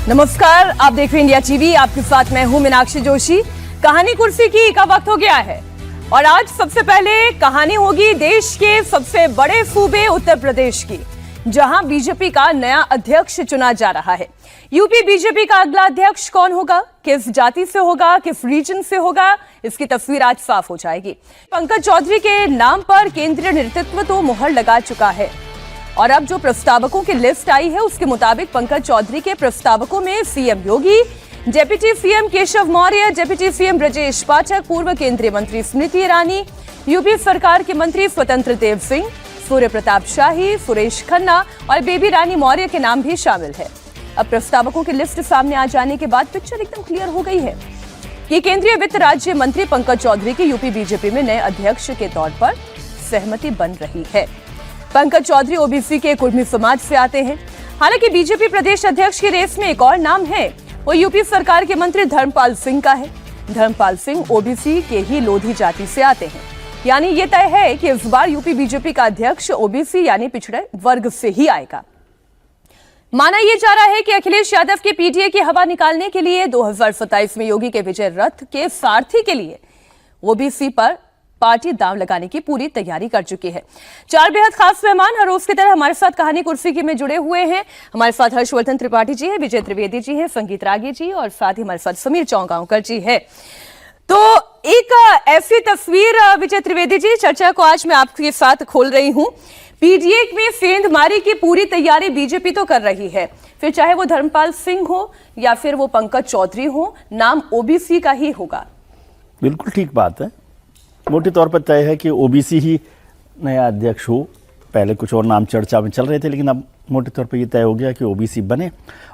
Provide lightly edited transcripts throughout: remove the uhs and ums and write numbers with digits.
नमस्कार, आप देख रहे हैं इंडिया टीवी। आपके साथ मैं हूं मीनाक्षी जोशी। कहानी कुर्सी की का वक्त हो गया है और आज सबसे पहले कहानी होगी देश के सबसे बड़े सूबे उत्तर प्रदेश की, जहां बीजेपी का नया अध्यक्ष चुना जा रहा है। यूपी बीजेपी का अगला अध्यक्ष कौन होगा, किस जाति से होगा, किस रीजन से होगा, इसकी तस्वीर आज साफ हो जाएगी। पंकज चौधरी के नाम पर केंद्रीय नेतृत्व तो मुहर लगा चुका है और अब जो प्रस्तावकों की लिस्ट आई है उसके मुताबिक पंकज चौधरी के प्रस्तावकों में CM Yogi, deputy CM Keshav Maurya, deputy CM Brajesh Pathak, पूर्व केंद्रीय मंत्री स्मृति ईरानी, यूपी सरकार के मंत्री स्वतंत्र देव सिंह, सूर्य प्रताप शाही, सुरेश खन्ना और बेबी रानी मौर्य के नाम भी शामिल है। अब प्रस्तावकों की लिस्ट सामने आ जाने के बाद पिक्चर एकदम क्लियर हो गई है कि केंद्रीय वित्त राज्य मंत्री पंकज चौधरी की यूपी बीजेपी में नए अध्यक्ष के तौर पर सहमति बन रही है। पंकज चौधरी ओबीसी के कुर्मी समाज से आते हैं। हालांकि बीजेपी प्रदेश अध्यक्ष की रेस में एक और नाम है, वो यूपी सरकार के मंत्री धर्मपाल सिंह का है। धर्मपाल सिंह ओबीसी के ही लोधी जाति से आते हैं, यानी ये तय है कि इस बार यूपी बीजेपी का अध्यक्ष ओबीसी यानी पिछड़े वर्ग से ही आएगा। माना यह जा रहा है कि अखिलेश यादव के पीटीए की हवा निकालने के लिए 2027 में योगी के विजय रथ के सारथी के लिए ओबीसी पर पार्टी दांव लगाने की पूरी तैयारी कर चुकी है। चार बेहद खास मेहमान हर रोज की तरह हमारे साथ कहानी कुर्सी की में जुड़े हुए हैं। हमारे साथ हर्षवर्धन त्रिपाठी जी हैं, विजय त्रिवेदी जी हैं, संगीत रागी जी और साथ ही हमारे साथ समीर चौंगांवकर जी है। तो एक ऐसी तस्वीर विजय त्रिवेदी जी, चर्चा को आज मैं आपके साथ खोल रही हूं। पीडीए में सेंधमारी की पूरी तैयारी बीजेपी तो कर रही है, फिर चाहे वो धर्मपाल सिंह हो या फिर वो पंकज चौधरी हो, नाम ओबीसी का ही होगा। बिल्कुल ठीक बात है। मोटे तौर पर तय है कि ओबीसी ही नया अध्यक्ष हो। पहले कुछ और नाम चर्चा में चल रहे थे, लेकिन अब मोटे तौर पर यह तय हो गया कि ओबीसी बने।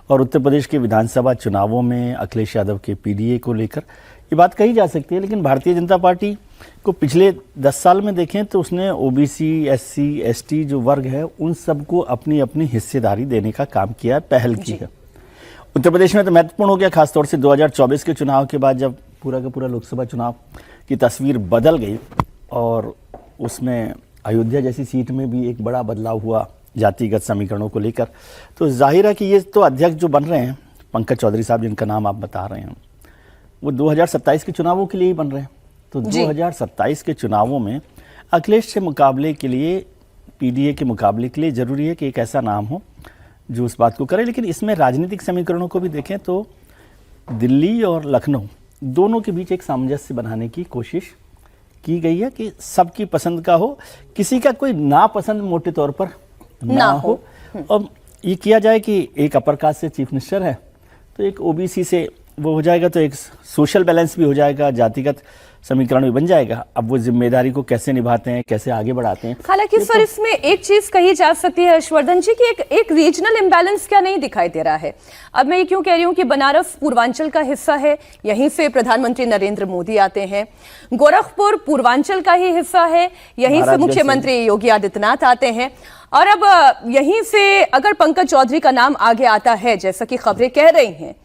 और उत्तर प्रदेश के विधानसभा चुनावों में अखिलेश यादव के पीडीए को लेकर ये बात कही जा सकती है, लेकिन भारतीय जनता पार्टी को पिछले 10 साल में देखें तो उसने ओबीसी, एससी, एसटी जो वर्ग है उन सबको अपनी अपनी हिस्सेदारी देने का काम किया है, पहल की है। उत्तर प्रदेश में तो महत्वपूर्ण हो गया, खासतौर से 2024 के चुनाव के बाद, जब पूरा का पूरा लोकसभा चुनाव की तस्वीर बदल गई और उसमें अयोध्या जैसी सीट में भी एक बड़ा बदलाव हुआ जातिगत समीकरणों को लेकर। तो जाहिर है कि ये तो अध्यक्ष जो बन रहे हैं पंकज चौधरी साहब, जिनका नाम आप बता रहे हैं, वो 2027 के चुनावों के लिए ही बन रहे हैं। तो 2027 के चुनावों में अखिलेश से मुकाबले के लिए, पीडीए के मुकाबले के लिए जरूरी है कि एक ऐसा नाम हो जो उस बात को करे। लेकिन इसमें राजनीतिक समीकरणों को भी देखें तो दिल्ली और लखनऊ दोनों के बीच एक सामंजस्य बनाने की कोशिश की गई है कि सबकी पसंद का हो, किसी का कोई नापसंद मोटे तौर पर ना हो। और ये किया जाए कि एक अपर कास्ट से चीफ मिनिस्टर है तो एक ओबीसी से वो हो जाएगा, तो एक सोशल बैलेंस भी हो जाएगा, जातिगत समीकरण भी बन जाएगा। अब वो जिम्मेदारी को कैसे निभाते हैं, कैसे आगे बढ़ाते हैं। हालांकि सर, इसमें एक चीज कही जा सकती है हर्षवर्धन जी कि एक रीजनल इम्बैलेंस क्या नहीं दिखाई दे रहा है। अब मैं ये क्यों कह रही हूँ कि बनारस पूर्वांचल का हिस्सा है, यहीं से प्रधानमंत्री नरेंद्र मोदी आते हैं। गोरखपुर पूर्वांचल का ही हिस्सा है, यहीं से मुख्यमंत्री योगी आदित्यनाथ आते हैं। और अब यहीं से अगर पंकज चौधरी का नाम आगे आता है, जैसा कि खबरें कह रही हैं,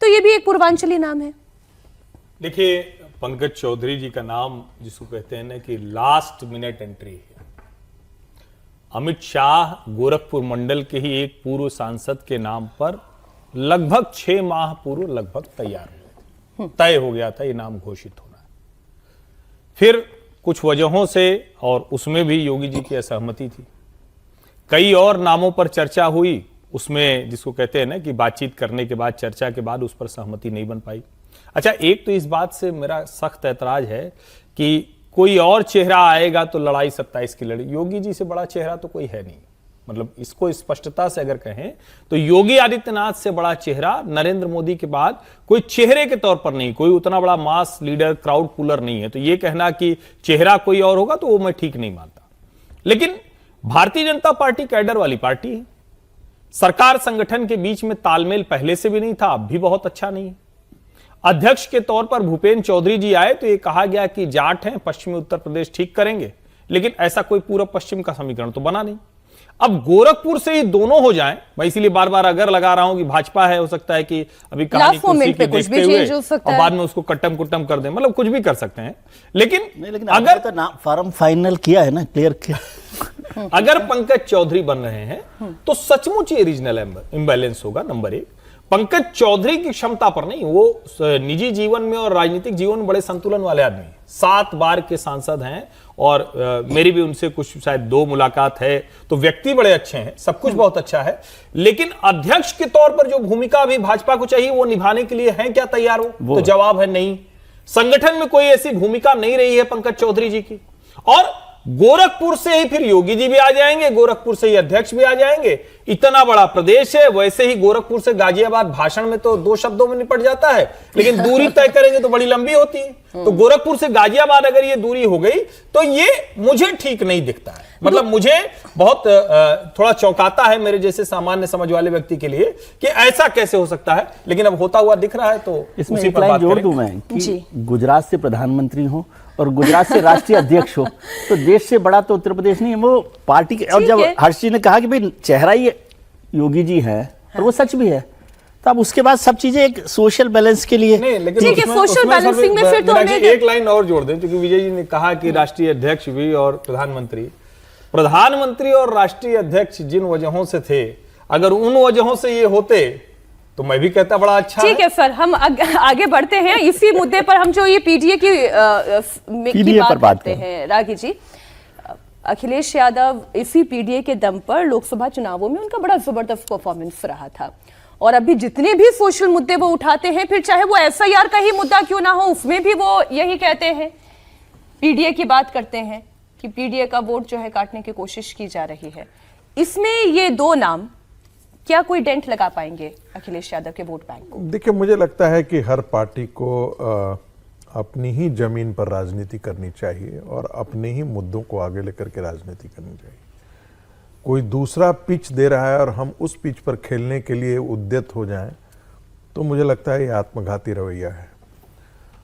तो ये भी एक पूर्वांचली नाम है। देखिए, पंकज चौधरी जी का नाम जिसको कहते हैं ना कि लास्ट मिनट एंट्री है। अमित शाह गोरखपुर मंडल के ही एक पूर्व सांसद के नाम पर लगभग 6 माह पूर्व लगभग तैयार हुए, तय हो गया था ये नाम घोषित होना। फिर कुछ वजहों से, और उसमें भी योगी जी की असहमति थी, कई और नामों पर चर्चा हुई, उसमें जिसको कहते हैं ना कि बातचीत करने के बाद, चर्चा के बाद उस पर सहमति नहीं बन पाई। अच्छा, एक तो इस बात से मेरा सख्त ऐतराज है कि कोई और चेहरा आएगा तो लड़ाई 27 की लड़ी। योगी जी से बड़ा चेहरा तो कोई है नहीं, मतलब इसको स्पष्टता से अगर कहें तो योगी आदित्यनाथ से बड़ा चेहरा नरेंद्र मोदी के बाद कोई चेहरे के तौर पर नहीं, कोई उतना बड़ा मास लीडर, क्राउड पुलर नहीं है। तो ये कहना कि चेहरा कोई और होगा तो वो मैं ठीक नहीं मानता। लेकिन भारतीय जनता पार्टी कैडर वाली पार्टी है, सरकार संगठन के बीच में तालमेल पहले से भी नहीं था, अब भी बहुत अच्छा नहीं है। अध्यक्ष के तौर पर भूपेंद्र चौधरी जी आए तो ये कहा गया कि जाट हैं, पश्चिमी उत्तर प्रदेश ठीक करेंगे, लेकिन ऐसा कोई पूर्व पश्चिम का समीकरण तो बना नहीं। अब गोरखपुर से ही दोनों हो जाएं, मैं इसीलिए बार बार अगर लगा रहा हूं कि भाजपा है, हो सकता है कि अभी कहानी कुर्सी की देखते हुए और बाद में उसको कट्टम कुट्टम कर दें, मतलब कुछ भी कर सकते हैं। लेकिन अगर तो नाम फॉर्म फाइनल किया है ना, क्लियर किया। अगर पंकज चौधरी बन रहे हैं तो सचमुच ये रीजनल इंबैलेंस होगा, नंबर 1। पंकज चौधरी की क्षमता पर नहीं, वो निजी जीवन में और राजनीतिक जीवन में बड़े संतुलन वाले आदमी हैं। 7 बार के सांसद हैं और मेरी भी उनसे कुछ शायद 2 मुलाकात है, तो व्यक्ति बड़े अच्छे हैं, सब कुछ बहुत अच्छा है। लेकिन अध्यक्ष के तौर पर जो भूमिका अभी भाजपा को चाहिए वो निभाने के लिए हैं क्या तैयार हो? तो जवाब है नहीं। संगठन में कोई ऐसी भूमिका नहीं रही है पंकज चौधरी जी की। और गोरखपुर से ही फिर योगी जी भी आ जाएंगे, गोरखपुर से ही अध्यक्ष भी आ जाएंगे। इतना बड़ा प्रदेश है, वैसे ही गोरखपुर से गाजियाबाद भाषण में तो 2 शब्दों में निपट जाता है, लेकिन दूरी तय करेंगे तो बड़ी लंबी होती है। तो गोरखपुर से गाजियाबाद अगर ये दूरी हो गई तो ये मुझे ठीक नहीं दिखता है। मतलब मुझे बहुत थोड़ा चौंकाता है मेरे जैसे सामान्य समझ वाले व्यक्ति के लिए कि ऐसा कैसे हो सकता है, लेकिन अब होता हुआ दिख रहा है। तो इसमें एक लाइन जोड़ दूं मैं कि गुजरात से प्रधानमंत्री हो और गुजरात से राष्ट्रीय अध्यक्ष हो, तो देश से बड़ा तो उत्तर प्रदेश नहीं है, वो पार्टी के। और जब हर्ष जी ने कहा कि भाई चेहरा ही योगी जी है, और वो सच भी है, तो अब उसके बाद सब चीजें एक सोशल बैलेंस के लिए नहीं, लेकिन सोशल बैलेंसिंग में फिर तो हमें एक लाइन और जोड़ दें, क्योंकि विजय जी ने कहा कि राष्ट्रीय अध्यक्ष भी और प्रधानमंत्री और राष्ट्रीय अध्यक्ष जिन वजहों से थे, अगर उन वजहों से ये होते तो मैं भी कहता बड़ा अच्छा। ठीक है सर, हम आगे बढ़ते हैं इसी मुद्दे पर। हम जो ये पीडीए की बात करते हैं रागी जी, अखिलेश यादव इसी पीडीए के दम पर लोकसभा चुनावों में उनका बड़ा जबरदस्त परफॉर्मेंस रहा था, और अभी जितने भी सोशल मुद्दे वो उठाते हैं, फिर चाहे वो एफआईआर का ही मुद्दा क्यों ना हो, उसमें भी वो यही कहते हैं, पीडीए की बात करते हैं कि पीडीए का वोट जो है काटने की कोशिश की जा रही है। इसमें ये 2 नाम क्या कोई डेंट लगा पाएंगे अखिलेश यादव के वोट बैंक को? देखिए, मुझे लगता है कि हर पार्टी को अपनी ही जमीन पर राजनीति करनी चाहिए और अपने ही मुद्दों को आगे लेकर के राजनीति करनी चाहिए। कोई दूसरा पिच दे रहा है और हम उस पिच पर खेलने के लिए उद्यत हो जाएं, तो मुझे लगता है ये आत्मघाती रवैया है।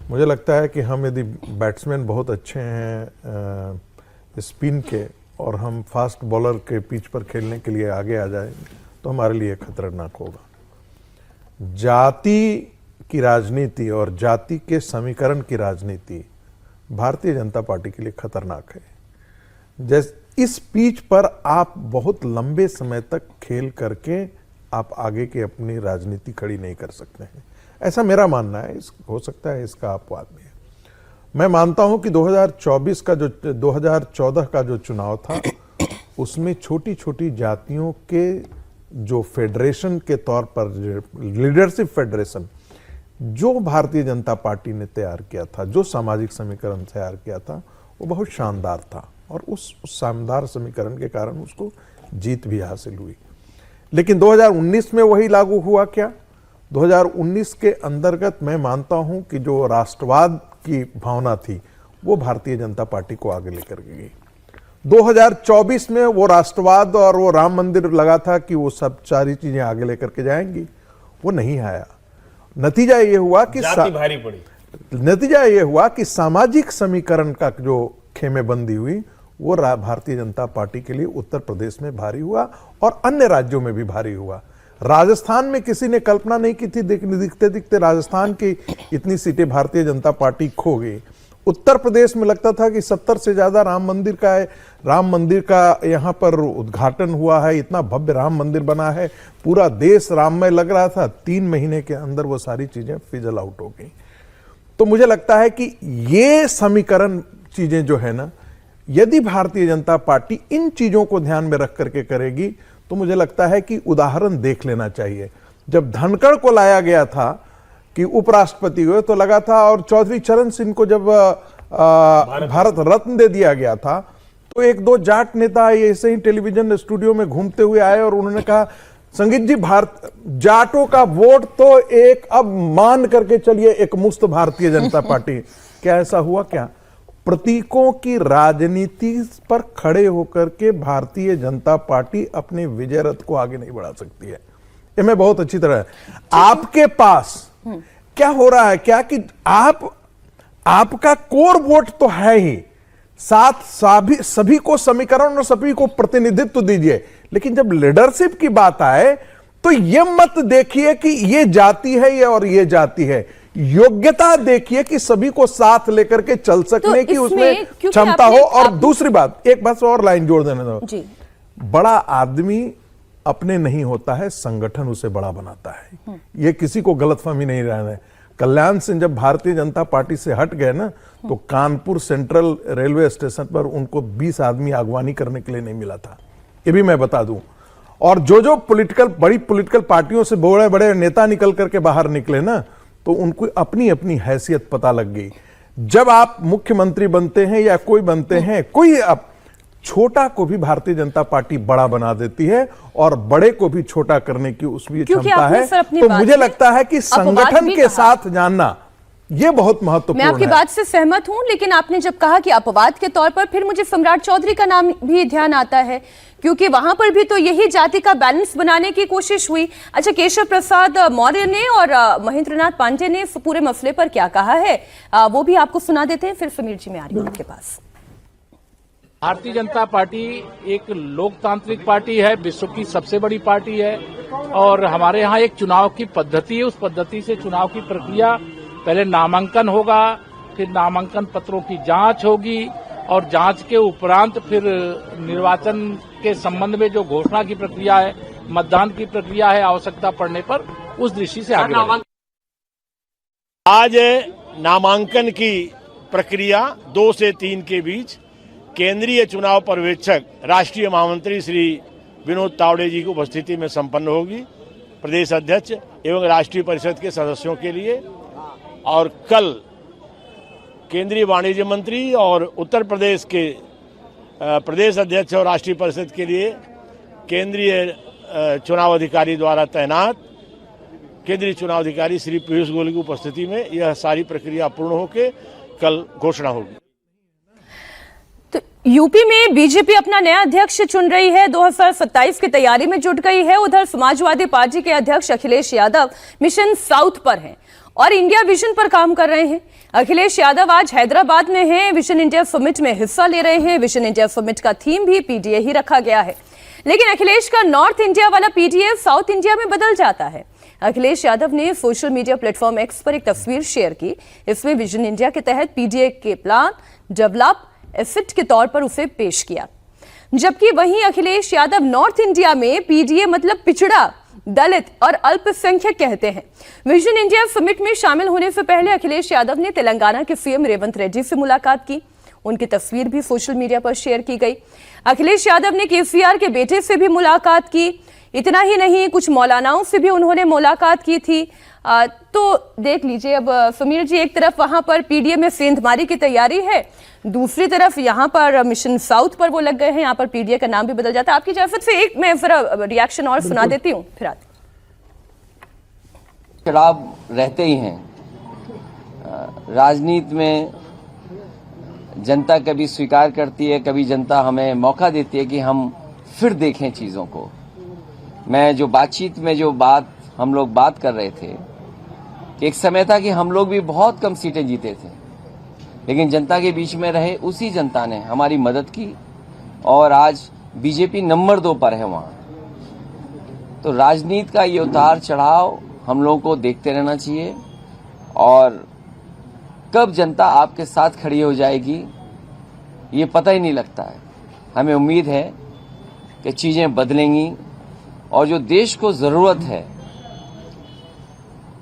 मुझे लगता है कि हम यदि बैट्समैन बहुत अच्छे हैं स्पिन के और हम फास्ट बॉलर के पिच पर खेलने के लिए आगे आ जाए तो हमारे लिए खतरनाक होगा। जाति की राजनीति और जाति के समीकरण की राजनीति भारतीय जनता पार्टी के लिए खतरनाक है। जैसे इस पिच पर आप बहुत लंबे समय तक खेल करके आप आगे की अपनी राजनीति खड़ी नहीं कर सकते हैं, ऐसा मेरा मानना है। हो सकता है इसका अपवाद भी है। मैं मानता हूं कि 2014 का जो चुनाव था उसमें छोटी छोटी जातियों के जो फेडरेशन के तौर पर लीडरशिप फेडरेशन जो भारतीय जनता पार्टी ने तैयार किया था, जो सामाजिक समीकरण तैयार किया था, वो बहुत शानदार था और उस शानदार समीकरण के कारण उसको जीत भी हासिल हुई। लेकिन 2019 में वही लागू हुआ क्या? 2019 के अंतर्गत मैं मानता हूं कि जो राष्ट्रवाद की भावना थी वो भारतीय जनता पार्टी को आगे लेकर गई। 2024 में वो राष्ट्रवाद और वो राम मंदिर लगा था कि वो सब सारी चीजें आगे लेकर के जाएंगी, वो नहीं आया। नतीजा ये हुआ कि भारी पड़ी। नतीजा ये हुआ कि सामाजिक समीकरण का जो खेमेबंदी हुई वो भारतीय जनता पार्टी के लिए उत्तर प्रदेश में भारी हुआ और अन्य राज्यों में भी भारी हुआ। राजस्थान में किसी ने कल्पना नहीं की थी, दिखते दिखते राजस्थान की इतनी सीटें भारतीय जनता पार्टी खो गई। उत्तर प्रदेश में लगता था कि 70 से ज्यादा राम मंदिर का यहाँ पर उद्घाटन हुआ है, इतना भव्य राम मंदिर बना है, पूरा देश राममय लग रहा था। 3 महीने के अंदर वो सारी चीजें फिजल आउट हो गई। तो मुझे लगता है कि ये समीकरण चीजें जो है ना, यदि भारतीय जनता पार्टी इन चीजों को ध्यान में रख करके करेगी तो मुझे लगता है कि उदाहरण देख लेना चाहिए। जब धनखड़ को लाया गया था कि उपराष्ट्रपति हुए तो लगा था, और चौधरी चरण सिंह को जब भारत रत्न दे दिया गया था तो 1-2 जाट नेता ऐसे ही टेलीविजन स्टूडियो में घूमते हुए आए और उन्होंने कहा, संगीत जी, जाटों का वोट तो एक अब मान करके चलिए एक मुस्त भारतीय जनता पार्टी। क्या ऐसा हुआ? क्या प्रतीकों की राजनीति पर खड़े होकर के भारतीय जनता पार्टी अपने विजय रथ को आगे नहीं बढ़ा सकती है। ये मैं बहुत अच्छी तरह, आपके पास क्या हो रहा है, क्या कि आपका कोर वोट तो है ही, साथ सभी को समीकरण और सभी को प्रतिनिधित्व दीजिए, लेकिन जब लीडरशिप की बात आए तो ये मत देखिए कि ये जाति है और ये जाति है। योग्यता देखिए कि सभी को साथ लेकर के चल सकने की उसमें क्षमता हो। और दूसरी बात, एक बात और लाइन जोड़ देने दो, बड़ा आदमी अपने नहीं होता है, संगठन उसे बड़ा बनाता है। ये किसी को गलतफहमी नहीं रहना है। कल्याण सिंह जब भारतीय जनता पार्टी से हट गए ना, तो कानपुर सेंट्रल रेलवे स्टेशन पर उनको 20 आदमी अगवानी करने के लिए नहीं मिला था, ये भी मैं बता दूं। और जो बड़ी पॉलिटिकल पार्टियों से बड़े बड़े नेता निकल करके बाहर निकले ना, तो उनको अपनी अपनी हैसियत पता लग गई। जब आप मुख्यमंत्री बनते हैं या कोई बनते हैं, कोई आप छोटा को भी भारतीय जनता पार्टी बड़ा बना देती है और बड़े को भी छोटा करने की उसमें क्षमता है। तो मुझे लगता है कि संगठन के साथ जानना ये बहुत महत्वपूर्ण है। मैं आपकी बात से सहमत हूं, लेकिन आपने जब कहा कि अपवाद के तौर पर, फिर मुझे सम्राट चौधरी का नाम भी ध्यान आता है, क्योंकि वहां पर भी तो यही जाति का बैलेंस बनाने की कोशिश हुई। अच्छा, केशव प्रसाद मौर्य ने और महेंद्रनाथ पांडे ने इस पूरे मसले पर क्या कहा है, वो भी आपको सुना देते हैं, फिर समीर जी में आ रही हूं आपके पास। भारतीय जनता पार्टी एक लोकतांत्रिक पार्टी है, विश्व की सबसे बड़ी पार्टी है, और हमारे यहाँ एक चुनाव की पद्धति है। उस पद्धति से चुनाव की प्रक्रिया, पहले नामांकन होगा, फिर नामांकन पत्रों की जांच होगी, और जांच के उपरांत फिर निर्वाचन के संबंध में जो घोषणा की प्रक्रिया है, मतदान की प्रक्रिया है, आवश्यकता पड़ने पर उस दृष्टि से आगे बढ़ेंगे। आज नामांकन की प्रक्रिया 2 से 3 के बीच केंद्रीय चुनाव पर्यवेक्षक राष्ट्रीय महामंत्री श्री विनोद तावड़े जी की उपस्थिति में संपन्न होगी, प्रदेश अध्यक्ष एवं राष्ट्रीय परिषद के सदस्यों के लिए। और कल केंद्रीय वाणिज्य मंत्री और उत्तर प्रदेश के प्रदेश अध्यक्ष और राष्ट्रीय परिषद के लिए केंद्रीय चुनाव अधिकारी द्वारा तैनात केंद्रीय चुनाव अधिकारी श्री पीयूष गोयल की उपस्थिति में यह सारी प्रक्रिया पूर्ण होकर कल घोषणा होगी। तो यूपी में बीजेपी अपना नया अध्यक्ष चुन रही है, 2027 की तैयारी में जुट गई है। उधर समाजवादी पार्टी के अध्यक्ष अखिलेश यादव मिशन साउथ पर हैं और इंडिया विजन पर काम कर रहे हैं। अखिलेश यादव आज हैदराबाद में हैं, विजन इंडिया समिट में हिस्सा ले रहे हैं। विजन इंडिया समिट का थीम भी पीडीए ही रखा गया है, लेकिन अखिलेश का नॉर्थ इंडिया वाला पीडीए साउथ इंडिया में बदल जाता है। अखिलेश यादव ने सोशल मीडिया प्लेटफॉर्म एक्स पर एक तस्वीर शेयर की। इसमें विजन इंडिया के तहत पीडीए के प्लान डेवलप एसेट के तौर पर उसे पेश किया, जबकि वहीं अखिलेश यादव नॉर्थ इंडिया में पीडीए मतलब पिछड़ा, दलित और अल्पसंख्यक कहते हैं। विजन इंडिया समिट में शामिल होने से पहले अखिलेश यादव ने तेलंगाना के सीएम रेवंत रेड्डी से मुलाकात की। उनकी तस्वीर भी सोशल मीडिया पर शेयर की गई। अखिलेश यादव ने केसीआर के बेटे से भी मुलाकात की। इतना ही नहीं, कुछ मौलानाओं से भी उन्होंने मुलाकात की थी। तो देख लीजिए, अब समीर जी, एक तरफ वहां पर पीडीए में सेंधमारी की तैयारी है, दूसरी तरफ यहाँ पर मिशन साउथ पर वो लग गए हैं। यहाँ पर पीडीए का नाम भी बदल जाता है। आपकी इजाजत से एक मैं जरा रिएक्शन और सुना देती हूँ, फिर आती। शराब रहते ही हैं राजनीति में। जनता कभी स्वीकार करती है, कभी जनता हमें मौका देती है कि हम फिर देखें चीजों को। मैं जो बातचीत में जो बात हम लोग बात कर रहे थे, एक समय था कि हम लोग भी बहुत कम सीटें जीते थे, लेकिन जनता के बीच में रहे उसी जनता ने हमारी मदद की और आज बीजेपी नंबर 2 पर है वहां। तो राजनीति का ये उतार चढ़ाव हम लोगों को देखते रहना चाहिए, और कब जनता आपके साथ खड़ी हो जाएगी ये पता ही नहीं लगता है। हमें उम्मीद है कि चीजें बदलेंगी, और जो देश को जरूरत है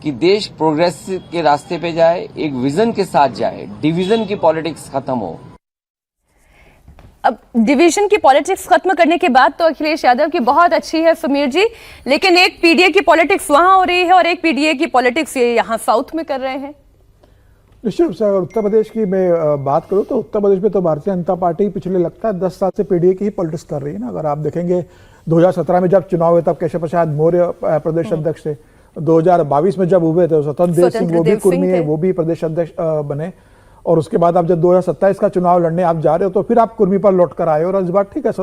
कि देश प्रोग्रेस के रास्ते पे जाए, एक विजन के साथ जाए, डिवीजन की पॉलिटिक्स खत्म हो। अब डिवीजन की पॉलिटिक्स खत्म करने के बाद तो अखिलेश यादव की बहुत अच्छी है समीर जी, लेकिन एक पीडीए की पॉलिटिक्स वहां हो रही है और एक पीडीए की पॉलिटिक्स ये यहाँ साउथ में कर रहे हैं। निश्चित रूप से अगर उत्तर प्रदेश की मैं बात करूं तो उत्तर प्रदेश में तो भारतीय जनता पार्टी पिछले लगता है 10 साल से पीडीए की ही पॉलिटिक्स कर रही है ना। अगर आप देखेंगे 2017 में जब चुनाव हुए तब केशव प्रसाद मौर्य प्रदेश अध्यक्ष थे, 2022 में जब हुए थे स्वतंत्र देव सिंह, वो भी कुर्मी है, वो भी प्रदेश अध्यक्ष बने, और उसके बाद आप जब 2027 का चुनाव लड़ने आप जा रहे हो तो फिर आप कुर्मी पर लौट कर आए हो, और इस बार ठीक है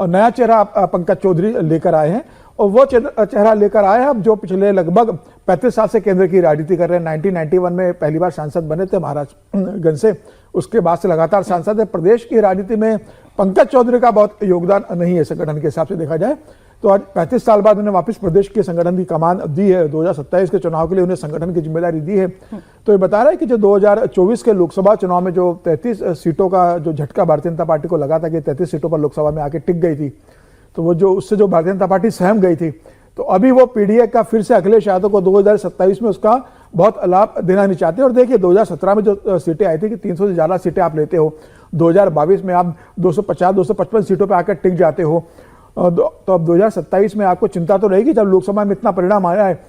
नया चेहरा पंकज चौधरी लेकर आए हैं, और वो चेहरा लेकर आए हैं जो पिछले लगभग 35 साल से केंद्र की राजनीति कर रहे हैं। 1991 में पहली बार सांसद बने थे महाराजगंज से, उसके बाद से लगातार सांसद है। प्रदेश की राजनीति में पंकज चौधरी का बहुत योगदान नहीं है संगठन के हिसाब से देखा जाए तो। आज 35 साल बाद उन्हें वापस प्रदेश के संगठन की कमान दी है, 2027 के चुनाव के लिए उन्हें संगठन की जिम्मेदारी दी है। तो ये बता रहा है कि जो 2024 के लोकसभा चुनाव में जो 33 सीटों का जो झटका भारतीय जनता पार्टी को लगा था कि 33 सीटों पर लोकसभा में आके टिक गई थी, तो वो जो उससे जो भारतीय जनता पार्टी सहम गई थी, तो अभी वो पीडीए का फिर से अखिलेश यादव को 2027 में उसका बहुत लाभ देना नहीं चाहते। और देखिए 2017 में जो सीटें आई थी कि 300 से ज़्यादा सीटें आप लेते हो, 2022 में आप 250-255 सीटों पर आकर टिक जाते हो, तो अब 2027 में आपको चिंता तो रहेगी। जब लोकसभा में इतना परिणाम आया है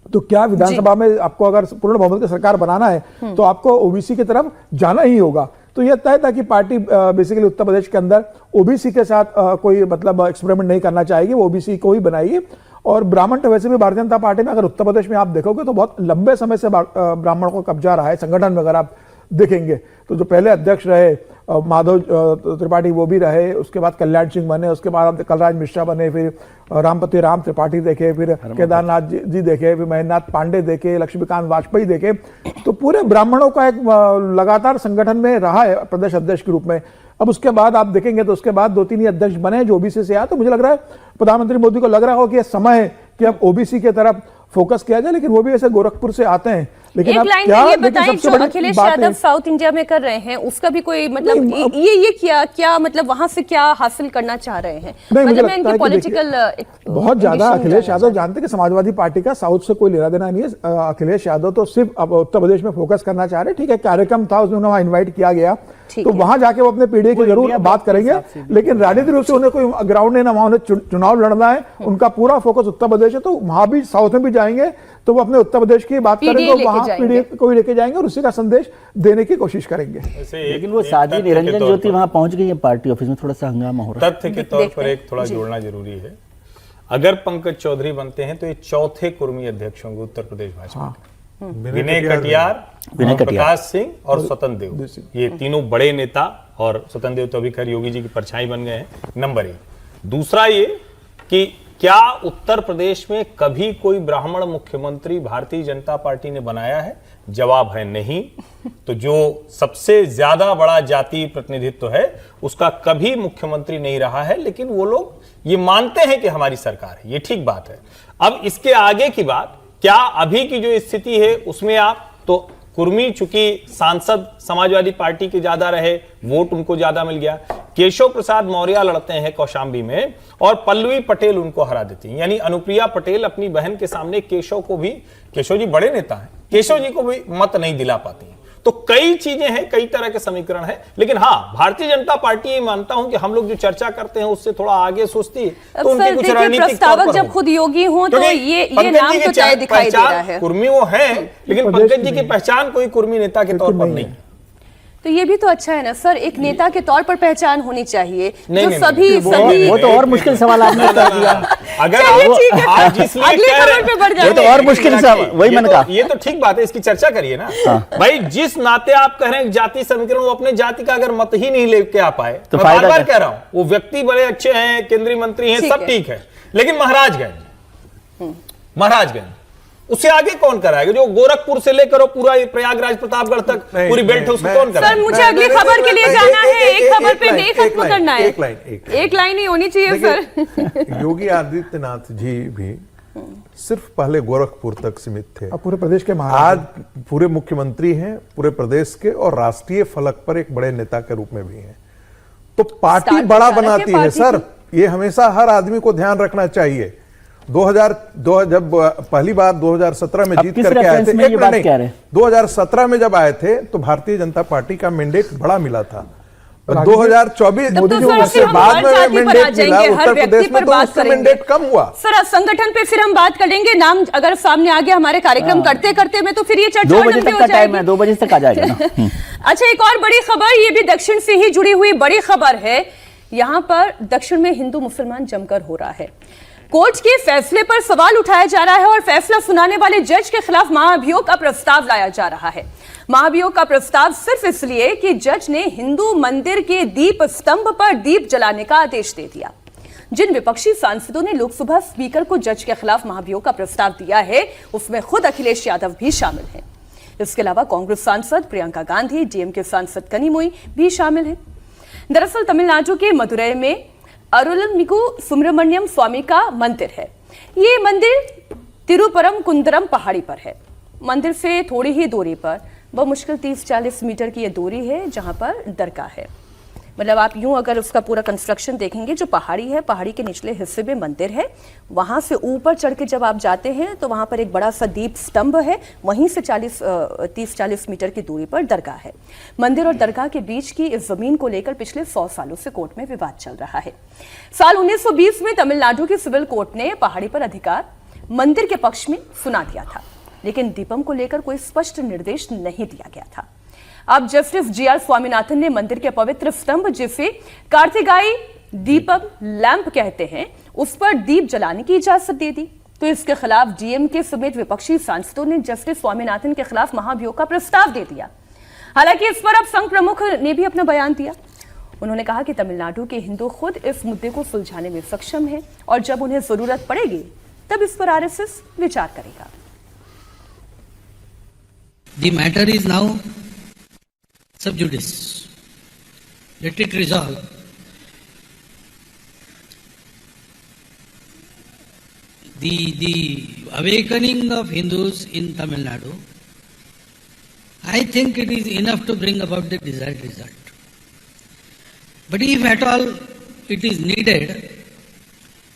तो क्या विधानसभा में आपको अगर पूर्ण बहुमत की सरकार बनाना है तो आपको ओबीसी की तरफ जाना ही होगा। तो यह तय था कि पार्टी बेसिकली उत्तर प्रदेश के अंदर ओबीसी के साथ कोई मतलब एक्सपेरिमेंट नहीं करना चाहेगी, वो ओबीसी को ही बनाएगी। और ब्राह्मण तो वैसे भी भारतीय जनता पार्टी में अगर उत्तर प्रदेश में आप देखोगे तो बहुत लंबे समय से ब्राह्मणों को कब्जा रहा है संगठन में। अगर आप देखेंगे तो जो पहले अध्यक्ष रहे माधव त्रिपाठी वो भी रहे, उसके बाद कल्याण सिंह बने, उसके बाद कलराज मिश्रा बने, फिर रामपति राम त्रिपाठी देखे, फिर केदारनाथ जी देखे, फिर महेंद्रनाथ पांडे देखे, लक्ष्मीकांत वाजपेयी देखे। तो पूरे ब्राह्मणों का एक लगातार संगठन में रहा है प्रदेश अध्यक्ष के रूप में। अब उसके बाद आप देखेंगे तो उसके बाद 2-3 ही अध्यक्ष बने जो ओबीसी से आया। तो मुझे लग रहा है प्रधानमंत्री मोदी को लग रहा हो कि यह समय है कि अब ओबीसी की तरफ फोकस किया जाए, लेकिन वो भी ऐसे गोरखपुर से आते हैं। लेकिन एक लाइन में ये बताएं जो अखिलेश यादव साउथ इंडिया में कर रहे हैं उसका भी कोई मतलब ये क्या मतलब वहां से क्या हासिल करना चाह रहे हैं? मतलब मैं इनके पॉलिटिकल बहुत ज्यादा अखिलेश यादव जानते हैं कि समाजवादी पार्टी का साउथ से कोई लेना देना नहीं है। अखिलेश यादव तो सिर्फ अब उत्तर प्रदेश में फोकस करना चाह रहे हैं। ठीक है, कार्यक्रम था उसमें उन्हें इन्वाइट किया गया तो वहां जाके वो अपने पीढ़ी की जरूर बात करेंगे, लेकिन राजनीतिक रूप से उन्हें कोई ग्राउंड नहीं ना, वहां उन्हें चुनाव लड़ना है, उनका पूरा फोकस उत्तर प्रदेश है। तो वहां भी साउथ में भी जाएंगे तो वो अपने उत्तर प्रदेश की बात करेंगे, तो वहां पीढ़ी को भी लेके जाएंगे और उसी का संदेश देने की कोशिश करेंगे। लेकिन वो साध्वी निरंजन ज्योति वहां पहुंच गई है, पार्टी ऑफिस में थोड़ा सा हंगामा हो रहा है। तथ्य के तौर पर एक थोड़ा जोड़ना जरूरी है, अगर पंकज चौधरी बनते हैं तो ये चौथे कुर्मी अध्यक्ष होंगे उत्तर प्रदेश भाजपा के। विनय कटियार, प्रकाश सिंह और स्वतंत्र देव, ये तीनों बड़े नेता, और स्वतंत्र देव तो अभी खैर योगी जी की परछाई बन गए हैं, नंबर 1। दूसरा ये कि क्या उत्तर प्रदेश में कभी कोई ब्राह्मण मुख्यमंत्री भारतीय जनता पार्टी ने बनाया है? जवाब है नहीं। तो जो सबसे ज्यादा बड़ा जातीय प्रतिनिधित्व है उसका कभी मुख्यमंत्री नहीं रहा है, लेकिन वो लोग ये मानते हैं कि हमारी सरकार है, ये ठीक बात है। अब इसके आगे की बात, क्या अभी की जो स्थिति है उसमें आप तो कुर्मी चूंकि सांसद समाजवादी पार्टी के ज्यादा रहे, वोट उनको ज्यादा मिल गया। केशव प्रसाद मौर्य लड़ते हैं कौशाम्बी में और पल्लवी पटेल उनको हरा देती हैं, यानी अनुप्रिया पटेल अपनी बहन के सामने केशव जी बड़े नेता हैं, केशव जी को भी मत नहीं दिला पाती हैं। तो कई चीजें हैं, कई तरह के समीकरण हैं, लेकिन हाँ भारतीय जनता पार्टी ये मानता हूं कि हम लोग जो चर्चा करते हैं उससे थोड़ा आगे सोचती है। तो उनकी कुछ रणनीतिक प्रस्तावक जब खुद योगी हो तो ये नाम तो तय दिखाई दे रहा है। कुर्मी वो है, लेकिन पंकज जी की पहचान कोई कुर्मी नेता के तौर पर नहीं है। तो ये भी तो अच्छा है ना सर, एक नेता के तौर पर पहचान होनी चाहिए जो सभी वो तो और मुश्किल सवाल आपने कर दिया। अगर आप जिसलिए अगली खबर पे बढ़ जाएंगे, ये तो और मुश्किल सवाल, वही मैंने कहा। ये तो ठीक बात है, इसकी चर्चा करिए ना भाई। जिस नाते आप कह रहे हैं जाति समीकरण, वो अपने जाति का अगर मत ही नहीं लेके आ पाए तो मैं बार-बार कह रहा हूं, वो व्यक्ति बड़े अच्छे हैं, केंद्रीय मंत्री हैं, सब ठीक है, लेकिन महाराजगंज उससे आगे कौन कराएगा? जो गोरखपुर से लेकर पूरा प्रयागराज प्रतापगढ़ तक पूरी बेल्ट है, उसको कौन कराएगा? सर मुझे अगली खबर के लिए जाना है, एक खबर पे नहीं खत्म करना है। एक लाइन ही होनी चाहिए सर। योगी आदित्यनाथ जी भी सिर्फ पहले गोरखपुर तक सीमित थे, अब पूरे प्रदेश के आज पूरे मुख्यमंत्री हैं पूरे प्रदेश के, और राष्ट्रीय फलक पर एक बड़े नेता के रूप में भी हैं। तो पार्टी बड़ा बनाती है सर, ये हमेशा हर आदमी को ध्यान रखना चाहिए। 2002 जब पहली बार 2017 में जीत करके आए थे, 2017 में जब आए थे तो भारतीय जनता पार्टी का मैंडेट बड़ा मिला था। 2024 मोदी जी से बाद में मैंडेट मिला उत्तर प्रदेश में, तो उससे मैंडेट कम हुआ। सर संगठन पे फिर हम बात करेंगे, नाम अगर सामने आ गया हमारे कार्यक्रम करते करते में तो फिर ये चर्चा 2 बजे तक का टाइम है, 2 बजे तक आ जाएगा ना। अच्छा, एक और बड़ी खबर, ये भी दक्षिण से ही जुड़ी हुई बड़ी खबर है। यहाँ पर दक्षिण में हिंदू मुसलमान जमकर हो रहा है। कोर्ट के फैसले पर सवाल उठाया जा रहा है और फैसला सुनाने वाले जज के खिलाफ महाभियोग का प्रस्ताव लाया जा रहा है। महाभियोग का प्रस्ताव सिर्फ इसलिए कि जज ने हिंदू मंदिर के दीप स्तंभ पर दीप जलाने का आदेश दे दिया। जिन विपक्षी सांसदों ने लोकसभा स्पीकर को जज के खिलाफ महाभियोग का प्रस्ताव दिया है उसमें खुद अखिलेश यादव भी शामिल हैं। इसके अलावा कांग्रेस सांसद प्रियंका गांधी, डीएमके सांसद कनिमोई भी शामिल हैं। दरअसल तमिलनाडु के मदुरई में अरुलमिगु सुब्रमण्यम स्वामी का मंदिर है। ये मंदिर तिरुपरम कुंदरम पहाड़ी पर है। मंदिर से थोड़ी ही दूरी पर, बमुश्किल 30-40 मीटर की यह दूरी है, जहां पर दरगाह है। मतलब आप यूं अगर उसका पूरा कंस्ट्रक्शन देखेंगे, जो पहाड़ी है, पहाड़ी के निचले हिस्से में मंदिर है, वहां से ऊपर चढ़ के जब आप जाते हैं तो वहां पर एक बड़ा सा दीप स्तंभ है, वहीं से 30-40 मीटर की दूरी पर दरगाह है। मंदिर और दरगाह के बीच की इस जमीन को लेकर पिछले 100 सालों से कोर्ट में विवाद चल रहा है। साल 1920 में तमिलनाडु की सिविल कोर्ट ने पहाड़ी पर अधिकार मंदिर के पक्ष में सुना दिया था, लेकिन दीपम को लेकर कोई स्पष्ट निर्देश नहीं दिया गया था। अब जस्टिस GR स्वामीनाथन ने मंदिर के पवित्र स्तंभ, जिसे कार्तिकाई दीपम लैंप कहते हैं, उस पर दीप जलाने की इजाजत दे दी। तो इसके खिलाफ DMK समेत विपक्षी सांसदों ने जस्टिस स्वामीनाथन के खिलाफ महाभियोग का प्रस्ताव दे दिया। हालांकि इस पर अब संघ प्रमुख ने भी अपना बयान दिया। उन्होंने कहा कि तमिलनाडु के हिंदू खुद इस मुद्दे को सुलझाने में सक्षम है और जब उन्हें जरूरत पड़ेगी तब इस पर RSS विचार करेगा। The matter is now sub judice. Let it resolve. The awakening of Hindus in Tamil Nadu, I think it is enough to bring about the desired result. But if at all it is needed,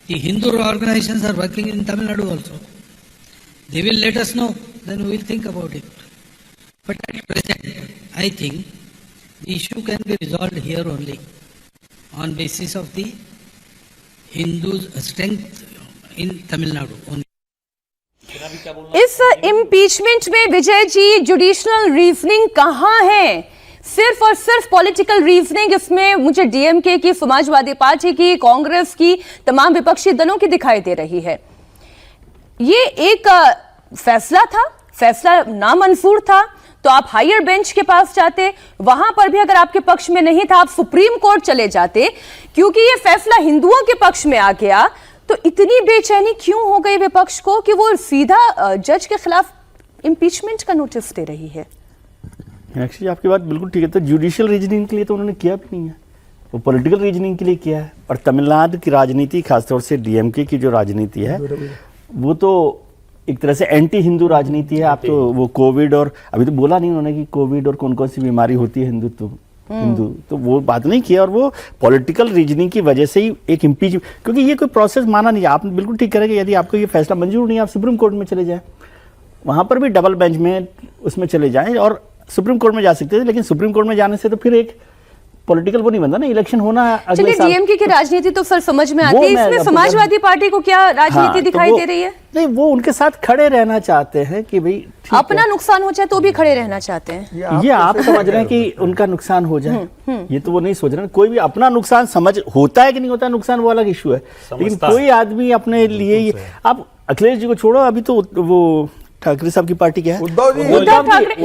the Hindu organizations are working in Tamil Nadu also. They will let us know, then we will think about it. But at present, I think the issue can be resolved here only on basis of the Hindus' strength in Tamil Nadu only. इस impeachment में Vijay ji jurisdictional reasoning कहां है? सिर्फ और सिर्फ political reasoning इसमें मुझे DMK की, समाजवादी पार्टी की, कांग्रेस की, तमाम विपक्षी दलों की दिखाई दे रही है। ये एक फैसला था, फैसला नामंजूर था तो आप हायर बेंच के पास जाते, वहां पर भी अगर आपके पक्ष में नहीं था आप सुप्रीम कोर्ट चले जाते। क्योंकि ये फैसला हिंदुओं के पक्ष में आ गया तो इतनी बेचैनी क्यों हो गई विपक्ष को कि वो सीधा जज के खिलाफ इंपीचमेंट का नोटिस दे रही है? एक्चुअली आपकी बात बिल्कुल ठीक है। तो जुडिशियल रीजनिंग के लिए तो उन्होंने किया भी नहीं है, वो पॉलिटिकल रीजनिंग के लिए किया है। और तमिलनाडु की राजनीति, खासतौर से DMK की जो राजनीति है, वो तो एक तरह से एंटी हिंदू राजनीति है। आप तो वो कोविड, और अभी तो बोला नहीं उन्होंने कि कोविड और कौन कौन सी बीमारी होती है हिंदू, तो वो बात नहीं किया। और वो पॉलिटिकल रीजनिंग की वजह से ही एक इम्पीच, क्योंकि ये कोई प्रोसेस माना नहीं। आप बिल्कुल ठीक करेंगे, यदि आपको ये फैसला मंजूर नहीं है आप सुप्रीम कोर्ट में चले जाएं, वहां पर भी डबल बेंच में उसमें चले जाएं और सुप्रीम कोर्ट में जा सकते थे। लेकिन सुप्रीम कोर्ट में जाने से तो फिर एक पॉलिटिकल वो नहीं बनता ना, इलेक्शन होना अगले साल। DMK की राजनीति तो सर समझ में आती है, इसमें समाजवादी पार्टी को क्या राजनीति दिखाई दे रही है? नहीं, वो उनके साथ खड़े रहना चाहते हैं कि भाई अपना नुकसान हो जाए तो भी खड़े रहना चाहते हैं। ये आप समझ रहे हैं कि उनका नुकसान हो जाए, ये तो वो नहीं सोच रहे। कोई भी अपना नुकसान समझ होता है कि नहीं होता है, नुकसान वो अलग इशू है। लेकिन कोई आदमी अपने लिए, आप अखिलेश जी को छोड़ो, अभी तो वो ठाकरे साहब की पार्टी क्या है, उद्धव ठाकरे।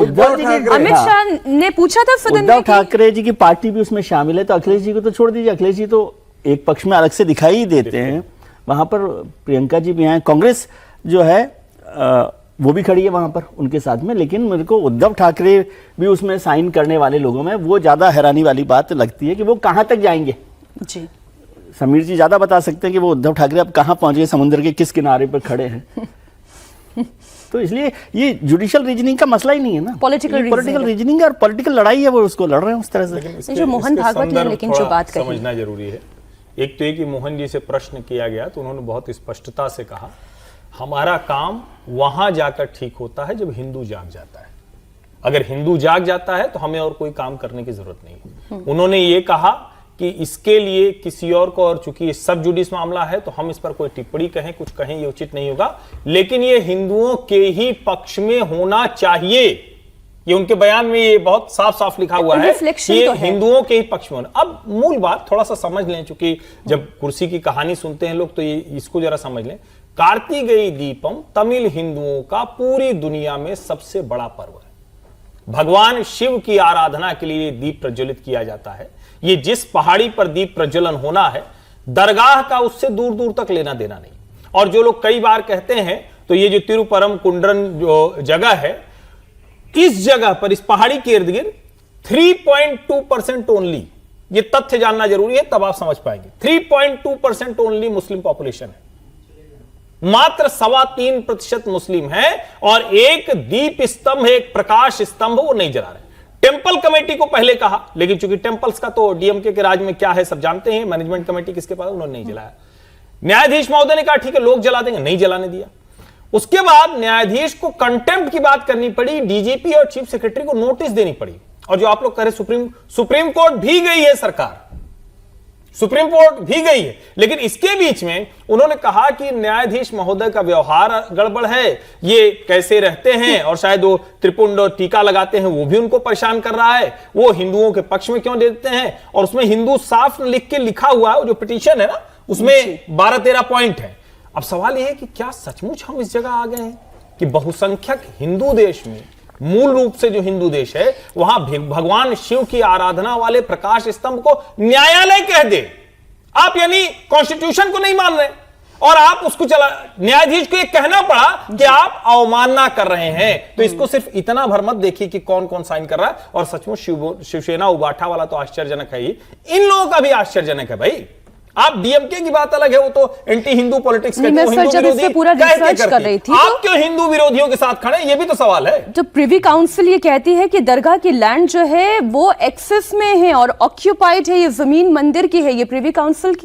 अमित शाह ने पूछा था सदन में, उद्धव ठाकरे जी की पार्टी भी उसमें शामिल है। तो अखिलेश जी को तो छोड़ दीजिए, अखिलेश जी तो एक पक्ष में अलग से दिखाई ही देते हैं। वहां पर प्रियंका जी भी हैं, कांग्रेस जो है वो भी खड़ी है वहां पर उनके साथ में। लेकिन मेरे को उद्धव ठाकरे भी उसमें साइन करने वाले लोगों में वो ज्यादा हैरानी वाली बात लगती है कि वो कहां तक जाएंगे। जी समीर जी ज्यादा बता सकते हैं कि वो उद्धव ठाकरे अब कहां पहुंच गए, समुद्र के किस किनारे पर खड़े हैं। तो इसलिए ये जुडिशियल रीजनिंग का मसला ही नहीं है ना, पॉलिटिकल रीजनिंग और पॉलिटिकल लड़ाई है, वो उसको लड़ रहे हैं उस तरह से। जो मोहन भागवत ने लेकिन जो बात कही समझना जरूरी है। एक तो ये कि मोहन जी से प्रश्न किया गया तो उन्होंने बहुत स्पष्टता से कहा, हमारा काम वहां जाकर ठीक होता है जब हिंदू जाग जाता है। अगर हिंदू जाग जाता है तो हमें और कोई काम करने की जरूरत नहीं। उन्होंने ये कहा कि इसके लिए किसी और को, और चूंकि ये सब जुडिस मामला है तो हम इस पर कोई टिप्पणी कहें, कुछ कहें, ये उचित नहीं होगा। लेकिन ये हिंदुओं के ही पक्ष में होना चाहिए। ये उनके बयान में ये बहुत साफ साफ लिखा हुआ है कि ये हिंदुओं के ही पक्ष में होना। अब मूल बात थोड़ा सा समझ लें, चूंकि जब कुर्सी की कहानी सुनते हैं लोग तो ये इसको जरा समझ लें। कार्तिकेय दीपम तमिल हिंदुओं का पूरी दुनिया में सबसे बड़ा पर्व है। भगवान शिव की आराधना के लिए दीप प्रज्वलित किया जाता है। ये जिस पहाड़ी पर दीप प्रज्वलन होना है, दरगाह का उससे दूर दूर तक लेना देना नहीं। और जो लोग कई बार कहते हैं, तो ये जो तिरुपरम कुंड्रन जो जगह है, इस जगह पर, इस पहाड़ी के इर्द गिर्द 3.2% ओनली, ये तथ्य जानना जरूरी है तब आप समझ पाएंगे, 3.2% ओनली मुस्लिम पॉपुलेशन है। मात्र 3.25% मुस्लिम है और एक दीप स्तंभ, एक प्रकाश स्तंभ वो नहीं जला रहे। टेम्पल कमेटी को पहले कहा, लेकिन चूंकि टेम्पल्स का तो डीएमके के राज में क्या है सब जानते हैं, मैनेजमेंट कमेटी किसके पास, उन्होंने नहीं जलाया। न्यायाधीश महोदय ने कहा ठीक है लोग जला देंगे, नहीं जलाने दिया। उसके बाद न्यायाधीश को कंटेम्प्ट की बात करनी पड़ी, डीजीपी और चीफ सेक्रेटरी को नोटिस देनी पड़ी। और जो आप लोग कह रहे सुप्रीम कोर्ट भी गई है, सरकार सुप्रीम कोर्ट भी गई है, लेकिन इसके बीच में उन्होंने कहा कि न्यायाधीश महोदय का व्यवहार गड़बड़ है, ये कैसे रहते हैं, और शायद वो त्रिपुंड और टीका लगाते हैं वो भी उनको परेशान कर रहा है, वो हिंदुओं के पक्ष में क्यों देते हैं, और उसमें हिंदू साफ लिख के लिखा हुआ है, जो पिटीशन है ना उसमें 12-13 पॉइंट है। अब सवाल यह है कि क्या सचमुच हम इस जगह आ गए हैं कि बहुसंख्यक हिंदू देश में, मूल रूप से जो हिंदू देश है, वहां भगवान शिव की आराधना वाले प्रकाश स्तंभ को न्यायालय कह दे। आप यानी कॉन्स्टिट्यूशन को नहीं मान रहे और आप उसको चला, न्यायाधीश को ये कहना पड़ा कि आप अवमानना कर रहे हैं। तो इसको सिर्फ इतना भर मत देखिए कि कौन कौन साइन कर रहा है। और सचमुच शिवसेना उबाठा वाला तो आश्चर्यजनक है ही, इन लोगों का भी आश्चर्यजनक है भाई। आप डीएमके की बात अलग है, वो तो एंटी हिंदू पॉलिटिक्स करते हैं, हिंदू विरोधी पूरा रिसर्च कर रही थी, आप क्यों हिंदू विरोधियों के साथ खड़े, ये भी तो सवाल है। जब प्रिवी काउंसिल ये कहती है कि दरगाह की लैंड जो है वो एक्सेस में है और ऑक्यूपाइड है, ये जमीन मंदिर की है, ये प्रिवी काउंसिल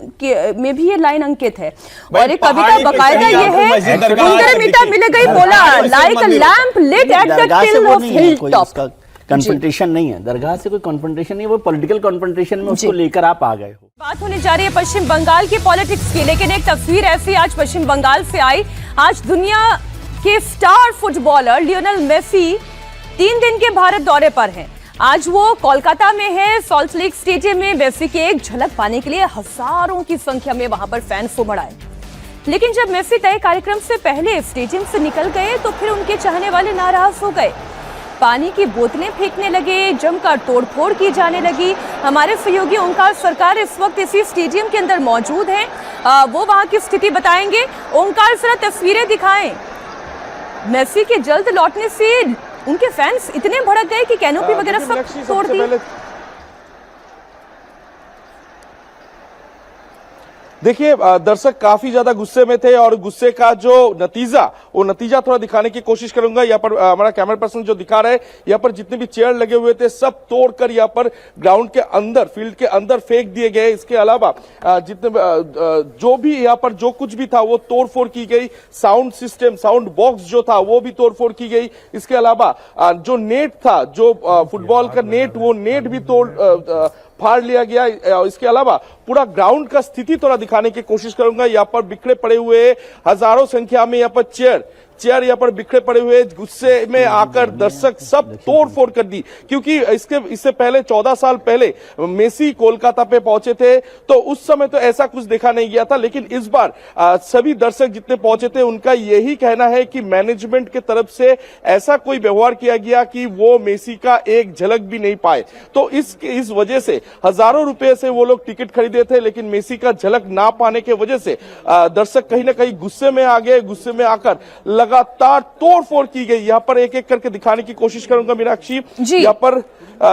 में भी ये लाइन अंकित है। और एक कविता बकायदा ये है, 15 मीटर मिले गई बोला like a lamp lit at the kill of hill top. Confrontation नहीं है, दरगाह से कोई कन्फ्रंटेशन नहीं है, वो पॉलिटिकल कन्फ्रंटेशन में उसको लेकर आप आ गए हो। बात होने जा रही है पश्चिम बंगाल की पॉलिटिक्स की, लेकिन एक तस्वीर ऐसी आज पश्चिम बंगाल से आई। आज दुनिया के स्टार फुटबॉलर लियोनेल मेसी 3 दिन के भारत दौरे पर हैं। आज वो कोलकाता में है, सॉल्ट लेक स्टेडियम में मेसी की एक झलक पाने के लिए हजारों की संख्या में वहां पर फैंस उमड़ आए। लेकिन जब मेसी तय कार्यक्रम से पहले स्टेडियम से निकल गए तो फिर उनके चाहने वाले नाराज हो गए, पानी की बोतलें फेंकने लगे, जमकर तोड़फोड़ की जाने लगी। हमारे सहयोगी ओंकार सरकार इस वक्त इसी स्टेडियम के अंदर मौजूद हैं, वो वहां की स्थिति बताएंगे। ओंकार जरा तस्वीरें दिखाएं। मेसी के जल्द लौटने से उनके फैंस इतने भड़क गए कि कैनोपी वगैरह सब तोड़ दी। देखिए दर्शक काफी ज्यादा गुस्से में थे और गुस्से का जो वो नतीजा थोड़ा दिखाने की कोशिश करूंगा। यहाँ पर हमारा कैमरा पर्सन जो दिखा रहा है, यहाँ पर जितने भी चेयर लगे हुए थे सब तोड़कर यहाँ पर ग्राउंड के अंदर, फील्ड के अंदर फेंक दिए गए। इसके अलावा जितने जो भी यहाँ पर जो कुछ भी था वो तोड़फोड़ की गई। साउंड सिस्टम, साउंड बॉक्स जो था वो भी तोड़फोड़ की गई। इसके अलावा जो नेट था, जो फुटबॉल का नेट, वो नेट भी फाड़ लिया गया। इसके अलावा पूरा ग्राउंड का स्थिति थोड़ा दिखाने की कोशिश करूंगा। यहाँ पर बिखरे पड़े हुए हजारों संख्या में यहाँ पर चेयर यहाँ पर बिखरे पड़े हुए, गुस्से में आकर दर्शक सब तोड़फोड़ कर दी। क्योंकि इससे पहले 14 साल पहले मेसी कोलकाता पे पहुंचे थे तो उस समय तो ऐसा कुछ देखा नहीं गया था, लेकिन इस बार सभी दर्शक जितने पहुंचे थे उनका यही कहना है कि मैनेजमेंट की तरफ से ऐसा कोई व्यवहार किया गया कि वो मेसी का एक झलक भी नहीं पाए। तो इस वजह से हजारों रुपए से वो लोग टिकट खरीदे थे, लेकिन मेसी का झलक ना पाने की वजह से दर्शक कहीं ना कहीं गुस्से में आ गए। गुस्से में आकर लगातार तोड़फोड़ की गई। यहाँ पर एक एक करके दिखाने की कोशिश करूंगा मीनाक्षी। यहाँ पर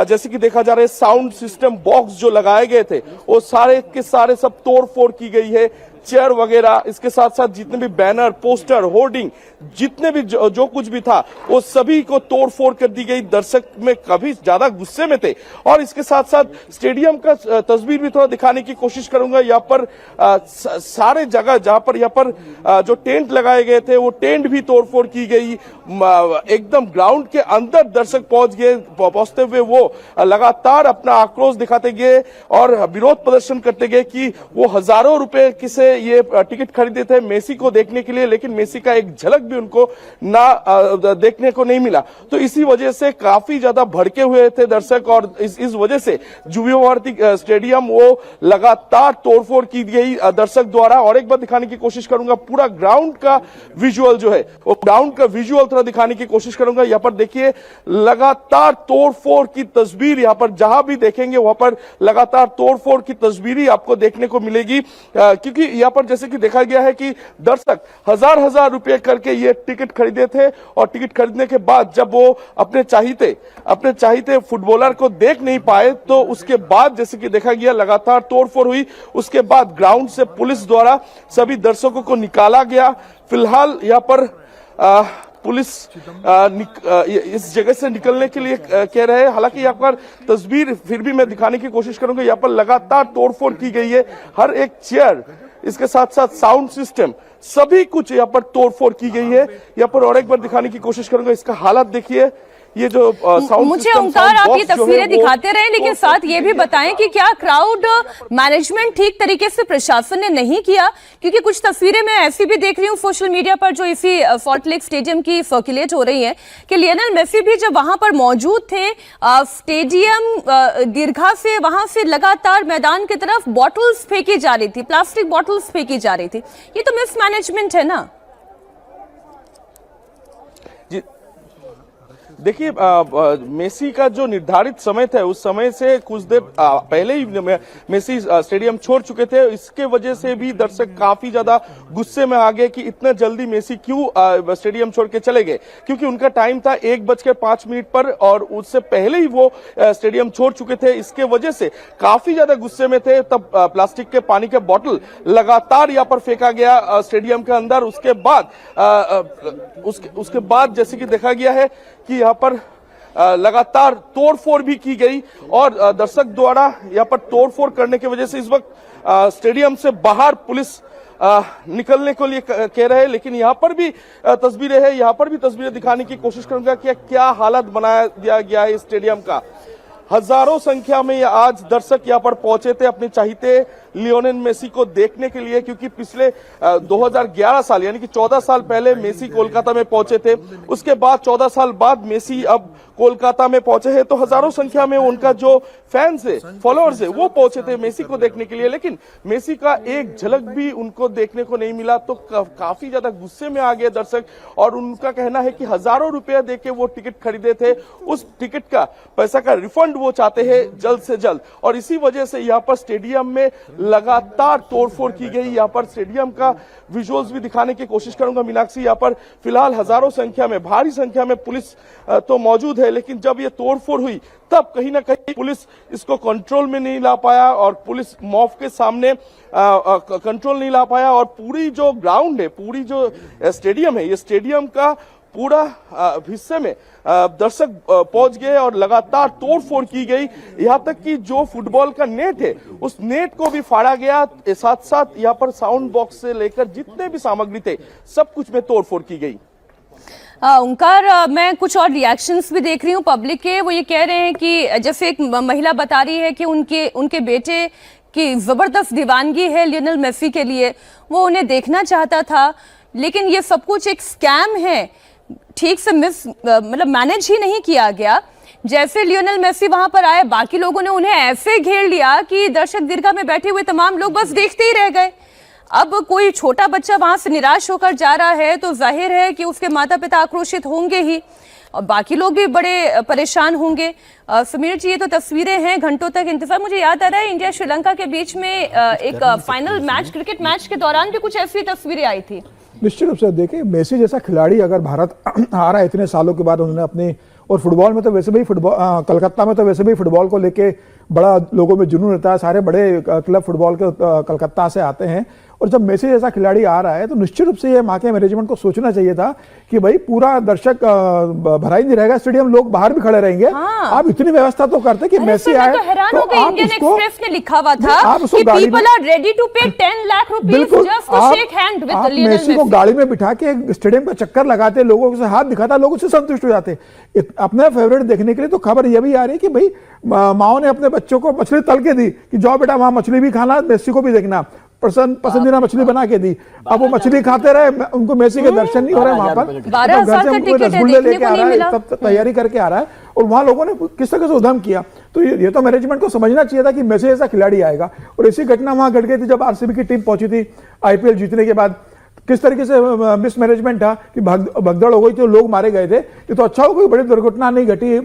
जैसे कि देखा जा रहा है, साउंड सिस्टम बॉक्स जो लगाए गए थे वो सारे के सारे सब तोड़फोड़ की गई है। चेयर वगैरह, इसके साथ साथ जितने भी बैनर, पोस्टर, होर्डिंग, जितने भी जो कुछ भी था वो सभी को तोड़फोड़ कर दी गई। दर्शक में कभी ज्यादा गुस्से में थे। और इसके साथ साथ स्टेडियम का तस्वीर भी थोड़ा दिखाने की कोशिश करूंगा। यहाँ पर सारे जगह जहां पर यहाँ पर जो टेंट लगाए गए थे वो टेंट भी तोड़फोड़ की गई। एकदम ग्राउंड के अंदर दर्शक पहुंचते हुए वो लगातार अपना आक्रोश दिखाते गए और विरोध प्रदर्शन करते गए कि वो हजारों रुपए किसे ये टिकट खरीदे थे मेसी को देखने के लिए, लेकिन मेसी का एक झलक भी उनको ना देखने को नहीं मिला। तो इसी वजह से काफी ज्यादा भड़के हुए थे दर्शक और इस वजह से जुबिया भारती स्टेडियम वो लगातार तोड़फोड़ की गई दर्शक द्वारा। और एक बार दिखाने की कोशिश करूंगा पूरा ग्राउंड का विजुअल जो है, वो ग्राउंड का विजुअल थोड़ा दिखाने की कोशिश करूंगा। यहाँ पर देखिए लगातार तोड़फोड़ की तस्वीर, यहाँ पर जहां भी देखेंगे वहां पर लगातार तोड़फोड़ की तस्वीर ही आपको देखने को मिलेगी। क्योंकि यहाँ पर जैसे कि देखा गया है कि दर्शक हजार रुपए करके ये टिकट खरीदे थे और टिकट खरीदने के बाद जब वो अपने चाहते फुटबॉलर को देख नहीं पाए तो उसके बाद जैसे कि देखा गया लगातार तोड़फोड़ हुई। उसके बाद ग्राउंड से पुलिस द्वारा सभी दर्शकों को निकाला गया। फिलहाल यहाँ पर पुलिस इस जगह से निकलने के लिए कह रहे हैं। हालांकि यहाँ पर तस्वीर फिर भी मैं दिखाने की कोशिश करूंगा। यहाँ पर लगातार तोड़फोड़ की गई है, हर एक चेयर, इसके साथ साथ साउंड सिस्टम, सभी कुछ यहाँ पर तोड़फोड़ की गई है। यहाँ पर और एक बार दिखाने की कोशिश करूंगा, इसका हालत देखिए। ये जो साउंड मुझे सिस्टम, ओंकार आप साउंड ये बॉक्स जो है तस्वीरें वो दिखाते रहे, लेकिन साथ ये भी बताएं कि क्या क्राउड मैनेजमेंट ठीक तरीके से प्रशासन ने नहीं किया? क्योंकि कुछ तस्वीरें मैं ऐसी भी देख रही हूँ सोशल मीडिया पर जो इसी सॉल्ट लेक स्टेडियम की सर्कुलेट हो रही है कि लियोनेल मेसी भी जब वहां पर मौजूद थे, स्टेडियम दीर्घा से वहां से लगातार मैदान की तरफ बॉटल्स फेंकी जा रही थी, प्लास्टिक बॉटल्स फेंकी जा रही थी। ये तो मिसमैनेजमेंट है ना? देखिए, मेसी का जो निर्धारित समय था उस समय से कुछ देर पहले ही मेसी स्टेडियम छोड़ चुके थे। इसके वजह से भी दर्शक काफी ज्यादा गुस्से में आ गए कि इतना जल्दी मेसी क्यों स्टेडियम छोड़ के चले गए, क्योंकि उनका टाइम था 1:05 पर और उससे पहले ही वो स्टेडियम छोड़ चुके थे। इसके वजह से काफी ज्यादा गुस्से में थे। तब प्लास्टिक के पानी के बोतल लगातार यहाँ पर फेंका गया स्टेडियम के अंदर। उसके बाद जैसे कि देखा गया है कि यहाँ पर लगातार तोड़फोड़ भी की गई और दर्शक द्वारा यहाँ पर तोड़फोड़ करने की वजह से इस वक्त स्टेडियम से बाहर पुलिस निकलने को लिए कह रहे हैं। लेकिन यहाँ पर भी तस्वीरें हैं, यहाँ पर भी तस्वीरें दिखाने की कोशिश करूंगा कि क्या हालत बना दिया गया है स्टेडियम का। हजारों संख्या में आज दर्शक यहाँ पर पहुंचे थे अपने चाहते लियोनेल मेसी को देखने के लिए, क्योंकि पिछले 2011 साल यानी कि 14 साल पहले मेसी कोलकाता में पहुंचे थे। उसके बाद 14 साल बाद मेसी अब कोलकाता में पहुंचे हैं, तो हजारों संख्या में उनका जो फैंस है, फॉलोअर्स है, वो पहुंचे थे मेसी को देखने के लिए। लेकिन मेसी का एक झलक भी उनको देखने को नहीं मिला, तो काफी ज्यादा गुस्से में आ गए दर्शक। और उनका कहना है कि हजारों रुपया देके वो टिकट खरीदे थे, उस टिकट का पैसा का रिफंड वो चाहते हैं जल्द से जल्द। और इसी वजह से यहाँ पर स्टेडियम में लगातार तोड़फोड़ की गई। यहाँ पर स्टेडियम का विजुअल्स भी दिखाने की कोशिश करूंगा मीनाक्षी। यहाँ पर फिलहाल हजारों संख्या में, भारी संख्या में पुलिस तो मौजूद है, लेकिन जब ये तोड़फोड़ हुई तब कहीं ना कहीं पुलिस इसको कंट्रोल में नहीं ला पाया और पुलिस मॉब के सामने कंट्रोल नहीं ला पाया। और पूरी जो ग्राउंड है, पूरी जो स्टेडियम है, ये स्टेडियम का पूरा हिस्से में दर्शक पहुंच गए और लगातार तोड़फोड़ की गई। यहां तक कि जो फुटबॉल का नेट है उस नेट को भी फाड़ा गया। साथ साथ यहां पर साउंड बॉक्स से लेकर जितने भी सामग्री थे सब कुछ में तोड़फोड़ की गई। ओंकार, मैं कुछ और रिएक्शंस भी देख रही हूँ पब्लिक के। वो ये कह रहे हैं कि जैसे एक महिला बता रही है कि उनके बेटे की जबरदस्त दीवानगी है लियोनेल मेसी के लिए, वो उन्हें देखना चाहता था, लेकिन ये सब कुछ एक स्कैम है, ठीक से मतलब मैनेज ही नहीं किया गया। जैसे लियोनेल मेसी वहां पर आए, बाकी लोगों ने उन्हें ऐसे घेर लिया कि दर्शक दीर्घा में बैठे हुए तमाम लोग बस देखते ही रह गए। अब कोई छोटा बच्चा वहां से निराश होकर जा रहा है तो जाहिर है कि उसके माता पिता आक्रोशित होंगे ही और बाकी लोग भी बड़े परेशान होंगे। समीर जी, ये तो तस्वीरें हैं, घंटों तक इंतजार। मुझे याद आ रहा है इंडिया श्रीलंका के बीच में एक फाइनल मैच, क्रिकेट मैच के दौरान भी कुछ ऐसी तस्वीरें आई थी। निश्चित रूप से देखिए, मेसी जैसा खिलाड़ी अगर भारत आ रहा है इतने सालों के बाद, उन्होंने अपने, और फुटबॉल में तो वैसे भी कलकत्ता में तो वैसे भी फुटबॉल को लेके बड़ा लोगों में जुनून रहता है, सारे बड़े क्लब फुटबॉल के कलकत्ता से आते हैं। और जब मेसी जैसा खिलाड़ी आ रहा है तो निश्चित रूप से ये मां के मैनेजमेंट को सोचना चाहिए था कि भाई पूरा दर्शक भरा ही नहीं रहेगा, स्टेडियम लोग बाहर भी खड़े रहेंगे। हाँ। आप इतनी व्यवस्था तो करते कि मेसी आए तो हैरान हो गई। इंडियन एक्सप्रेस ने लिखा हुआ था कि people are ready to pay 10 lakh rupees just to shake hand with Lionel Messi. Messi को गाड़ी में बिठा के स्टेडियम का चक्कर लगाते, लोगों से हाथ दिखाता, लोग उससे संतुष्ट हो जाते। अपने फेवरेट देखने के लिए तो खबर यह भी आ रही है कि भाई माओ ने अपने बच्चों को मछली तल के दी कि जाओ बेटा वहां मछली भी खाना, मेसी को भी देखना, पसंदीदा मछली बना के दी। अब वो मछली खाते रहे, उनको मेसी के दर्शन नहीं हो रहे वहां पर। घर से रसगुल्ले लेके आ रहा है, सब तैयारी करके आ रहा है, और वहां लोगों ने किस तरह से उद्यम किया। तो ये तो मैनेजमेंट को समझना चाहिए था कि मेसी जैसा खिलाड़ी आएगा। और ऐसी घटना वहां घट गई थी जब आरसीबी की टीम पहुंची थी आईपीएल जीतने के बाद। किस तरीके से मिसमैनेजमेंट था कि भगदड़ हो गई थी, लोग मारे गए थे। ये तो अच्छा हो, कोई बड़ी दुर्घटना नहीं घटी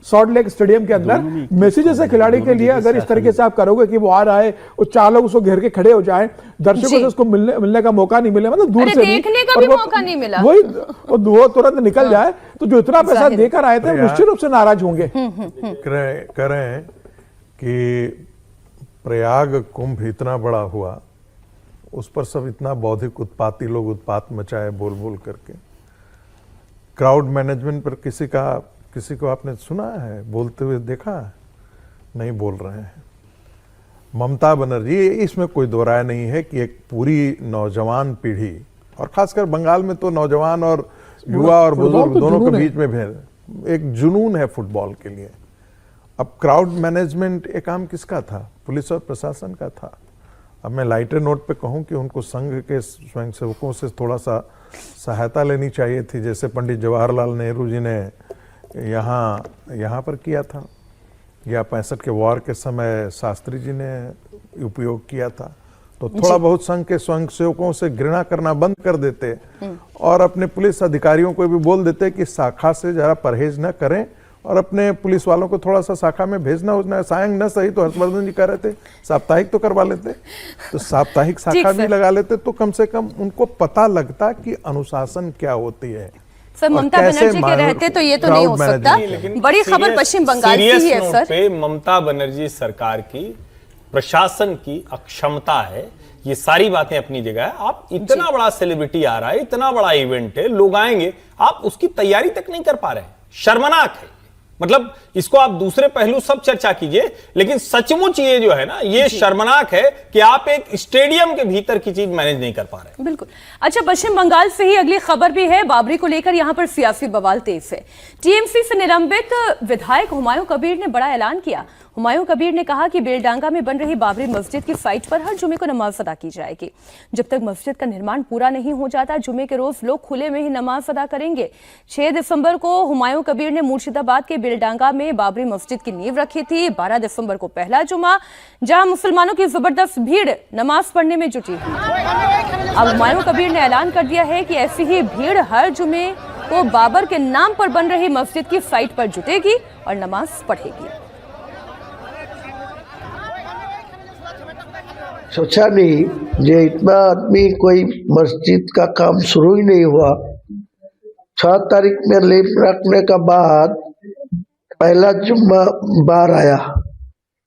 सॉल्ट लेक स्टेडियम के अंदर। मेसी जैसे खिलाड़ी के लिए अगर इस तरीके से आप करोगे कि वो आ रहा है और 4 लोग उसको घेर के खड़े हो जाए, दर्शकों से उसको मिलने का मौका नहीं मिले, मतलब दूर से देखने का भी मौका नहीं मिला, वही वो तुरंत निकल जाए, तो जो इतना पैसा देकर आए थे निश्चित रूप से नाराज होंगे। कह रहे हैं कि प्रयाग कुंभ इतना बड़ा हुआ, उस पर सब इतना बौद्धिक उत्पाती लोग उत्पात मचाए बोल बोल करके। क्राउड मैनेजमेंट पर किसी को आपने सुना है बोलते हुए देखा है? नहीं बोल रहे हैं। ममता बनर्जी, इसमें कोई दो राय नहीं है कि एक पूरी नौजवान पीढ़ी, और खासकर बंगाल में तो नौजवान और युवा और बुजुर्ग दोनों के बीच में भेद, एक जुनून है फुटबॉल के लिए। अब क्राउड मैनेजमेंट ये काम किसका था? पुलिस और प्रशासन का था। अब मैं लाइटर नोट पे कहूं कि उनको संघ के स्वयंसेवकों से थोड़ा सा सहायता लेनी चाहिए थी, जैसे पंडित जवाहरलाल नेहरू जी ने यहाँ पर किया था, या 65 के वॉर के समय शास्त्री जी ने उपयोग किया था। तो थोड़ा बहुत संघ के स्वयंसेवकों से घृणा करना बंद कर देते और अपने पुलिस अधिकारियों को भी बोल देते कि शाखा से जरा परहेज न करें और अपने पुलिस वालों को थोड़ा सा शाखा में भेजना उतना सायं न सही तो हर्षवर्धन जी कह रहे थे साप्ताहिक तो करवा लेते, तो साप्ताहिक शाखा भी लगा लेते, तो कम से कम उनको पता लगता कि अनुशासन क्या होती है। सर ममता बनर्जी के रहते तो ये तो नहीं हो सकता। बड़ी खबर पश्चिम बंगाल की है सर। पे ममता बनर्जी सरकार की प्रशासन की अक्षमता है, ये सारी बातें अपनी जगह है। आप इतना बड़ा सेलिब्रिटी आ रहा है, इतना बड़ा इवेंट है, लोग आएंगे, आप उसकी तैयारी तक नहीं कर पा रहे हैं, शर्मनाक है। मतलब इसको आप दूसरे पहलू सब चर्चा कीजिए, लेकिन सचमुच ये जो है ना, ये शर्मनाक है कि आप एक स्टेडियम के भीतर की चीज मैनेज नहीं कर पा रहे। बिल्कुल। अच्छा, पश्चिम बंगाल से ही अगली खबर भी है। बाबरी को लेकर यहां पर सियासी बवाल तेज है। टीएमसी से निलंबित विधायक हुमायूं कबीर ने बड़ा ऐलान किया। हुमायूं कबीर ने कहा कि बेलडांगा में बन रही बाबरी मस्जिद की साइट पर हर जुमे को नमाज अदा की जाएगी। जब तक मस्जिद का निर्माण पूरा नहीं हो जाता, जुमे के रोज लोग खुले में ही नमाज अदा करेंगे। 6 दिसंबर को हुमायूं कबीर ने मुर्शिदाबाद के बेलडांगा में बाबरी मस्जिद की नींव रखी थी। 12 दिसंबर को पहला जुमा, जहां मुसलमानों की जबरदस्त भीड़ नमाज पढ़ने में जुटी हुई। अब हुमायूं कबीर ने ऐलान कर दिया है कि ऐसी ही भीड़ हर जुमे को बाबर के नाम पर बन रही मस्जिद की साइट पर जुटेगी और नमाज पढ़ेगी। सोचा नहीं जो इतना आदमी कोई मस्जिद का काम शुरू ही नहीं हुआ। 6 तारीख में लीव रखने का बाद पहला जुम्मा बार आया,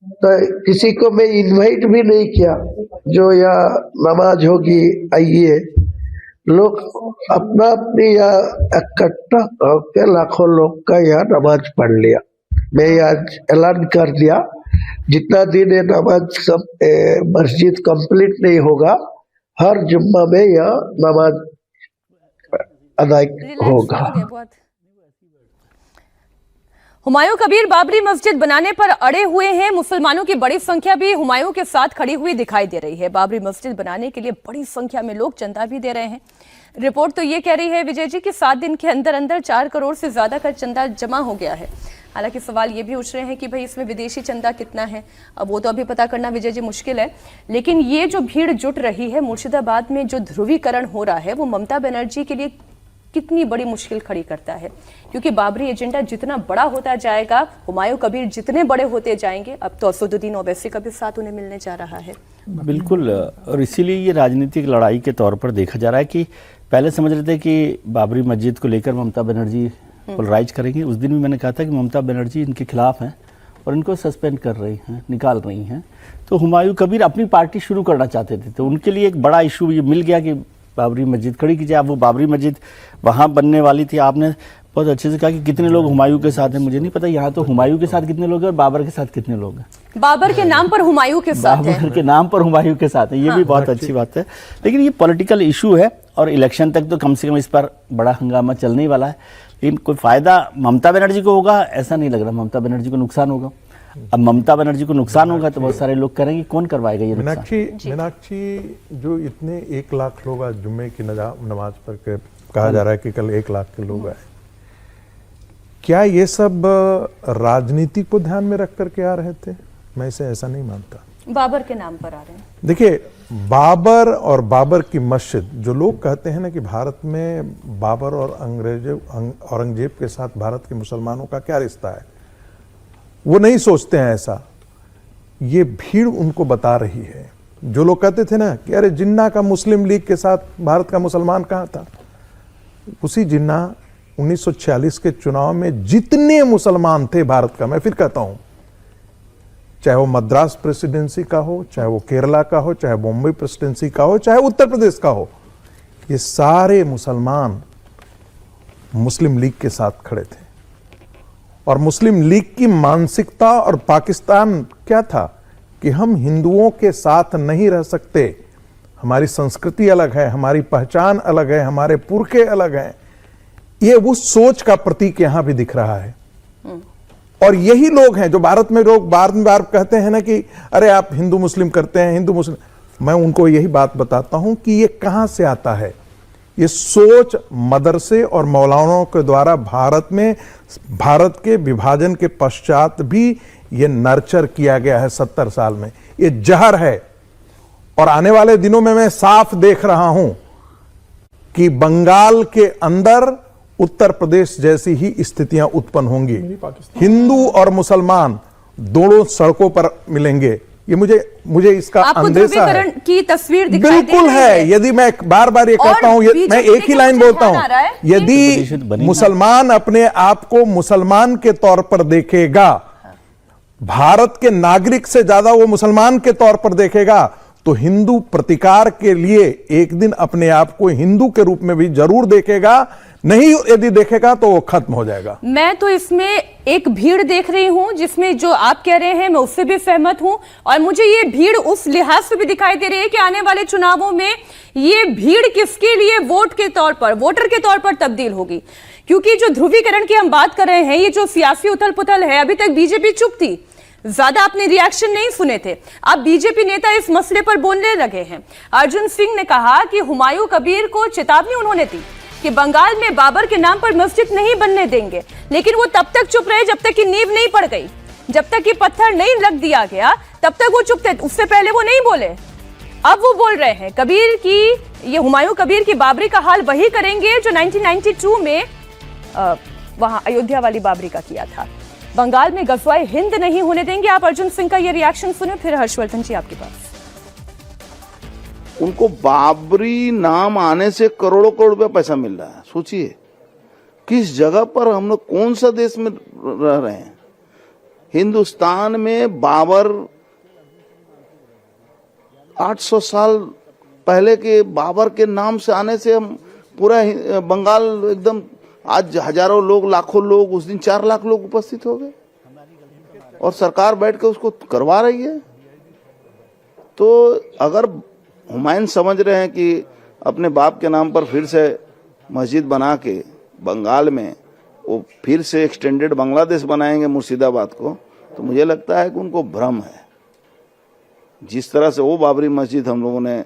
तो किसी को मैं इनवाइट भी नहीं किया जो यहाँ नमाज होगी आइए। लोग अपना अपनी यहाँ इकट्ठा होकर लाखों लोग का यहाँ नमाज पढ़ लिया। मैं आज ऐलान कर दिया, जितना दिन ये नमाज मस्जिद कंप्लीट नहीं होगा, हर जुम्मा में यह नमाज अदा होगा। हुमायूं कबीर बाबरी मस्जिद बनाने पर अड़े हुए हैं। मुसलमानों की बड़ी संख्या भी हुमायूं के साथ खड़ी हुई दिखाई दे रही है। बाबरी मस्जिद बनाने के लिए बड़ी संख्या में लोग चंदा भी दे रहे हैं। रिपोर्ट तो ये कह रही है विजय जी कि 7 दिन के अंदर अंदर 4 करोड़ से ज्यादा का चंदा जमा हो गया है। हालांकि सवाल ये भी उठ रहे हैं कि भाई इसमें विदेशी चंदा कितना है, अब वो तो अभी पता करना विजय जी मुश्किल है। लेकिन ये जो भीड़ जुट रही है, मुर्शिदाबाद में जो ध्रुवीकरण हो रहा है, वो ममता बनर्जी के लिए कितनी बड़ी मुश्किल खड़ी करता है, क्योंकि बाबरी एजेंडा जितना बड़ा होता जाएगा, हुमायूं कबीर जितने बड़े होते जाएंगे, अब तो असदुद्दीन ओवैसी का भी साथ उन्हें मिलने जा रहा है। बिल्कुल, और इसीलिए ये राजनीतिक लड़ाई के तौर पर देखा जा रहा है कि पहले समझ रहे थे कि बाबरी मस्जिद को लेकर ममता बनर्जी पोलराइज करेंगी। उस दिन भी मैंने कहा था कि ममता बनर्जी इनके खिलाफ हैं और इनको सस्पेंड कर रही हैं, निकाल रही हैं। तो हुमायूं कबीर अपनी पार्टी शुरू करना चाहते थे, तो उनके लिए एक बड़ा इशू ये मिल गया कि बाबरी मस्जिद खड़ी कीजिए। अब वो बाबरी मस्जिद वहाँ बनने वाली थी। आपने बहुत अच्छे से कहा कि कितने लोग हुमायूं के साथ हैं, मुझे नहीं पता यहाँ तो हुमायूं के साथ कितने लोग हैं और बाबर के साथ कितने लोग हैं। बाबर के नाम पर हुमायूं के साथ है, बाबर के नाम पर हुमायूं के साथ है, ये भी बहुत अच्छी बात है। लेकिन ये पॉलिटिकल इशू है और इलेक्शन तक तो कम से कम इस पर बड़ा हंगामा चलने ही वाला है। लेकिन कोई फायदा ममता बनर्जी को होगा ऐसा नहीं लग रहा, ममता बनर्जी को नुकसान होगा। अब ममता बनर्जी को नुकसान होगा तो बहुत सारे लोग करेंगे, कौन करवाएगा ये नुकसान? मीनाक्षी, जो इतने 1 लाख लोग आज जुम्मे की नमाज पर कहा जा रहा है कि कल 1 लाख के लोग आए, क्या ये सब राजनीति को ध्यान में रख करके आ रहे थे? मैं इसे ऐसा नहीं मानता। बाबर के नाम पर आ रहे हैं। देखिए, बाबर और बाबर की मस्जिद, जो लोग कहते हैं ना कि भारत में बाबर और औरंगजेब के साथ भारत के मुसलमानों का क्या रिश्ता है, वो नहीं सोचते हैं ऐसा। ये भीड़ उनको बता रही है। जो लोग कहते थे ना कि अरे जिन्ना का मुस्लिम लीग के साथ भारत का मुसलमान कहाँ था, उसी जिन्ना 1946 के चुनाव में जितने मुसलमान थे भारत का, मैं फिर कहता हूं, चाहे वो मद्रास प्रेसिडेंसी का हो, चाहे वो केरला का हो, चाहे बॉम्बे प्रेसिडेंसी का हो, चाहे उत्तर प्रदेश का हो, ये सारे मुसलमान मुस्लिम लीग के साथ खड़े थे। और मुस्लिम लीग की मानसिकता और पाकिस्तान क्या था कि हम हिंदुओं के साथ नहीं रह सकते, हमारी संस्कृति अलग है, हमारी पहचान अलग है, हमारे पुरखे अलग हैं। ये उस सोच का प्रतीक यहां भी दिख रहा है। और यही लोग हैं जो भारत में लोग बार बार कहते हैं ना कि अरे आप हिंदू मुस्लिम करते हैं, हिंदू मुस्लिम। मैं उनको यही बात बताता हूं कि ये कहां से आता है। ये सोच मदरसे और मौलानाओं के द्वारा भारत के विभाजन के पश्चात भी ये नर्चर किया गया है 70 साल में। ये जहर है। और आने वाले दिनों में मैं साफ देख रहा हूं कि बंगाल के अंदर उत्तर प्रदेश जैसी ही स्थितियां उत्पन्न होंगी। हिंदू और मुसलमान दोनों सड़कों पर मिलेंगे। ये मुझे इसका अंदेशा है। की तस्वीर दिखाई दे बिल्कुल रही है। यदि मैं बार बार ये कहता हूं, मैं एक ही लाइन बोलता हूं, यदि मुसलमान अपने आप को मुसलमान के तौर पर देखेगा, भारत के नागरिक से ज्यादा वो मुसलमान के तौर पर देखेगा, तो हिंदू प्रतिकार के लिए एक दिन अपने आप को हिंदू के रूप में भी जरूर देखेगा। नहीं यदि देखेगा तो वो खत्म हो जाएगा। मैं तो इसमें एक भीड़ देख रही हूं जिसमें जो आप कह रहे हैं मैं उससे भी सहमत हूं। और मुझे ये भीड़ उस लिहाज से भी दिखाई दे रही है कि आने वाले चुनावों में ये भीड़ किसके लिए वोट के तौर पर, वोटर के तौर पर तब्दील होगी। क्योंकि जो ध्रुवीकरण की हम बात कर रहे हैं, ये जो सियासी उथल पुथल है, अभी तक बीजेपी चुप थी, ज्यादा आपने रिएक्शन नहीं सुने थे। अब बीजेपी नेता इस मसले पर बोलने लगे हैं। अर्जुन सिंह ने कहा कि हुमायूं कबीर को चेतावनी उन्होंने दी कि बंगाल में बाबर के नाम पर मस्जिद नहीं बनने देंगे, लेकिन वो तब तक चुप रहे जब तक कि नींव नहीं पड़ गई, जब तक कि पत्थर नहीं रख दिया गया, तब तक वो चुप थे। उससे पहले वो नहीं बोले, अब वो बोल रहे हैं। कबीर की, ये हुमायूं कबीर की बाबरी का हाल वही करेंगे जो 1992 में वहां अयोध्या वाली बाबरी का किया था। बंगाल में गज़वाए हिंद नहीं होने देंगे। आप अर्जुन सिंह का ये रिएक्शन सुने, फिर हर्षवर्धन जी आपके पास। उनको बाबरी नाम आने से करोड़ों करोड़ रुपया पैसा मिल रहा है। सोचिए किस जगह पर हम लोग, कौन सा देश में रह रहे हैं। हिंदुस्तान में बाबर 800 साल पहले के बाबर के नाम से आने से हम पूरा बंगाल एकदम, आज हजारों लोग, लाखों लोग, उस दिन 4 लाख लोग उपस्थित हो गए और सरकार बैठ के उसको करवा रही है। तो अगर हुमायूं समझ रहे हैं कि अपने बाप के नाम पर फिर से मस्जिद बना के बंगाल में वो फिर से एक्सटेंडेड बांग्लादेश बनाएंगे मुर्शिदाबाद को, तो मुझे लगता है कि उनको भ्रम है। जिस तरह से वो बाबरी मस्जिद हम लोगों ने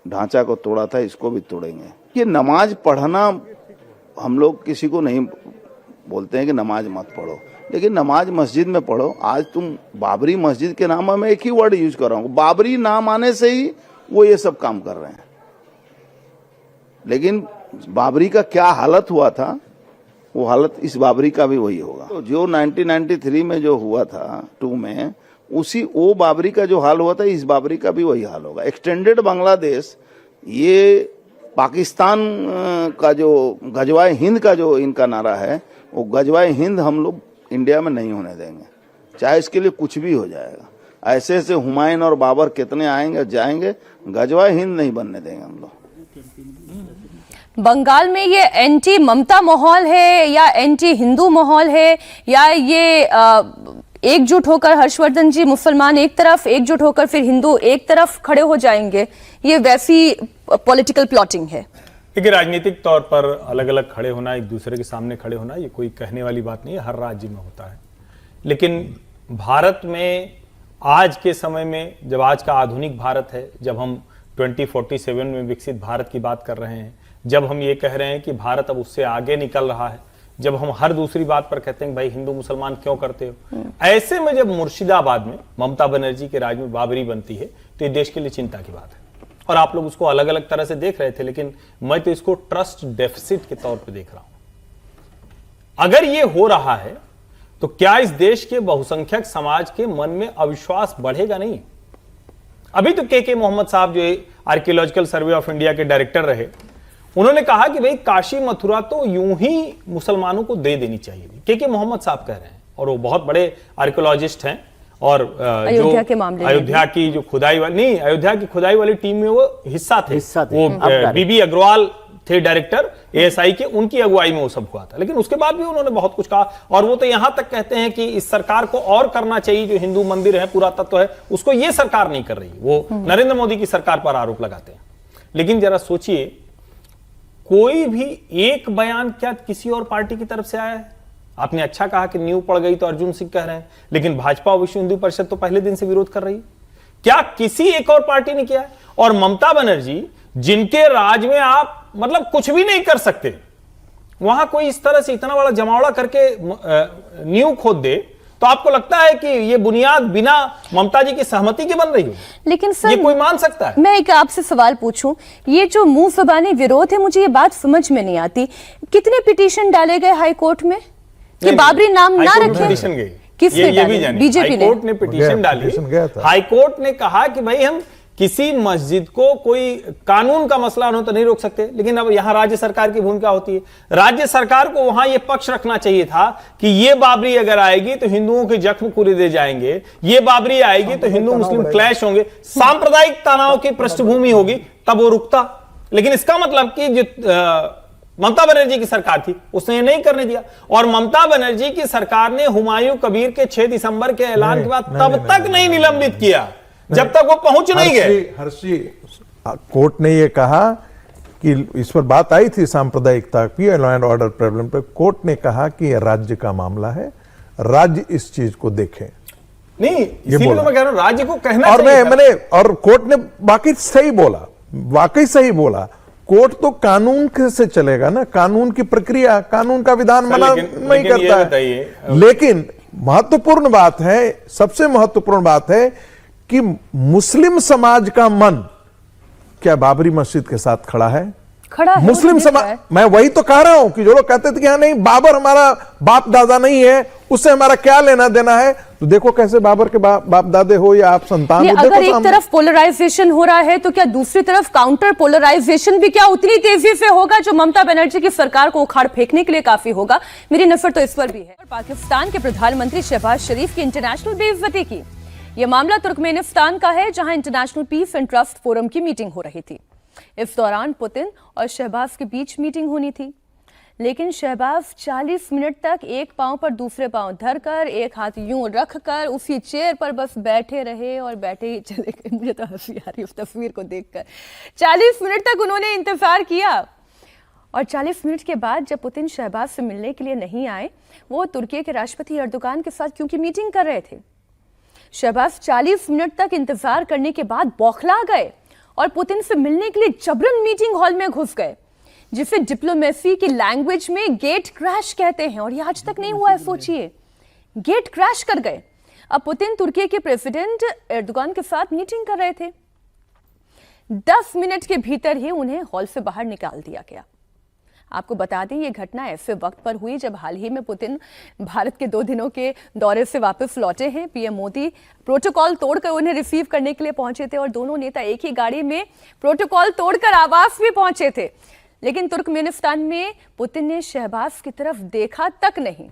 ढांचा को तोड़ा था, इसको भी तोड़ेंगे। ये नमाज पढ़ना, हम लोग किसी को नहीं बोलते हैं कि नमाज मत पढ़ो, लेकिन नमाज मस्जिद में पढ़ो। आज तुम बाबरी मस्जिद के नाम में एक ही वर्ड यूज कर रहा हूँ, बाबरी नाम आने से ही वो ये सब काम कर रहे हैं। लेकिन बाबरी का क्या हालत हुआ था, वो हालत इस बाबरी का भी वही होगा। तो जो 1993 में जो हुआ था 2 में, उसी वो बाबरी का जो हाल हुआ था, इस बाबरी का भी वही हाल होगा। एक्सटेंडेड बांग्लादेश, ये पाकिस्तान का जो गजवाए हिंद का जो इनका नारा है, वो गजवाए हिंद हम लोग इंडिया में नहीं होने देंगे, चाहे इसके लिए कुछ भी हो जाएगा। ऐसे ऐसे हुमायूं और बाबर कितने आएंगे जाएंगे, गजवाए हिंद नहीं बनने देंगे हम लोग। बंगाल में ये एंटी ममता माहौल है या एंटी हिंदू माहौल है, या ये एकजुट होकर हर्षवर्धन जी, मुसलमान एक तरफ, एकजुट होकर फिर हिंदू एक तरफ खड़े हो जाएंगे, ये वैसी पॉलिटिकल प्लॉटिंग है? देखिए, राजनीतिक तौर पर अलग अलग खड़े होना, एक दूसरे के सामने खड़े होना, ये कोई कहने वाली बात नहीं है, हर राज्य में होता है। लेकिन भारत में आज के समय में, जब आज का आधुनिक भारत है, जब हम 2047 में विकसित भारत की बात कर रहे हैं, जब हम ये कह रहे हैं कि भारत अब उससे आगे निकल रहा है, जब हम हर दूसरी बात पर कहते हैं भाई हिंदू मुसलमान क्यों करते हो, ऐसे में जब मुर्शिदाबाद में ममता बनर्जी के राज में बाबरी बनती है, तो ये देश के लिए चिंता की बात है। और आप लोग उसको अलग अलग तरह से देख रहे थे, लेकिन मैं तो इसको ट्रस्ट डेफिसिट के तौर पर देख रहा हूं। अगर ये हो रहा है तो क्या इस देश के बहुसंख्यक समाज के मन में अविश्वास बढ़ेगा? नहीं। अभी तो के मोहम्मद साहब, जो आर्कियोलॉजिकल सर्वे ऑफ इंडिया के डायरेक्टर रहे, उन्होंने कहा कि भाई काशी मथुरा तो यूं ही मुसलमानों को दे देनी चाहिए। के मोहम्मद साहब कह रहे हैं, और वो बहुत बड़े आर्कियोलॉजिस्ट हैं, और अयोध्या के मामले में अयोध्या की जो खुदाई वाली, नहीं, अयोध्या की खुदाई वाली टीम में वो हिस्सा थे। वो बीबी अग्रवाल थे डायरेक्टर एएसआई के, उनकी अगुवाई में वो सब हुआ था। लेकिन उसके बाद भी उन्होंने बहुत कुछ कहा, और वो तो यहां तक कहते हैं कि इस सरकार को और करना चाहिए, जो हिंदू मंदिर है, पुरातत्व है, उसको ये सरकार नहीं कर रही। वो नरेंद्र मोदी की सरकार पर आरोप लगाते हैं। लेकिन जरा सोचिए, कोई भी एक बयान क्या किसी और पार्टी की तरफ से आया है? आपने अच्छा कहा कि नींव पड़ गई तो अर्जुन सिंह कह रहे हैं, लेकिन भाजपा और विश्व हिंदू परिषद तो पहले दिन से विरोध कर रही है। क्या किसी एक और पार्टी ने किया है? और ममता बनर्जी, जिनके राज में आप मतलब कुछ भी नहीं कर सकते, वहां कोई इस तरह से इतना बड़ा जमावड़ा करके नींव खोद दे, तो आपको लगता है कि ये बुनियाद बिना ममता जी की सहमति के बन रही हो? लेकिन सर, ये कोई मान सकता है? मैं एक आपसे सवाल पूछूं, ये जो मुंह ज़बानी विरोध है, मुझे ये बात समझ में नहीं आती। कितने पिटीशन डाले गए हाई कोर्ट में कि बाबरी नाम ना रखे? पिटीशन गई, किसने ये डाले? भी जाने, बीजेपी ने। हाईकोर्ट ने पिटीशन डाली। हाईकोर्ट ने कहा कि भाई हम किसी मस्जिद को कोई कानून का मसला हो तो नहीं रोक सकते, लेकिन अब यहां राज्य सरकार की भूमिका होती है। राज्य सरकार को वहां यह पक्ष रखना चाहिए था कि ये बाबरी अगर आएगी तो हिंदुओं के जख्म पूरे दे जाएंगे, ये बाबरी आएगी तो हिंदू मुस्लिम क्लैश होंगे, सांप्रदायिक तनाव की पृष्ठभूमि होगी, तब वो रुकता। लेकिन इसका मतलब कि जो ममता बनर्जी की सरकार थी, उसने ये नहीं करने दिया। और ममता बनर्जी की सरकार ने हुमायूं कबीर के 6 दिसंबर के ऐलान के बाद तब तक नहीं निलंबित किया जब तक वो पहुंच नहीं गए। हर्षी, कोर्ट ने ये कहा कि इस पर बात आई थी सांप्रदायिकता की, लॉ एंड ऑर्डर प्रॉब्लम पर। कोर्ट ने कहा कि यह राज्य का मामला है, राज्य इस चीज को देखे। नहीं, इसीलिए तो मैं कह रहा हूं राज्य को कहना और चाहिए। मैंने और कोर्ट ने बाकी सही बोला, वाकई सही बोला। कोर्ट तो कानून से चलेगा ना, कानून की प्रक्रिया, कानून का विधान मना नहीं करता है। लेकिन महत्वपूर्ण बात है, सबसे महत्वपूर्ण बात है कि मुस्लिम समाज का मन क्या बाबरी मस्जिद के साथ खड़ा है? खड़ा है, मुस्लिम समाज। मैं वही तो कह रहा हूं कि जो लोग कहते थे कि हाँ नहीं, बाबर हमारा बाप दादा नहीं है, उससे हमारा क्या लेना देना है, तो देखो कैसे बाबर के बाप दादे हो या आप संतान हो। अगर एक तरफ पोलराइजेशन हो रहा है तो क्या दूसरी तरफ काउंटर पोलराइजेशन भी क्या उतनी तेजी से होगा, जो ममता बनर्जी की सरकार को उखाड़ फेंकने के लिए काफी होगा? मेरी नजर तो इस पर भी है। पाकिस्तान के प्रधानमंत्री शहबाज शरीफ की इंटरनेशनल बेइज्जती की। यह मामला तुर्कमेनिस्तान का है, जहां international peace and trust forum की मीटिंग हो रही थी। इस दौरान पुतिन और शहबाज के बीच मीटिंग होनी थी, लेकिन शहबाज 40 मिनट तक एक पांव पर दूसरे पांव धरकर, एक हाथ यूं रखकर उसी चेयर पर बस बैठे रहे और बैठे ही चले गए। मुझे तो हंसी आ रही उस तस्वीर को देखकर। 40 मिनट तक उन्होंने इंतजार किया, और 40 मिनट के बाद जब पुतिन शहबाज से मिलने के लिए नहीं आए, वो तुर्की के राष्ट्रपति एर्दोगान के साथ क्योंकि मीटिंग कर रहे थे। शहबाज 40 मिनट तक इंतजार करने के बाद बौखला गए और पुतिन से मिलने के लिए जबरन मीटिंग हॉल में घुस गए, जिसे डिप्लोमेसी की लैंग्वेज में गेट क्रैश कहते हैं। और यह आज तक नहीं हुआ है, सोचिए, गेट क्रैश कर गए। अब पुतिन तुर्की के प्रेसिडेंट एर्दोगान के साथ मीटिंग कर रहे थे। 10 मिनट के भीतर ही उन्हें हॉल से बाहर निकाल दिया गया। आपको बता दें, ये घटना ऐसे वक्त पर हुई जब हाल ही में पुतिन भारत के 2 दिनों के दौरे से वापस लौटे हैं। पीएम मोदी प्रोटोकॉल तोड़कर उन्हें रिसीव करने के लिए पहुंचे थे, और दोनों नेता एक ही गाड़ी में प्रोटोकॉल तोड़कर आवास भी पहुंचे थे। लेकिन तुर्कमेनिस्तान में पुतिन ने शहबाज की तरफ देखा तक नहीं।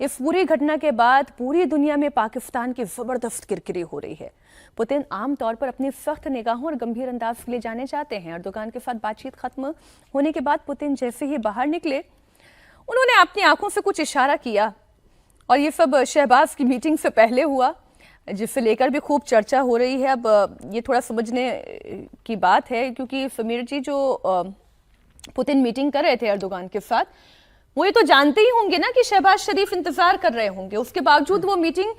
इस पूरी घटना के बाद पूरी दुनिया में पाकिस्तान की जबरदस्त किरकिरी हो रही है। पुतिन आमतौर पर अपनी सख्त निगाहों और गंभीर अंदाज के लिए जाने जाते हैं। एर्दोगान के साथ बातचीत खत्म होने के बाद पुतिन जैसे ही बाहर निकले, उन्होंने अपनी आंखों से कुछ इशारा किया, और ये सब शहबाज की मीटिंग से पहले हुआ, जिससे लेकर भी खूब चर्चा हो रही है। अब ये थोड़ा समझने की बात है, क्योंकि समीर जी, जो पुतिन मीटिंग कर रहे थे एर्दोगान के साथ, वो ये तो जानते ही होंगे ना कि शहबाज शरीफ इंतजार कर रहे होंगे। उसके बावजूद वो मीटिंग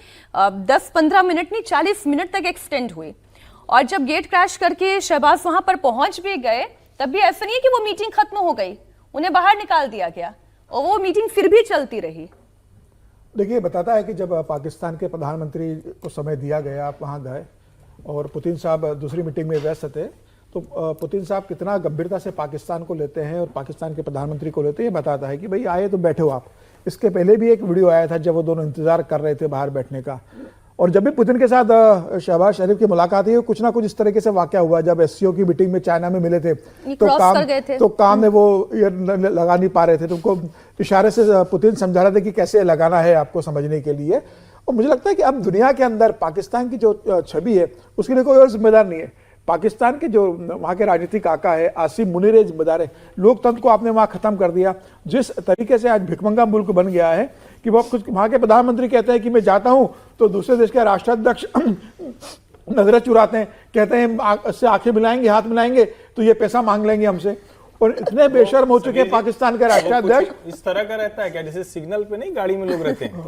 10-15 मिनट नहीं, 40 मिनट तक एक्सटेंड हुई। और जब गेट क्रैश करके शहबाज वहां पर पहुंच भी गए, तब भी ऐसा नहीं है कि वो मीटिंग खत्म हो गई, उन्हें बाहर निकाल दिया गया और वो मीटिंग फिर भी चलती रही। देखिए, बताता है कि जब पाकिस्तान के प्रधानमंत्री को समय दिया गया, आप वहां गए और पुतिन साहब दूसरी मीटिंग में व्यस्त थे, तो पुतिन साहब कितना गंभीरता से पाकिस्तान को लेते हैं और पाकिस्तान के प्रधानमंत्री को लेते हैं, ये बताता है कि भाई आए तो बैठो आप। इसके पहले भी एक वीडियो आया था जब वो दोनों इंतजार कर रहे थे बाहर बैठने का, और जब भी पुतिन के साथ शहबाज शरीफ की मुलाकात हुई, कुछ ना कुछ इस तरीके से वाकया हुआ। जब एससीओ की मीटिंग में चाइना में मिले थे तो काम में वो ये लगा नहीं पा रहे थे, तो उनको इशारे से पुतिन समझा रहे थे कि कैसे लगाना है आपको समझने के लिए। और मुझे लगता है कि अब दुनिया के अंदर पाकिस्तान की जो छवि है उसके लिए कोई और जिम्मेदार नहीं है। पाकिस्तान के जो वहाँ के राजनीतिक आका है आसिम मुनीर बदारे, लोकतंत्र को आपने वहाँ खत्म कर दिया। जिस तरीके से आज भिखमंगा मुल्क बन गया है कि वो कुछ वहाँ के प्रधानमंत्री कहते हैं कि मैं जाता हूँ तो दूसरे देश के राष्ट्राध्यक्ष नजरें चुराते हैं, कहते हैं इससे आंखें मिलाएंगे, हाथ मिलाएंगे तो ये पैसा मांग लेंगे हमसे। और इतने बेशर्म हो चुके हैं पाकिस्तान के राष्ट्राध्यक्ष। इस तरह का रहता है क्या, जैसे सिग्नल पे नहीं गाड़ी में लोग रहते हैं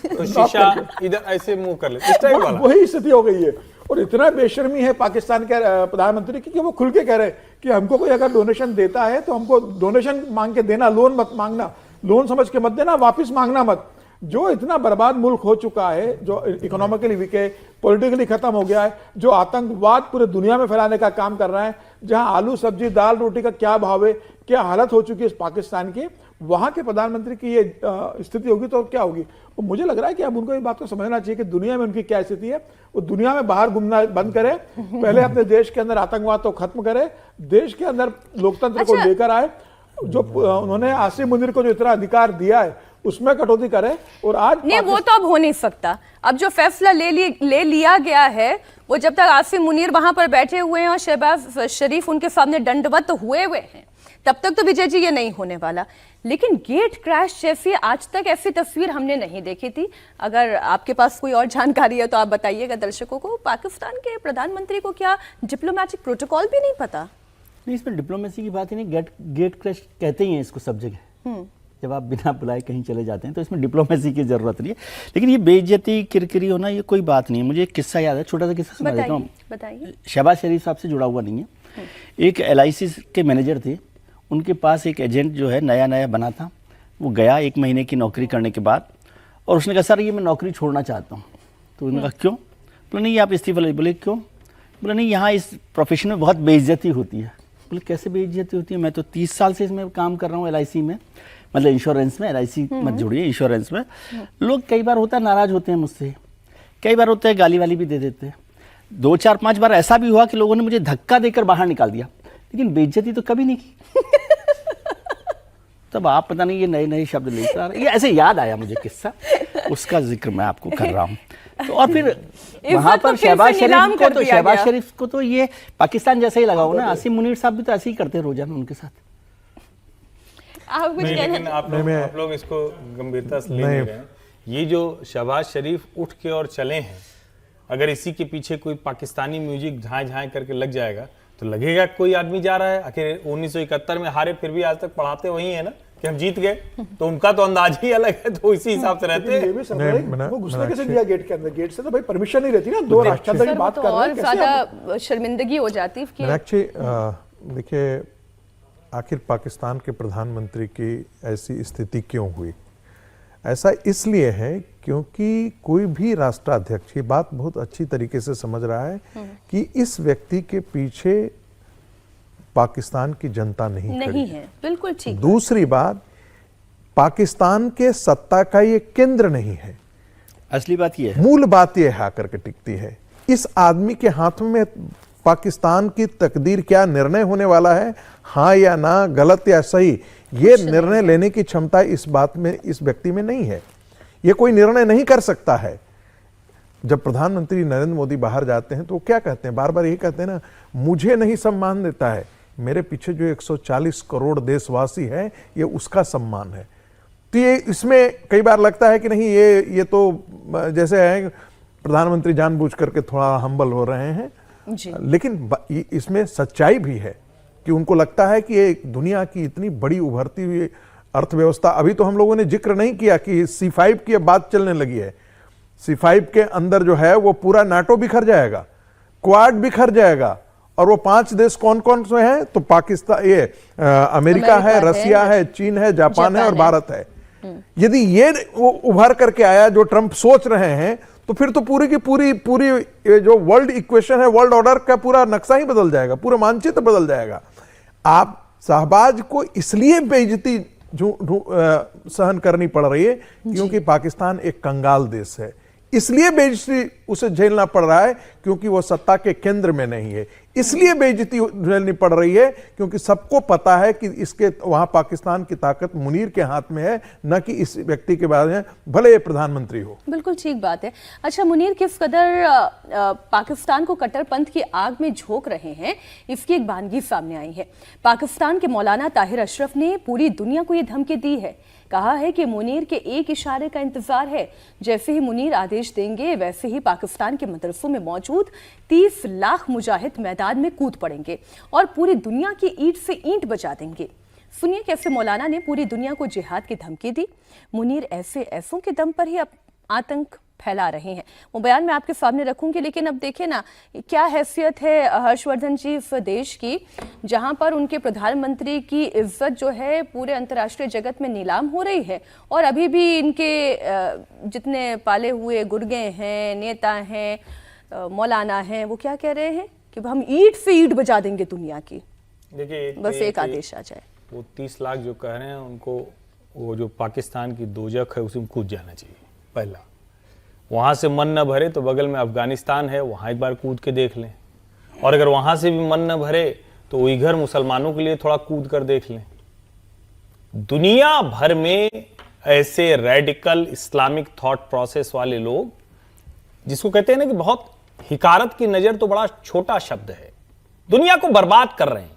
तो शीशा इधर ऐसे मुंह कर लेते, इस टाइप वाला वही स्थिति हो गई है। और इतना बेशर्मी है पाकिस्तान के प्रधानमंत्री की कि वो खुल के कह रहे हैं कि हमको कोई अगर डोनेशन देता है तो हमको डोनेशन मांग के देना, लोन मत मांगना, लोन समझ के मत देना, वापिस मांगना मत। जो इतना बर्बाद मुल्क हो चुका है, जो इकोनॉमिकली वीक है, पॉलिटिकली खत्म हो गया है, जो आतंकवाद पूरे दुनिया में फैलाने का काम कर रहा है, जहां आलू सब्जी दाल रोटी का क्या भाव है, क्या हालत हो चुकी है इस पाकिस्तान की, वहां के प्रधानमंत्री की ये स्थिति होगी तो क्या होगी। और मुझे लग रहा है कि अब उनको ये बात को समझना चाहिए कि दुनिया में उनकी क्या स्थिति है। वो दुनिया में बाहर घूमना बंद करे, पहले अपने देश के अंदर आतंकवाद तो खत्म करे, देश के अंदर लोकतंत्र को लेकर आए। जो उन्होंने आसिम मुनीर को जो इतना अधिकार दिया है उसमें कटौती करे। और आज नहीं, वो तो अब हो नहीं सकता। अब जो फैसला ले लिया गया है, वो जब तक आसिम मुनीर वहां पर बैठे हुए हैं और शहबाज शरीफ उनके सामने दंडवत हुए हैं, तब तक तो विजय जी ये नहीं होने वाला। लेकिन गेट क्रैश जैसी आज तक ऐसी तस्वीर हमने नहीं देखी थी। अगर आपके पास कोई और जानकारी है तो आप बताइएगा दर्शकों को। पाकिस्तान के प्रधानमंत्री को क्या डिप्लोमेटिक प्रोटोकॉल भी नहीं पता? नहीं, इसमें डिप्लोमेसी की बात ही नहीं, गेट क्रैश कहते ही हैं इसको सब जगह। जब आप बिना बुलाए कहीं चले जाते हैं तो इसमें डिप्लोमेसी की जरूरत नहीं है। लेकिन ये बेइज्जती किरकिरी होना ये कोई बात नहीं है। मुझे एक किस्सा याद है, छोटा सा किस्सा सुना देता हूँ। बताइए। शहबाज शरीफ साहब से जुड़ा हुआ नहीं है। एक LIC के मैनेजर थे, उनके पास एक एजेंट जो है नया बना था। वो गया 1 महीने की नौकरी करने के बाद और उसने कहा सर ये मैं नौकरी छोड़ना चाहता हूँ। तो उन्होंने कहा क्यों? बोले नहीं आप इस्तीफा ले। बोले क्यों? बोले नहीं यहाँ इस प्रोफेशन में बहुत बेइज्जती होती है। बोले कैसे बेइज्जती होती है? मैं तो 30 साल से इसमें काम कर रहा हूँ LIC में, मतलब इंश्योरेंस में। LIC मत जोड़िए, इंश्योरेंस में। लोग कई बार होता है नाराज होते हैं मुझसे, कई बार होता है गाली वाली भी दे देते हैं। 2, 4, 5 बार ऐसा भी हुआ कि लोगों ने मुझे धक्का देकर बाहर निकाल दिया, लेकिन बेइज्जती तो कभी नहीं की। तब आप पता नहीं ये नए शब्द लेकर आ रहे, ये ऐसे याद आया मुझे किस्सा, उसका जिक्र मैं आपको कर रहा हूँ। तो और फिर वहां पर शहबाज शरीफ को तो ये पाकिस्तान जैसा ही लगा हो ना। आसिम मुनीर साहब भी तो ऐसे ही करते हैं रोजाना उनके साथ। लेकिन आप लोग इसको गंभीरता से ले नहीं रहे हैं। ये जो शहबाज शरीफ उठ के और चले हैं, अगर इसी के पीछे कोई पाकिस्तानी म्यूजिक झाएं करके लग जाएगा तो लगेगा कोई आदमी जा रहा है। आखिर 1971 में हारे फिर भी आज तक पढ़ाते वही है ना कि हम जीत गए, तो उनका तो अंदाज ही अलग है, तो इसी हिसाब से रहते हैं। वो घुसने कैसे दिया गेट के अंदर? गेट से तो भाई परमिशन नहीं रहती ना, 2 राष्ट्राध्यक्ष की बात कर रहे हैं, और ज्यादा शर्मिंदगी हो जाती है। देखिए आखिर पाकिस्तान के प्रधानमंत्री की ऐसी स्थिति क्यों हुई? ऐसा इसलिए है क्योंकि कोई भी राष्ट्राध्यक्ष, ये बात बहुत अच्छी तरीके से समझ रहा है कि इस व्यक्ति के पीछे पाकिस्तान की जनता नहीं है। बिल्कुल ठीक। दूसरी बात, पाकिस्तान के सत्ता का ये केंद्र नहीं है। असली बात ये है, मूल बात ये है आकर के टिकती है। इस आदमी के हाथों में पाकिस्तान की तकदीर क्या निर्णय होने वाला है, हाँ या ना, गलत या सही, ये निर्णय लेने की क्षमता इस बात में, इस व्यक्ति में नहीं है। ये कोई निर्णय नहीं कर सकता है। जब प्रधानमंत्री नरेंद्र मोदी बाहर जाते हैं तो क्या कहते हैं? बार बार यही कहते हैं ना, मुझे नहीं सम्मान देता है, मेरे पीछे जो 140 करोड़ देशवासी है ये उसका सम्मान है। तो ये इसमें कई बार लगता है कि नहीं, ये तो जैसे है प्रधानमंत्री जानबूझ करके थोड़ा हम्बल हो रहे हैं जी। लेकिन इसमें सच्चाई भी है कि उनको लगता है कि ये दुनिया की इतनी बड़ी उभरती हुई अर्थव्यवस्था, अभी तो हम लोगों ने जिक्र नहीं किया कि C5 की बात चलने लगी है। C5 के अंदर जो है वो पूरा नाटो बिखर जाएगा, क्वाड बिखर जाएगा, और वो 5 देश कौन कौन से हैं? तो पाकिस्तान, ये अमेरिका है, रसिया है, चीन है, जापान है और भारत है। यदि ये उभर करके आया जो ट्रंप सोच रहे हैं, तो फिर तो पूरी की पूरी जो वर्ल्ड इक्वेशन है, वर्ल्ड ऑर्डर का पूरा नक्शा ही बदल जाएगा, पूरा मानचित्र बदल जाएगा। आप शहबाज को इसलिए बेइज्जती सहन करनी पड़ रही है क्योंकि पाकिस्तान एक कंगाल देश है, इसलिए बेइज्जती उसे झेलना पड़ रहा है क्योंकि वो सत्ता के केंद्र में नहीं है। इसलिए बेइज्जती झेलनी पड़ रही है क्योंकि सबको पता है कि इसके वहां पाकिस्तान की ताकत मुनीर के हाथ में है, न कि इस व्यक्ति के बारे में, भले ये प्रधानमंत्री हो। बिल्कुल ठीक बात है। अच्छा मुनीर, किस कदर पाकिस्तान को कट्टरपंथ की आग में झोंक रहे हैं, इसकी एक बानगी सामने आई है। पाकिस्तान के मौलाना ताहिर अशरफ ने पूरी दुनिया को ये धमकी दी है। कहा है कि मुनीर के एक इशारे का इंतजार है, जैसे ही मुनीर आदेश देंगे वैसे ही पाकिस्तान के मदरसों में मौजूद 30 लाख मुजाहिद मैदान में कूद पड़ेंगे और पूरी दुनिया की ईंट से ईंट बजा देंगे। सुनिए कैसे मौलाना ने पूरी दुनिया को जिहाद की धमकी दी। मुनीर ऐसों के दम पर ही आतंक फैला रहे हैं। वो बयान मैं आपके सामने रखूंगी, लेकिन अब देखें ना क्या हैसियत है हर्षवर्धन जी इस देश की, जहां पर उनके प्रधानमंत्री की इज्जत जो है पूरे अंतर्राष्ट्रीय जगत में नीलाम हो रही है और अभी भी इनके जितने पाले हुए गुर्गे हैं, नेता हैं, मौलाना हैं, वो क्या कह रहे हैं कि हम ईंट से ईंट बजा देंगे दुनिया की। देखिए बस एक आदेश आ जाए। वो 30 लाख जो कह रहे हैं उनको वो जो पाकिस्तान की दोजख है उसमें कूद जाना चाहिए। पहला, वहां से मन न भरे तो बगल में अफगानिस्तान है, वहां एक बार कूद के देख लें, और अगर वहां से भी मन न भरे तो उइघर मुसलमानों के लिए थोड़ा कूद कर देख लें। दुनिया भर में ऐसे रेडिकल इस्लामिक थॉट प्रोसेस वाले लोग, जिसको कहते हैं ना कि बहुत हिकारत की नजर तो बड़ा छोटा शब्द है, दुनिया को बर्बाद कर रहे हैं।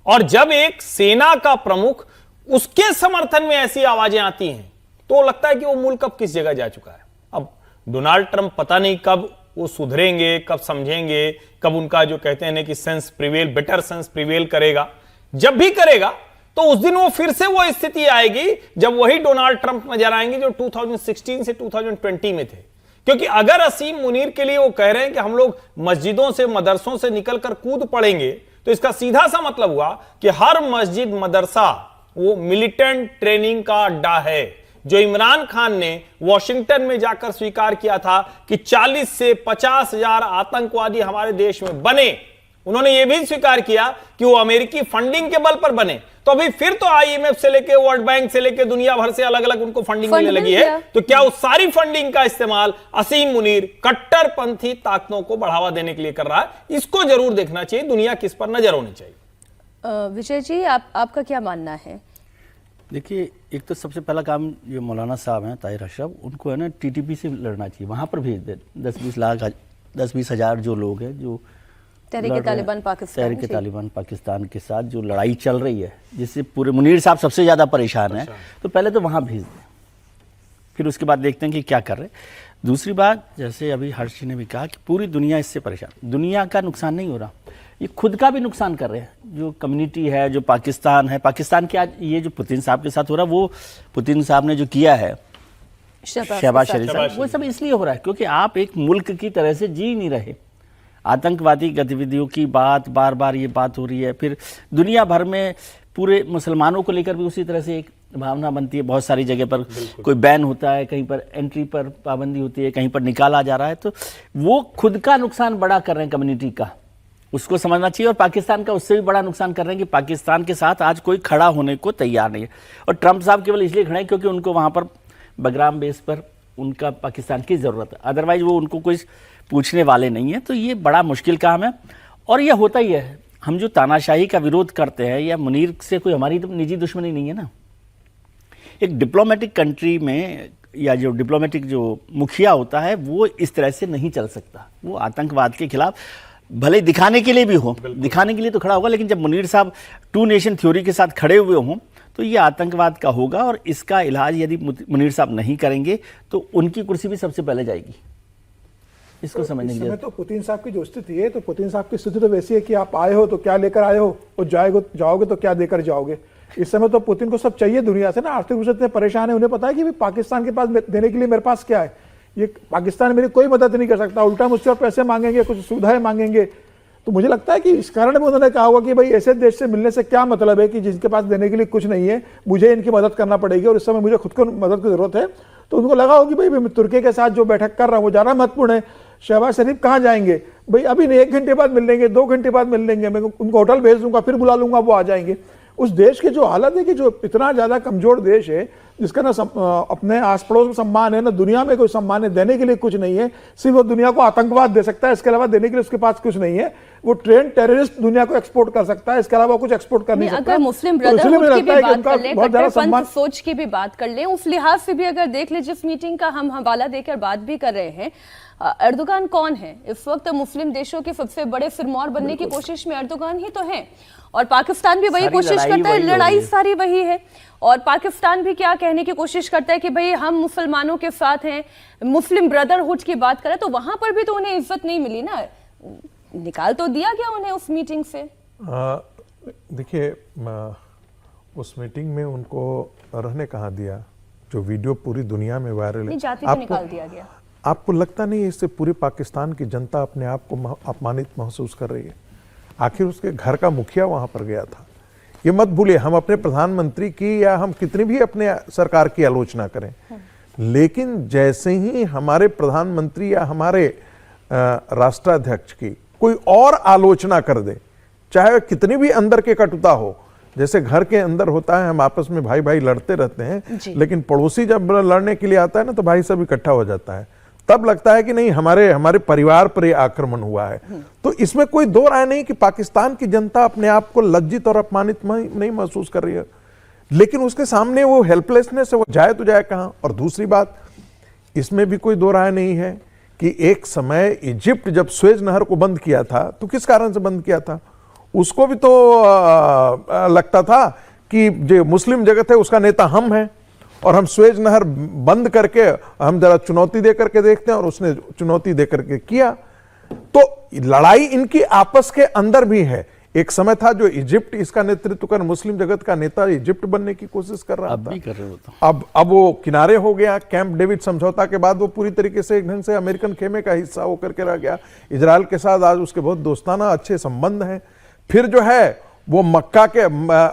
और जब एक सेना का प्रमुख उसके समर्थन में ऐसी आवाजें आती हैं तो लगता है कि वो मुल्क अब किस जगह जा चुका है। अब डोनाल्ड ट्रंप पता नहीं कब वो सुधरेंगे, कब समझेंगे, कब उनका जो कहते हैं कि sense prevail, better sense prevail करेगा। जब भी करेगा तो उस दिन वो फिर से वो स्थिति आएगी जब वही डोनाल्ड ट्रंप नजर आएंगे जो 2016 से 2020 में थे। क्योंकि अगर असीम मुनीर के लिए वो कह रहे हैं कि हम लोग मस्जिदों से, मदरसों से निकलकर कूद पड़ेंगे, तो इसका सीधा सा मतलब हुआ कि हर मस्जिद, मदरसा वो मिलिटेंट ट्रेनिंग का अड्डा है, जो इमरान खान ने वॉशिंगटन में जाकर स्वीकार किया था कि 40 से 50 हजार आतंकवादी हमारे देश में बने। उन्होंने यह भी स्वीकार किया कि वो अमेरिकी फंडिंग के बल पर बने। तो अभी फिर तो आईएमएफ से लेके, वर्ल्ड बैंक से लेके दुनिया भर से अलग अलग उनको फंडिंग मिलने लगी है। तो क्या उस सारी फंडिंग का इस्तेमाल असीम मुनीर कट्टरपंथी ताकतों को बढ़ावा देने के लिए कर रहा है? इसको जरूर देखना चाहिए, दुनिया किस पर नजर होनी चाहिए। विजय जी, आपका क्या मानना है? देखिए, एक तो सबसे पहला काम जो मौलाना साहब हैं ताहिर अशरफ, उनको है ना टीटीपी से लड़ना चाहिए, वहाँ पर भेज दे 10-20 हजार जो लोग हैं जो तहरीक तालिबान पाकिस्तान के साथ जो लड़ाई चल रही है, जिससे पूरे मुनीर साहब सबसे ज़्यादा परेशान हैं, तो पहले तो वहाँ भेज दें, फिर उसके बाद देखते हैं कि क्या कर रहे हैं। दूसरी बात, जैसे अभी हर्ष जी ने भी कहा कि पूरी दुनिया इससे परेशान, दुनिया का नुकसान नहीं हो रहा, ये खुद का भी नुकसान कर रहे हैं। जो कम्युनिटी है, जो पाकिस्तान है, पाकिस्तान के आज ये जो पुतिन साहब के साथ हो रहा है, वो पुतिन साहब ने जो किया है, शहबाज शरीफ साहब, वो सब इसलिए हो रहा है क्योंकि आप एक मुल्क की तरह से जी नहीं रहे। आतंकवादी गतिविधियों की बात, बार बार ये बात हो रही है। फिर दुनिया भर में पूरे मुसलमानों को लेकर भी उसी तरह से एक भावना बनती है। बहुत सारी जगह पर कोई बैन होता है, कहीं पर एंट्री पर पाबंदी होती है, कहीं पर निकाला जा रहा है, तो वो खुद का नुकसान बड़ा कर रहे हैं कम्युनिटी का, उसको समझना चाहिए। और पाकिस्तान का उससे भी बड़ा नुकसान कर रहे हैं कि पाकिस्तान के साथ आज कोई खड़ा होने को तैयार नहीं है। और ट्रंप साहब केवल इसलिए खड़े हैं क्योंकि उनको वहाँ पर बगराम बेस पर उनका पाकिस्तान की ज़रूरत है, अदरवाइज वो उनको कुछ पूछने वाले नहीं है। तो ये बड़ा मुश्किल काम है और यह होता ही है। हम जो तानाशाही का विरोध करते हैं, या मुनीर से कोई हमारी निजी दुश्मनी नहीं है ना। एक डिप्लोमेटिक कंट्री में या जो डिप्लोमेटिक जो मुखिया होता है वो इस तरह से नहीं चल सकता। वो आतंकवाद के खिलाफ भले दिखाने के लिए भी हो, दिखाने के लिए तो खड़ा होगा, लेकिन जब मुनीर साहब 2 नेशन थ्योरी के साथ खड़े हुए हों तो ये आतंकवाद का होगा। और इसका इलाज यदि मुनीर साहब नहीं करेंगे तो उनकी कुर्सी भी सबसे पहले जाएगी। इसको समझने की जरूरत। तो पुतिन साहब की जो स्थिति है, तो पुतिन साहब की स्थिति तो वैसी है कि आप आए हो तो क्या लेकर आए हो, और जाओगे तो क्या देकर जाओगे। इस समय तो पुतिन को सब चाहिए दुनिया से ना, आर्थिक रूप से इतने परेशान है, उन्हें पता है कि पाकिस्तान के पास देने के लिए मेरे पास क्या है। ये पाकिस्तान मेरी कोई मदद नहीं कर सकता, उल्टा मुझसे और पैसे मांगेंगे, कुछ सुविधाएं मांगेंगे। तो मुझे लगता है कि इस कारण भी उन्होंने कहा होगा कि भाई ऐसे देश से मिलने से क्या मतलब है कि जिनके पास देने के लिए कुछ नहीं है, मुझे इनकी मदद करना पड़ेगी और इस समय मुझे खुद को मदद की जरूरत है। तो उनको लगा होगी भाई मैं तुर्की के साथ जो बैठक कर रहा हूँ वो ज़्यादा महत्वपूर्ण है। शहबाज शरीफ कहाँ जाएंगे भाई, अभी नहीं, 1 घंटे बाद मिल लेंगे, 2 घंटे बाद मिल लेंगे, मैं उनको होटल भेज दूंगा, फिर बुला लूंगा, वो आ जाएंगे। उस देश की जो हालत है कि जो इतना ज़्यादा कमजोर देश है, जिसका ना अपने आस पड़ोस में सम्मान है, ना दुनिया में कोई सम्मान है, देने के लिए कुछ नहीं है, सिर्फ वो दुनिया को आतंकवाद दे सकता है, इसके अलावा देने के लिए उसके पास कुछ नहीं है। वो ट्रेन टेररिस्ट दुनिया को एक्सपोर्ट कर सकता है, इसके अलावा कुछ एक्सपोर्ट कर नहीं सकता। अगर मुस्लिम तो इसलिए मुझे ब्रदरहुड की लगता भी है कि बात उनका कर लें, बहुत ज्यादा सम्मान, कट्टरपंथ सोच की भी बात कर लें, उस लिहाज से भी अगर देख ले, जिस मीटिंग का हम हवाला देकर बात भी कर रहे हैं, एर्दोगान कौन है इस वक्त? मुस्लिम देशों के सबसे बड़े फिरमौर बनने की कोशिश में एर्दोगान ही तो है, और पाकिस्तान भी वही कोशिश करता है, लड़ाई सारी वही है। और पाकिस्तान भी क्या कहने की कोशिश करता है कि भाई हम मुसलमानों के साथ हैं, मुस्लिम ब्रदरहुड की बात करें तो वहां पर भी तो उन्हें इज्जत नहीं मिली ना, निकाल तो दिया गया उन्हें उस मीटिंग से। देखिए, उस मीटिंग में उनको रहने कहाँ दिया? जो वीडियो पूरी दुनिया में वायरल है, जाति को निकाल दिया गया। आपको लगता नहीं इससे पूरे पाकिस्तान की जनता अपने आप को अपमानित महसूस कर रही है? आखिर उसके घर का मुखिया वहां पर गया था। ये मत भूलिए, हम अपने प्रधानमंत्री की या हम कितनी भी अपने सरकार की आलोचना करें, लेकिन जैसे ही हमारे प्रधानमंत्री या हमारे राष्ट्राध्यक्ष की कोई और आलोचना कर दे, चाहे कितनी भी अंदर के कटुता हो, जैसे घर के अंदर होता है हम आपस में भाई भाई लड़ते रहते हैं, लेकिन पड़ोसी जब लड़ने के लिए आता है ना तो भाई सब इकट्ठा हो जाता है, तब लगता है कि नहीं हमारे परिवार पर यह आक्रमण हुआ है। तो इसमें कोई दो राय नहीं कि पाकिस्तान की जनता अपने आप को लज्जित और अपमानित नहीं महसूस कर रही है, लेकिन उसके सामने वो हेल्पलेसनेस है, वो जाए तो जाए कहां। और दूसरी बात, इसमें भी कोई दो राय नहीं है कि एक समय इजिप्ट जब स्वेज नहर को बंद किया था तो किस कारण से बंद किया था? उसको भी तो लगता था कि जो मुस्लिम जगत है उसका नेता हम हैं और हम स्वेज नहर बंद करके हम जरा चुनौती दे करके देखते हैं, और उसने चुनौती दे करके किया। तो लड़ाई इनकी आपस के अंदर भी है। एक समय था जो इजिप्ट इसका नेतृत्व कर मुस्लिम जगत का नेता इजिप्ट बनने की कोशिश कर रहा था, भी कर रहे हो। अब वो किनारे हो गया। कैंप डेविड समझौता के बाद वो पूरी तरीके से एक ढंग से अमेरिकन खेमे का हिस्सा होकर के रह गया। इजराइल के साथ आज उसके बहुत दोस्ताना अच्छे संबंध हैं। फिर जो है वो मक्का के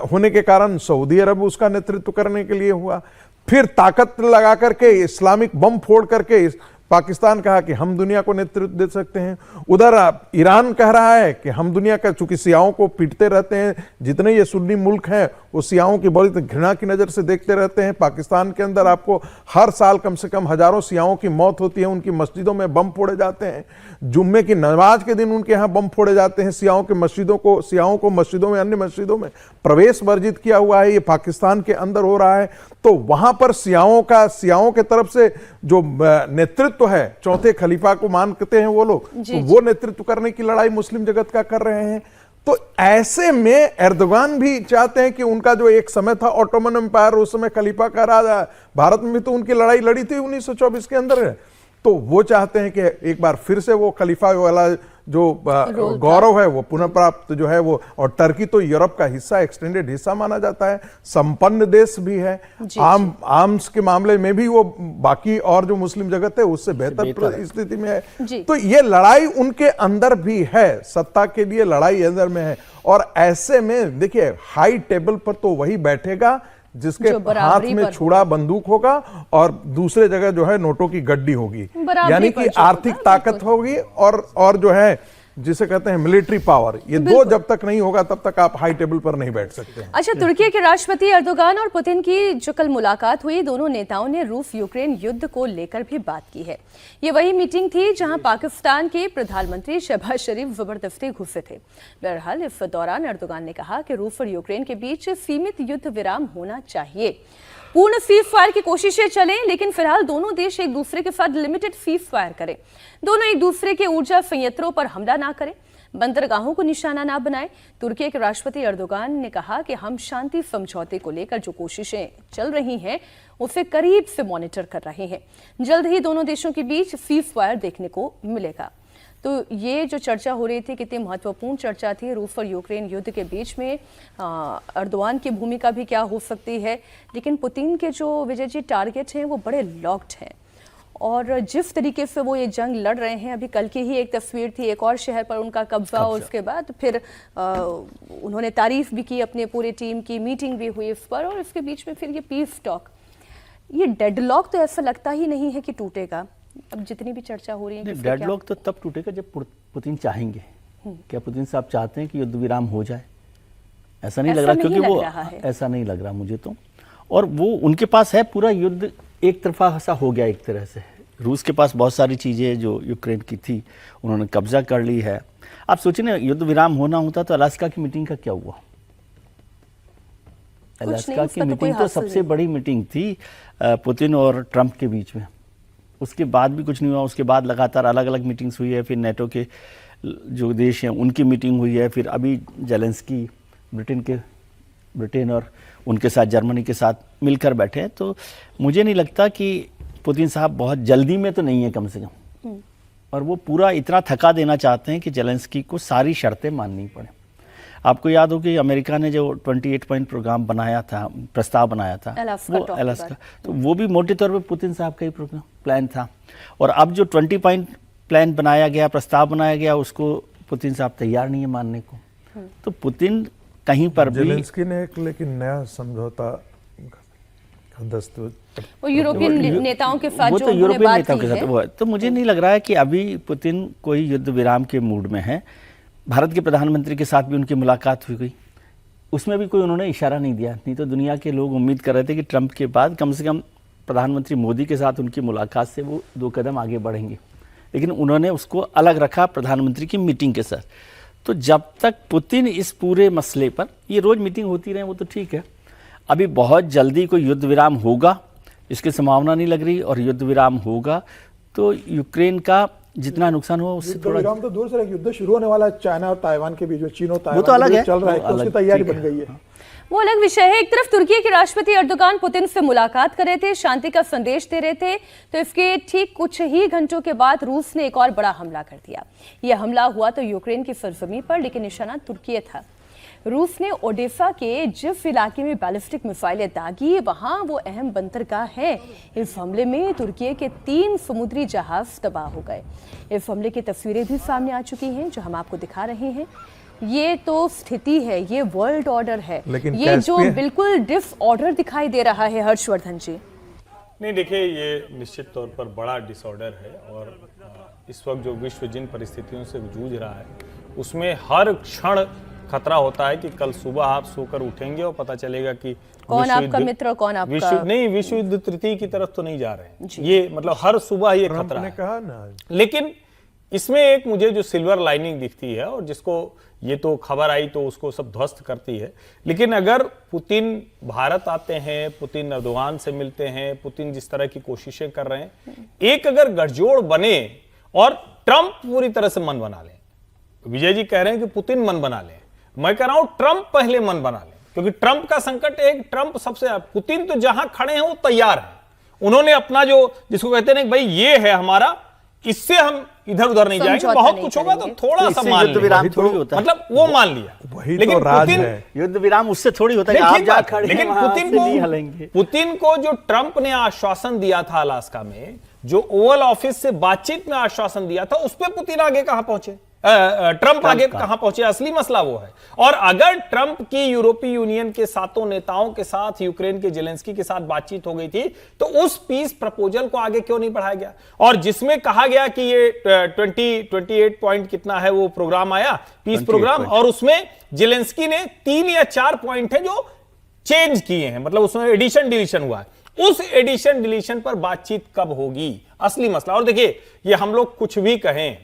होने के कारण सऊदी अरब उसका नेतृत्व करने के लिए हुआ। फिर ताकत लगा करके इस्लामिक बम फोड़ करके पाकिस्तान कहा कि हम दुनिया को नेतृत्व दे सकते हैं। उधर ईरान कह रहा है कि हम दुनिया का, चूंकि सियाओं को पीटते रहते हैं, जितने ये सुन्नी मुल्क हैं वो सियाओं की बड़ी घृणा की नजर से देखते रहते हैं। पाकिस्तान के अंदर आपको हर साल कम से कम हजारों सियाओं की मौत होती है, उनकी मस्जिदों में बम फोड़े जाते हैं, जुम्मे की नमाज के दिन उनके यहाँ बम फोड़े जाते हैं। सियाओं को मस्जिदों में, अन्य मस्जिदों में प्रवेश वर्जित किया हुआ है। ये पाकिस्तान के अंदर हो रहा है। तो वहां पर सियाओं के तरफ से जो नेतृत्व है, चौथे खलीफा को मानते हैं वो लोग, तो वो नेतृत्व करने की लड़ाई मुस्लिम जगत का कर रहे हैं। तो ऐसे में एर्दोगान भी चाहते हैं कि उनका जो एक समय था ऑटोमन एम्पायर, उस समय खलीफा का राजा, भारत में भी तो उनकी लड़ाई लड़ी थी 1924 के अंदर है। तो वो चाहते हैं कि एक बार फिर से वो खलीफा वाला जो गौरव है वो पुनः प्राप्त जो है वो। और टर्की तो यूरोप का हिस्सा, एक्सटेंडेड हिस्सा माना जाता है, संपन्न देश भी है, आर्म्स के मामले में भी वो बाकी और जो मुस्लिम जगत है उससे बेहतर स्थिति में है। तो ये लड़ाई उनके अंदर भी है, सत्ता के लिए लड़ाई अंदर में है। और ऐसे में देखिए, हाई टेबल पर तो वही बैठेगा जिसके हाथ में छुड़ा बंदूक होगा और दूसरे जगह जो है नोटों की गड्डी होगी, यानी कि आर्थिक ताकत होगी और जो है जिसे कहते हैं मिलिट्री पावर। ये दो जब तक नहीं होगा तब तक आप हाई टेबल पर नहीं बैठ सकते। अच्छा, तुर्की के राष्ट्रपति एर्दोगान और पुतिन की जो कल मुलाकात हुई, दोनों नेताओं ने रूस यूक्रेन युद्ध को लेकर भी बात की है। ये वही मीटिंग थी जहां पाकिस्तान के प्रधानमंत्री शहबाज शरीफ जबरदस्ती घुसे थे। बहरहाल इस दौरान एर्दोगान ने कहा कि रूस और यूक्रेन के बीच सीमित युद्ध विराम होना चाहिए, पूर्ण सीज फायर की कोशिशें चलें, लेकिन फिलहाल दोनों देश एक दूसरे के साथ लिमिटेड सीज फायर करें, दोनों एक दूसरे के ऊर्जा संयंत्रों पर हमला ना करें, बंदरगाहों को निशाना ना बनाएं। तुर्की के राष्ट्रपति एर्दोगान ने कहा कि हम शांति समझौते को लेकर जो कोशिशें चल रही हैं उसे करीब से मॉनिटर कर रहे हैं। जल्द ही दोनों देशों के बीच सीज फायर देखने को मिलेगा। तो ये जो चर्चा हो रही थी, कितनी महत्वपूर्ण चर्चा थी रूस और यूक्रेन युद्ध के बीच में, एर्दोगान की भूमिका भी क्या हो सकती है, लेकिन पुतिन के जो विजय जी टारगेट हैं वो बड़े लॉक्ड हैं। और जिस तरीके से वो ये जंग लड़ रहे हैं, अभी कल की ही एक तस्वीर थी, एक और शहर पर उनका कब्जा और उसके बाद फिर उन्होंने तारीफ भी की, अपने पूरे टीम की मीटिंग भी हुई इस पर, और इसके बीच में फिर ये पीस टॉक, ये डेडलॉक तो ऐसा लगता ही नहीं है कि टूटेगा। अब जितनी भी चर्चा हो रही है, डेडलॉक तो तब टूटेगा जब पुतिन चाहेंगे। क्या पुतिन साहब चाहते हैं कि युद्ध विराम हो जाए? ऐसा नहीं लग रहा, क्योंकि वो ऐसा नहीं लग रहा मुझे तो। और वो उनके पास है पूरा युद्ध एक तरफा सा हो गया एक तरह से। रूस के पास बहुत सारी चीज़ें जो यूक्रेन की थी उन्होंने कब्जा कर ली है। आप सोचिए ना, युद्ध विराम होना होता तो अलास्का की मीटिंग का क्या हुआ? अलास्का की मीटिंग तो सबसे बड़ी मीटिंग थी पुतिन और ट्रंप के बीच में, उसके बाद भी कुछ नहीं हुआ। उसके बाद लगातार अलग अलग मीटिंग्स हुई है, फिर नेटो के जो देश हैं उनकी मीटिंग हुई है, फिर अभी जेलेंस्की ब्रिटेन और उनके साथ जर्मनी के साथ मिलकर बैठे हैं। तो मुझे नहीं लगता कि पुतिन साहब बहुत जल्दी में तो नहीं है कम से कम, और वो पूरा इतना थका देना चाहते हैं कि जेलेंस्की को सारी शर्तें माननी पड़े। आपको याद हो कि अमेरिका ने जो 28 पॉइंट प्रोग्राम बनाया था, प्रस्ताव बनाया था, वो अलास्का, तो वो भी मोटे तौर पे पुतिन साहब का ही प्रोग्राम प्लान था। और अब जो 20 पॉइंट प्लान बनाया गया, प्रस्ताव बनाया गया, उसको पुतिन साहब तैयार नहीं है मानने को। तो पुतिन कहीं पर भी, जेलेंस्की ने एक लेकिन नया समझौता वो यूरोपियन नेताओं के साथ, वो तो यूरोपियन नेताओं के साथ वो है। तो मुझे नहीं लग रहा है कि अभी पुतिन कोई युद्ध विराम के मूड में है। भारत के प्रधानमंत्री के साथ भी उनकी मुलाकात हुई, उसमें भी कोई उन्होंने इशारा नहीं दिया। नहीं तो दुनिया के लोग उम्मीद कर रहे थे कि ट्रंप के बाद कम से कम प्रधानमंत्री मोदी के साथ उनकी मुलाकात से वो 2 कदम आगे बढ़ेंगे, लेकिन उन्होंने उसको अलग रखा प्रधानमंत्री की मीटिंग के साथ। तो जब तक पुतिन इस पूरे मसले पर, ये रोज मीटिंग होती रहे वो तो ठीक है, अभी बहुत जल्दी कोई युद्ध विराम होगा इसकी संभावना नहीं लग रही। और युद्ध विराम होगा तो यूक्रेन का जितना नुकसान हुआ उससे थोड़ा, विराम तो दूर से, युद्ध शुरू होने वाला है चाइना और ताइवान के बीच में, चीन और ताइवान वो तो अलग है, चल रहा है, तो उसकी तैयारी बन गई है। वो अलग विषय है। एक तरफ तुर्की के राष्ट्रपति अर्दोगान पुतिन से मुलाकात कर रहे थे, शांति का संदेश दे रहे थे, तो इसके ठीक कुछ ही घंटों के बाद रूस ने एक और बड़ा हमला कर दिया। यह हमला हुआ तो यूक्रेन की सरजमीं पर, लेकिन निशाना तुर्की था। रूस ने ओडेसा के जिस इलाके में बैलिस्टिक मिसाइलें दागी, वहां वो अहम बंदरगाह है। इस हमले में तुर्की के 3 समुद्री जहाज तबाह हो गए। इस हमले की तस्वीरें भी सामने आ चुकी हैं, जो हम आपको दिखा रहे हैं। ये तो स्थिति है, ये वर्ल्ड ऑर्डर है, लेकिन ये जो बिल्कुल डिसऑर्डर दिखाई दे रहा है हर्षवर्धन जी। नहीं, देखिए, ये निश्चित तौर पर बड़ा डिसऑर्डर है, और इस वक्त जो विश्व जिन परिस्थितियों से जूझ रहा है उसमें हर क्षण खतरा होता है कि कल सुबह आप सोकर उठेंगे और पता चलेगा कि कौन आपका मित्र, कौन आपका विश्व युद्ध तृतीय की तरफ तो नहीं जा रहे हैं। ये मतलब हर सुबह ये खतरा है। कहा ना। लेकिन इसमें एक मुझे जो सिल्वर लाइनिंग दिखती है, और जिसको ये तो खबर आई तो उसको सब ध्वस्त करती है, लेकिन अगर पुतिन भारत आते हैं, पुतिन अर्दोगान से मिलते हैं, पुतिन जिस तरह की कोशिशें कर रहे हैं, एक अगर गठजोड़ बने और ट्रंप पूरी तरह से मन बना ले। विजय जी कह रहे हैं कि पुतिन मन बना ले, मैं कह रहा हूं ट्रंप पहले मन बना ले, क्योंकि ट्रंप का संकट एक, ट्रंप सबसे, पुतिन तो जहां खड़े हैं वो तैयार है। उन्होंने अपना जो, जिसको कहते हैं भाई ये है हमारा, इससे हम इधर उधर नहीं जाएंगे, बहुत कुछ होगा तो थोड़ा सा मान युद्ध विराम थोड़ी होता है, मतलब वो मान लिया। वही लेकिन तो राज पुतिन, है। युद्ध विराम उससे थोड़ी होता है कि आप जा खड़े, लेकिन पुतिन को जो ट्रंप ने आश्वासन दिया था अलास्का में, जो ओवल ऑफिस से बातचीत में आश्वासन दिया था, उस पर पुतिन आगे कहां पहुंचे, ट्रंप आगे कहां पहुंचे, असली मसला वो है। और अगर ट्रंप की यूरोपीय यूनियन के 7 नेताओं के साथ, यूक्रेन के जेलेंस्की के साथ बातचीत हो गई थी, तो उस पीस प्रपोजल को आगे क्यों नहीं बढ़ाया गया, और जिसमें कहा गया कि ये 28 पॉइंट कितना है वो प्रोग्राम आया, पीस प्रोग्राम, और उसमें जेलेंस्की ने 3 या 4 पॉइंट है जो चेंज किए हैं, मतलब उसमें एडिशन डिलीशन हुआ है। उस एडिशन डिलीशन पर बातचीत कब होगी, असली मसला। और देखिए, ये हम लोग कुछ भी कहें,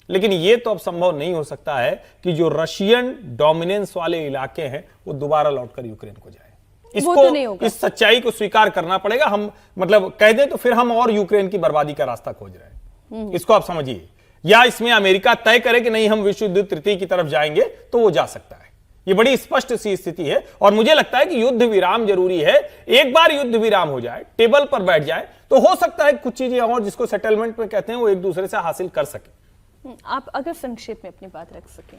लेकिन यह तो अब संभव नहीं हो सकता है कि जो रशियन डोमिनेंस वाले इलाके हैं वो दोबारा लौटकर यूक्रेन को जाए। इसको तो नहीं होगा। इस सच्चाई को स्वीकार करना पड़ेगा। हम मतलब कह दें तो फिर हम और यूक्रेन की बर्बादी का रास्ता खोज रहे हैं, इसको आप समझिए। या इसमें अमेरिका तय करे कि नहीं, हम विश्व युद्ध तृतीय की तरफ जाएंगे, तो वो जा सकता है। ये बड़ी स्पष्ट सी स्थिति है, और मुझे लगता है कि युद्ध विराम जरूरी है। एक बार युद्ध विराम हो जाए, टेबल पर बैठ जाए, तो हो सकता है कुछ चीजें और, जिसको सेटलमेंट में कहते हैं, वो एक दूसरे से हासिल कर सके। आप अगर संक्षेप में अपनी बात रख सकें।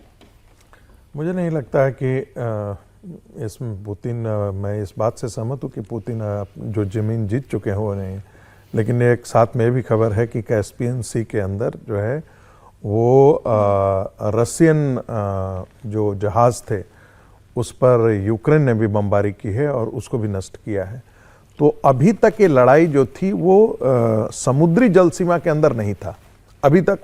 मुझे नहीं लगता है कि इसमें पुतिन, मैं इस बात से सहमत हूँ कि पुतिन जो जमीन जीत चुके हैं वो नहीं, लेकिन एक साथ में भी खबर है कि कैस्पियन सी के अंदर जो है वो रशियन जो जहाज थे उस पर यूक्रेन ने भी बमबारी की है और उसको भी नष्ट किया है। तो अभी तक ये लड़ाई जो थी वो समुद्री जल सीमा के अंदर नहीं था अभी तक,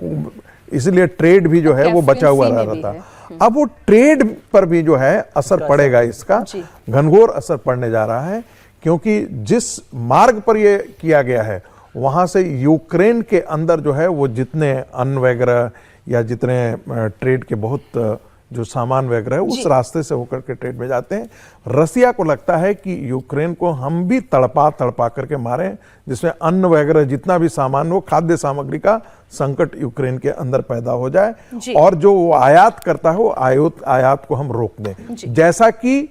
इसलिए ट्रेड भी जो है वो बचा हुआ रह रहा था। अब वो ट्रेड पर भी जो है असर पड़ेगा, इसका घनघोर असर पड़ने जा रहा है, क्योंकि जिस मार्ग पर ये किया गया है वहां से यूक्रेन के अंदर जो है वो जितने अन्न वगैरह या जितने ट्रेड के बहुत जो सामान वगैरह है उस रास्ते से होकर के ट्रेड में जाते हैं। रसिया को लगता है कि यूक्रेन को हम भी तड़पा करके मारें, जिसमें अन्न वगैरह जितना भी सामान हो, खाद्य सामग्री का संकट यूक्रेन के अंदर पैदा हो जाए और जो वो आयात करता है वो आयात को हम रोक दें, जैसा कि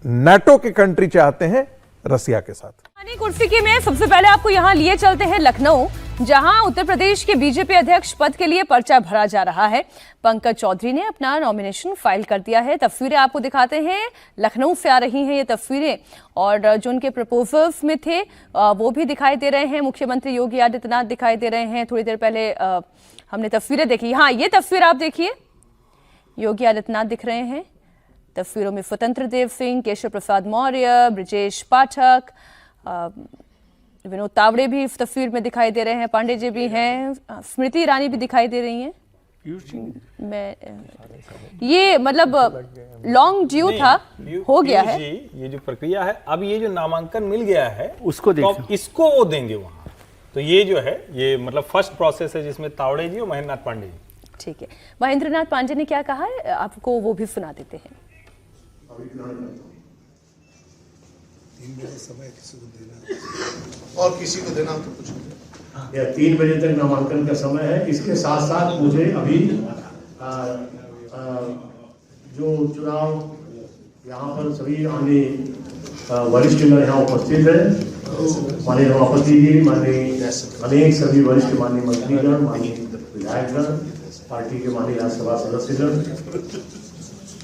नाटो के कंट्री चाहते हैं रसिया के साथ। कुर्सी की में सबसे पहले आपको यहां लिए चलते हैं लखनऊ, जहां उत्तर प्रदेश के बीजेपी अध्यक्ष पद के लिए पर्चा भरा जा रहा है। पंकज चौधरी ने अपना नॉमिनेशन फाइल कर दिया है। तस्वीरें आपको दिखाते हैं, लखनऊ से आ रही हैं ये तस्वीरें, और जो उनके प्रपोजल्स में थे वो भी दिखाई दे रहे हैं। मुख्यमंत्री योगी आदित्यनाथ दिखाई दे रहे हैं। थोड़ी देर पहले हमने तस्वीरें देखी। हाँ, ये तस्वीर आप देखिए, योगी आदित्यनाथ दिख रहे हैं तस्वीरों में। स्वतंत्र देव सिंह, केशव प्रसाद मौर्य, ब्रिजेश पाठक, विनोद तावड़े भी इस तस्वीर में दिखाई दे रहे हैं, पांडे जी भी हैं, स्मृति ईरानी भी दिखाई दे रही हैं। ये मतलब लॉन्ग ड्यू था, हो गया है ये जो प्रक्रिया है। अब ये जो नामांकन मिल गया है उसको तो अब इसको वो देंगे वहां। तो ये जो है ये मतलब फर्स्ट प्रोसेस है जिसमें तावड़े जी और महेंद्र नाथ पांडे जी। ठीक है, महेंद्र नाथ पांडे ने क्या कहा है आपको वो भी सुना देते हैं। 3 बजे समय किसी को देना और किसी को देना तो कुछ नहीं। 3 बजे तक नामांकन का समय है। इसके साथ साथ मुझे अभी जो चुनाव यहाँ पर सभी आने वरिष्ठ यहाँ उपस्थित है, माननीय सभापति जी, माननीय अनेक सभी वरिष्ठ माननीय मंत्रीगण, माननीय विधायकगण, पार्टी के माननीय राज्यसभा सदस्यगण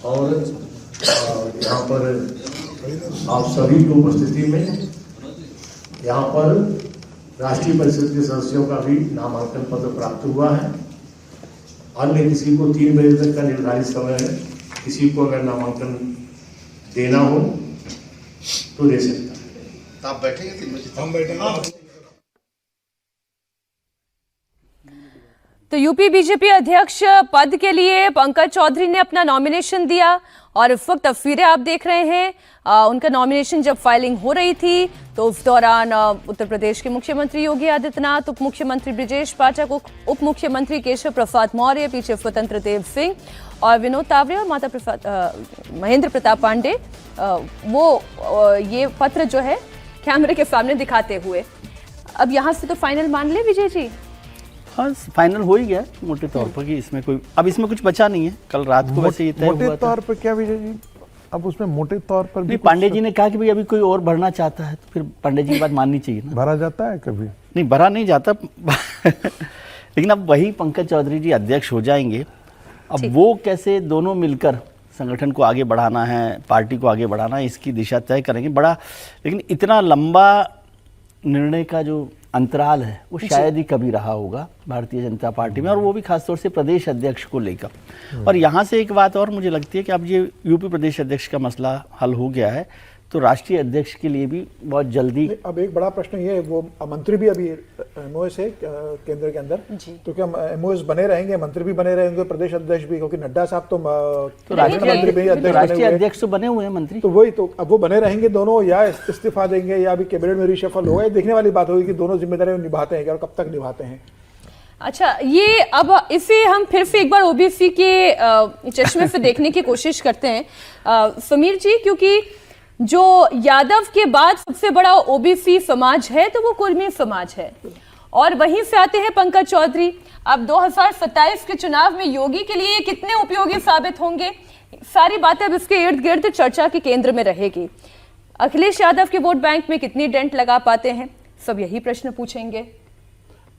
और यहाँ पर आप सभी की उपस्थिति में यहाँ पर राष्ट्रीय परिषद के सदस्यों का भी नामांकन पत्र प्राप्त हुआ है। अन्य किसी को 3 बजे तक का निर्धारित समय है, किसी को अगर नामांकन देना हो तो दे सकता है। तो आप बैठेंगे 3 बजे? हम बैठेंगे। तो यूपी बीजेपी अध्यक्ष पद के लिए पंकज चौधरी ने अपना नॉमिनेशन दिया और इस वक्त तस्वीरें आप देख रहे हैं। उनका नॉमिनेशन जब फाइलिंग हो रही थी तो उस दौरान उत्तर प्रदेश के मुख्यमंत्री योगी आदित्यनाथ, उप मुख्यमंत्री ब्रिजेश पाठक, उप मुख्यमंत्री केशव प्रसाद मौर्य, पीछे स्वतंत्र देव सिंह और विनोद तावड़े और महेंद्र प्रताप पांडे वो ये पत्र जो है कैमरे के सामने दिखाते हुए। अब यहाँ से तो फाइनल मान ले विजय जी? हाँ, फाइनल हो ही गया मोटे तौर पर कि इसमें कोई अब इसमें कुछ बचा नहीं है। कल रात को वैसे ये तय हुआ था। मोटे तौर पर क्या विजय जी, अब उसमें मोटे तौर पर भी पांडे जी ने कहा कि भाई अभी कोई और भरना चाहता है तो फिर पांडे जी की बात माननी चाहिए ना। भरा जाता है कभी? नहीं, भरा नहीं जाता लेकिन अब वही पंकज चौधरी जी अध्यक्ष हो जाएंगे। अब वो कैसे दोनों मिलकर संगठन को आगे बढ़ाना है, पार्टी को आगे बढ़ाना है, इसकी दिशा तय करेंगे। बड़ा, लेकिन इतना लंबा निर्णय का जो अंतराल है वो शायद ही कभी रहा होगा भारतीय जनता पार्टी में, और वो भी खासतौर से प्रदेश अध्यक्ष को लेकर। और यहाँ से एक बात और मुझे लगती है कि अब ये यूपी प्रदेश अध्यक्ष का मसला हल हो गया है तो राष्ट्रीय अध्यक्ष के लिए भी बहुत जल्दी। अब एक बड़ा प्रश्न ये है, वो मंत्री भी अभी एमओएस है केंद्र के अंदर, तो क्या एमओएस बने रहेंगे, मंत्री भी बने रहेंगे, प्रदेश अध्यक्ष भी? क्योंकि नड्डा साहब तो राष्ट्रीय अध्यक्ष तो बने हुए हैं, मंत्री तो वही, तो अब वो बने रहेंगे दोनों या इस्तीफा देंगे या अभी कैबिनेट में रिशफल होगा? देखने वाली बात होगी कि दोनों जिम्मेदारियां निभाते हैं और कब तक निभाते हैं। अच्छा, ये अब इसे हम फिर से एक बार ओबीसी के चश्मे से देखने की कोशिश करते हैं समीर जी, क्योंकि जो यादव के बाद सबसे बड़ा ओबीसी समाज है तो वो कुर्मी समाज है, और वहीं से आते हैं पंकज चौधरी। अब 2027 के चुनाव में योगी के लिए कितने उपयोगी साबित होंगे, सारी बातें अब इसके इर्द गिर्द चर्चा के केंद्र में रहेगी। अखिलेश यादव के वोट बैंक में कितनी डेंट लगा पाते हैं, सब यही प्रश्न पूछेंगे।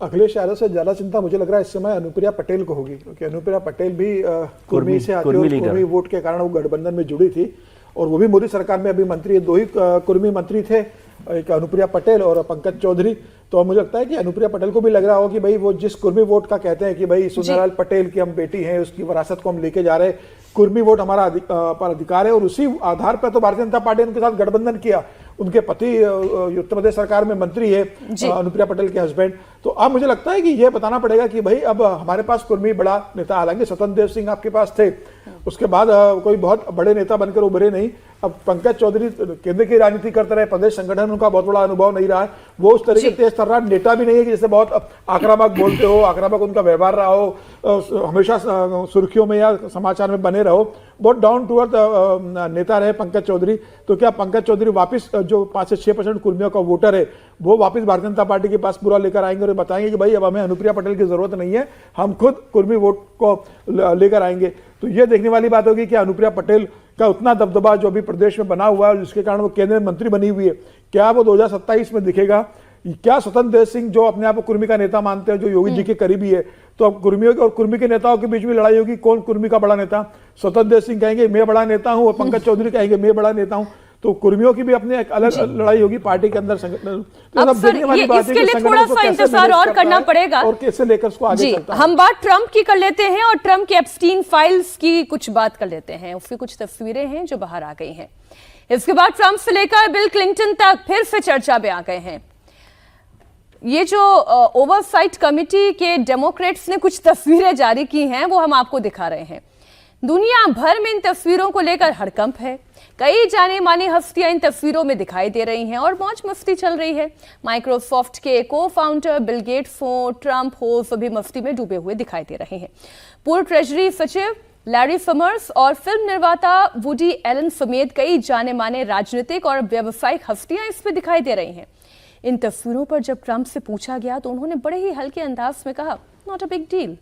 अखिलेश यादव से ज्यादा चिंता मुझे लग रहा है इस समय अनुप्रिया पटेल को होगी, क्योंकि अनुप्रिया पटेल भी कुर्मी से आती है और कुर्मी वोट के कारण वो गठबंधन में जुड़ी थी और वो भी मोदी सरकार में अभी मंत्री है। 2 ही कुर्मी मंत्री थे, एक अनुप्रिया पटेल और पंकज चौधरी। तो मुझे लगता है कि अनुप्रिया पटेल को भी लग रहा हो कि भाई वो जिस कुर्मी वोट का कहते हैं कि भाई सुंदरलाल पटेल की हम बेटी हैं, उसकी विरासत को हम लेके जा रहे हैं, कुर्मी वोट हमारा पर अधिकार है, और उसी आधार पर तो भारतीय जनता पार्टी ने उनके साथ गठबंधन किया। उनके पति उत्तर प्रदेश सरकार में मंत्री है, अनुप्रिया पटेल के हस्बैंड। तो अब मुझे लगता है कि यह बताना पड़ेगा कि भाई अब हमारे पास कुर्मी बड़ा नेता, हालांकि स्वतंत्र देव सिंह आपके पास थे, उसके बाद कोई बहुत बड़े नेता बनकर उभरे नहीं, अब पंकज चौधरी केंद्र की राजनीति करते रहे, प्रदेश संगठन उनका बहुत बड़ा अनुभव नहीं रहा है, वो उस तरीके तेज तर्रार नेता भी नहीं है कि जैसे बहुत आक्रामक बोलते हो, आक्रामक उनका व्यवहार रहा हो, हमेशा सुर्खियों में या समाचार में बने रहो, बहुत डाउन टू अर्थ नेता रहे पंकज चौधरी। तो क्या पंकज चौधरी वापस जो 5 से 6% कुर्मियों का वोटर है वो वापस भारतीय जनता पार्टी के पास पूरा लेकर आएंगे और बताएंगे कि भाई अब हमें अनुप्रिया पटेल की जरूरत नहीं है, हम खुद कुर्मी वोट को लेकर आएंगे? तो ये देखने वाली बात होगी कि अनुप्रिया पटेल का उतना दबदबा जो अभी प्रदेश में बना हुआ है, जिसके कारण वो केंद्रीय मंत्री बनी हुई है, क्या वो 2027 में दिखेगा? क्या स्वतंत्र देव सिंह जो अपने आप को कुर्मी का नेता मानते हैं, जो योगी जी के करीबी है, तो अब कुर्मियों के और कुर्मी के नेताओं के बीच में लड़ाई होगी, कौन कुर्मी का बड़ा नेता? स्वतंत्र देव सिंह कहेंगे मैं बड़ा नेता हूं और पंकज चौधरी कहेंगे मैं बड़ा नेता हूं। तो कुर्मियों की भी अपने एक अलग लड़ाई होगी पार्टी के अंदर। अब सर इसके लिए थोड़ा सा इंतजार और करना पड़ेगा और कैसे लेकर उसको आगे चलता है। हम बात ट्रंप की कर लेते हैं और ट्रंप की एप्स्टीन फाइल्स की कुछ बात कर लेते हैं। उसकी कुछ तस्वीरें हैं जो बाहर आ गई हैं। इसके बाद ट्रंप से लेकर बिल क्लिंटन तक फिर से चर्चा में आ गए हैं। ये जो ओवरसाइट कमेटी के डेमोक्रेट्स ने कुछ तस्वीरें जारी की हैं वो हम आपको दिखा रहे हैं। दुनिया भर में इन तस्वीरों को लेकर हड़कंप है। कई जाने मानी हस्तियां इन तस्वीरों में दिखाई दे रही हैं और मौज मस्ती चल रही है। माइक्रोसॉफ्ट के को फाउंडर बिल गेट्स हो, ट्रंप हो, सभी मस्ती में डूबे हुए दिखाई दे रहे हैं। पूर्व ट्रेजरी सचिव लैरी समर्स और फिल्म निर्माता वुडी एलन समेत कई जाने माने राजनीतिक और व्यावसायिक हस्तियां इसमें दिखाई दे रही हैं। इन तस्वीरों पर जब ट्रंप से पूछा गया तो उन्होंने बड़े ही हल्के अंदाज में कहा, नॉट अ बिग डील।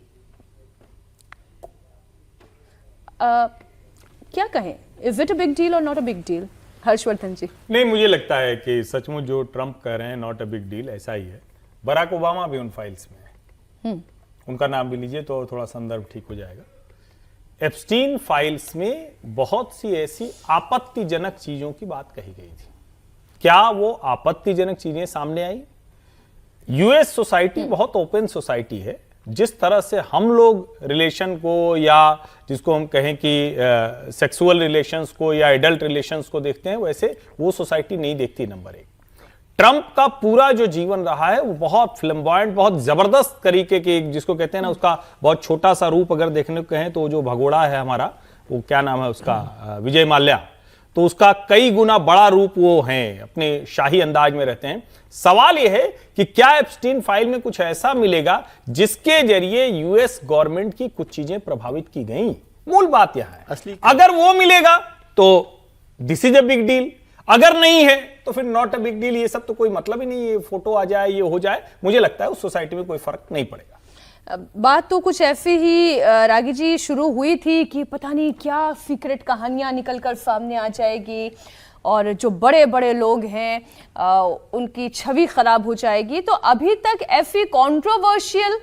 क्या कहें, is it a big deal और not a big deal? Harshvardhan ji. नहीं, मुझे लगता है कि सचमुच जो ट्रंप कह रहे हैं नॉट अ बिग डील, ऐसा ही है। बराक ओबामा भी उन फाइल्स में है, उनका नाम भी लीजिए तो थोड़ा संदर्भ ठीक हो जाएगा। एप्स्टीन फाइल्स में बहुत सी ऐसी आपत्तिजनक चीजों की बात कही गई थी। क्या वो आपत्तिजनक चीजें सामने आई? यूएस सोसाइटी बहुत ओपन सोसाइटी है। जिस तरह से हम लोग रिलेशन को या जिसको हम कहें कि सेक्सुअल रिलेशंस को या एडल्ट रिलेशंस को देखते हैं, वैसे वो सोसाइटी नहीं देखती। नंबर 1, ट्रंप का पूरा जो जीवन रहा है वो बहुत फ्लैम्बॉयंट, बहुत जबरदस्त तरीके के, जिसको कहते हैं ना, उसका बहुत छोटा सा रूप अगर देखने को कहें तो जो भगोड़ा है हमारा, वो क्या नाम है उसका, विजय माल्या, तो उसका कई गुना बड़ा रूप वो हैं, अपने शाही अंदाज में रहते हैं। सवाल यह है कि क्या एप्स्टीन फाइल में कुछ ऐसा मिलेगा जिसके जरिए यूएस गवर्नमेंट की कुछ चीजें प्रभावित की गई? मूल बात यह है। अगर वो मिलेगा तो this is a big deal, अगर नहीं है तो फिर नॉट अ बिग डील। ये सब तो कोई मतलब ही नहीं है, फोटो आ जाए, ये हो जाए, मुझे लगता है उस सोसाइटी में कोई फर्क नहीं पड़ेगा। बात तो कुछ ऐसी ही रागी जी शुरू हुई थी कि पता नहीं क्या सीक्रेट कहानियां निकलकर सामने आ जाएगी और जो बड़े बड़े लोग हैं उनकी छवि खराब हो जाएगी। तो अभी तक ऐसी कंट्रोवर्शियल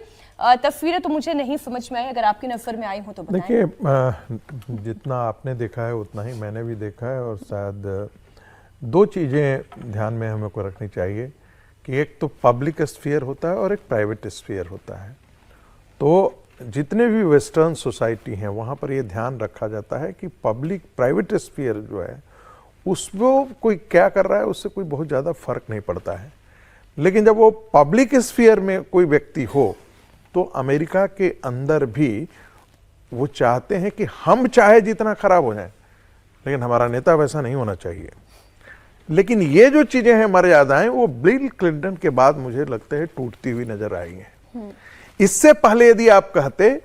तस्वीरें तो मुझे नहीं समझ में आई। अगर आपकी नजर में आई हो तो बताएं। देखिए, जितना आपने देखा है उतना ही मैंने भी देखा है और शायद दो चीज़ें ध्यान में हमें को रखनी चाहिए कि एक तो पब्लिक स्फीयर होता है और एक प्राइवेट स्फीयर होता है। तो जितने भी वेस्टर्न सोसाइटी हैं वहाँ पर ये ध्यान रखा जाता है कि पब्लिक प्राइवेट स्फीयर जो है उसको कोई क्या कर रहा है उससे कोई बहुत ज़्यादा फर्क नहीं पड़ता है। लेकिन जब वो पब्लिक स्फीयर में कोई व्यक्ति हो तो अमेरिका के अंदर भी वो चाहते हैं कि हम चाहे जितना खराब हो जाए लेकिन हमारा नेता वैसा नहीं होना चाहिए। लेकिन ये जो चीज़ें हैं मर्यादाएं, वो बिल क्लिंटन के बाद मुझे लगता है टूटती हुई नजर आई हैं। इससे पहले यदि आप कहते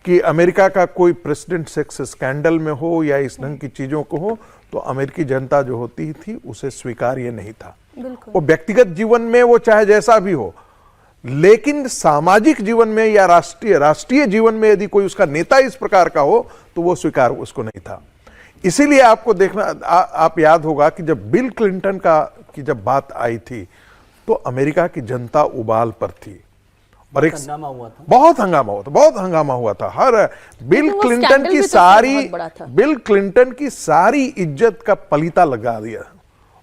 कि अमेरिका का कोई प्रेसिडेंट सेक्स स्कैंडल में हो या इस ढंग की चीजों को हो तो अमेरिकी जनता जो होती थी उसे स्वीकार्य नहीं था। वो व्यक्तिगत जीवन में वो चाहे जैसा भी हो, लेकिन सामाजिक जीवन में या राष्ट्रीय जीवन में यदि कोई उसका नेता इस प्रकार का हो तो वो स्वीकार उसको नहीं था। इसीलिए आपको देखना आप याद होगा कि जब बिल क्लिंटन की जब बात आई थी तो अमेरिका की जनता उबाल पर थी और एक हंगामा हुआ था, बहुत हंगामा हुआ था। हर बिल क्लिंटन की सारी इज्जत का पलीता लगा दिया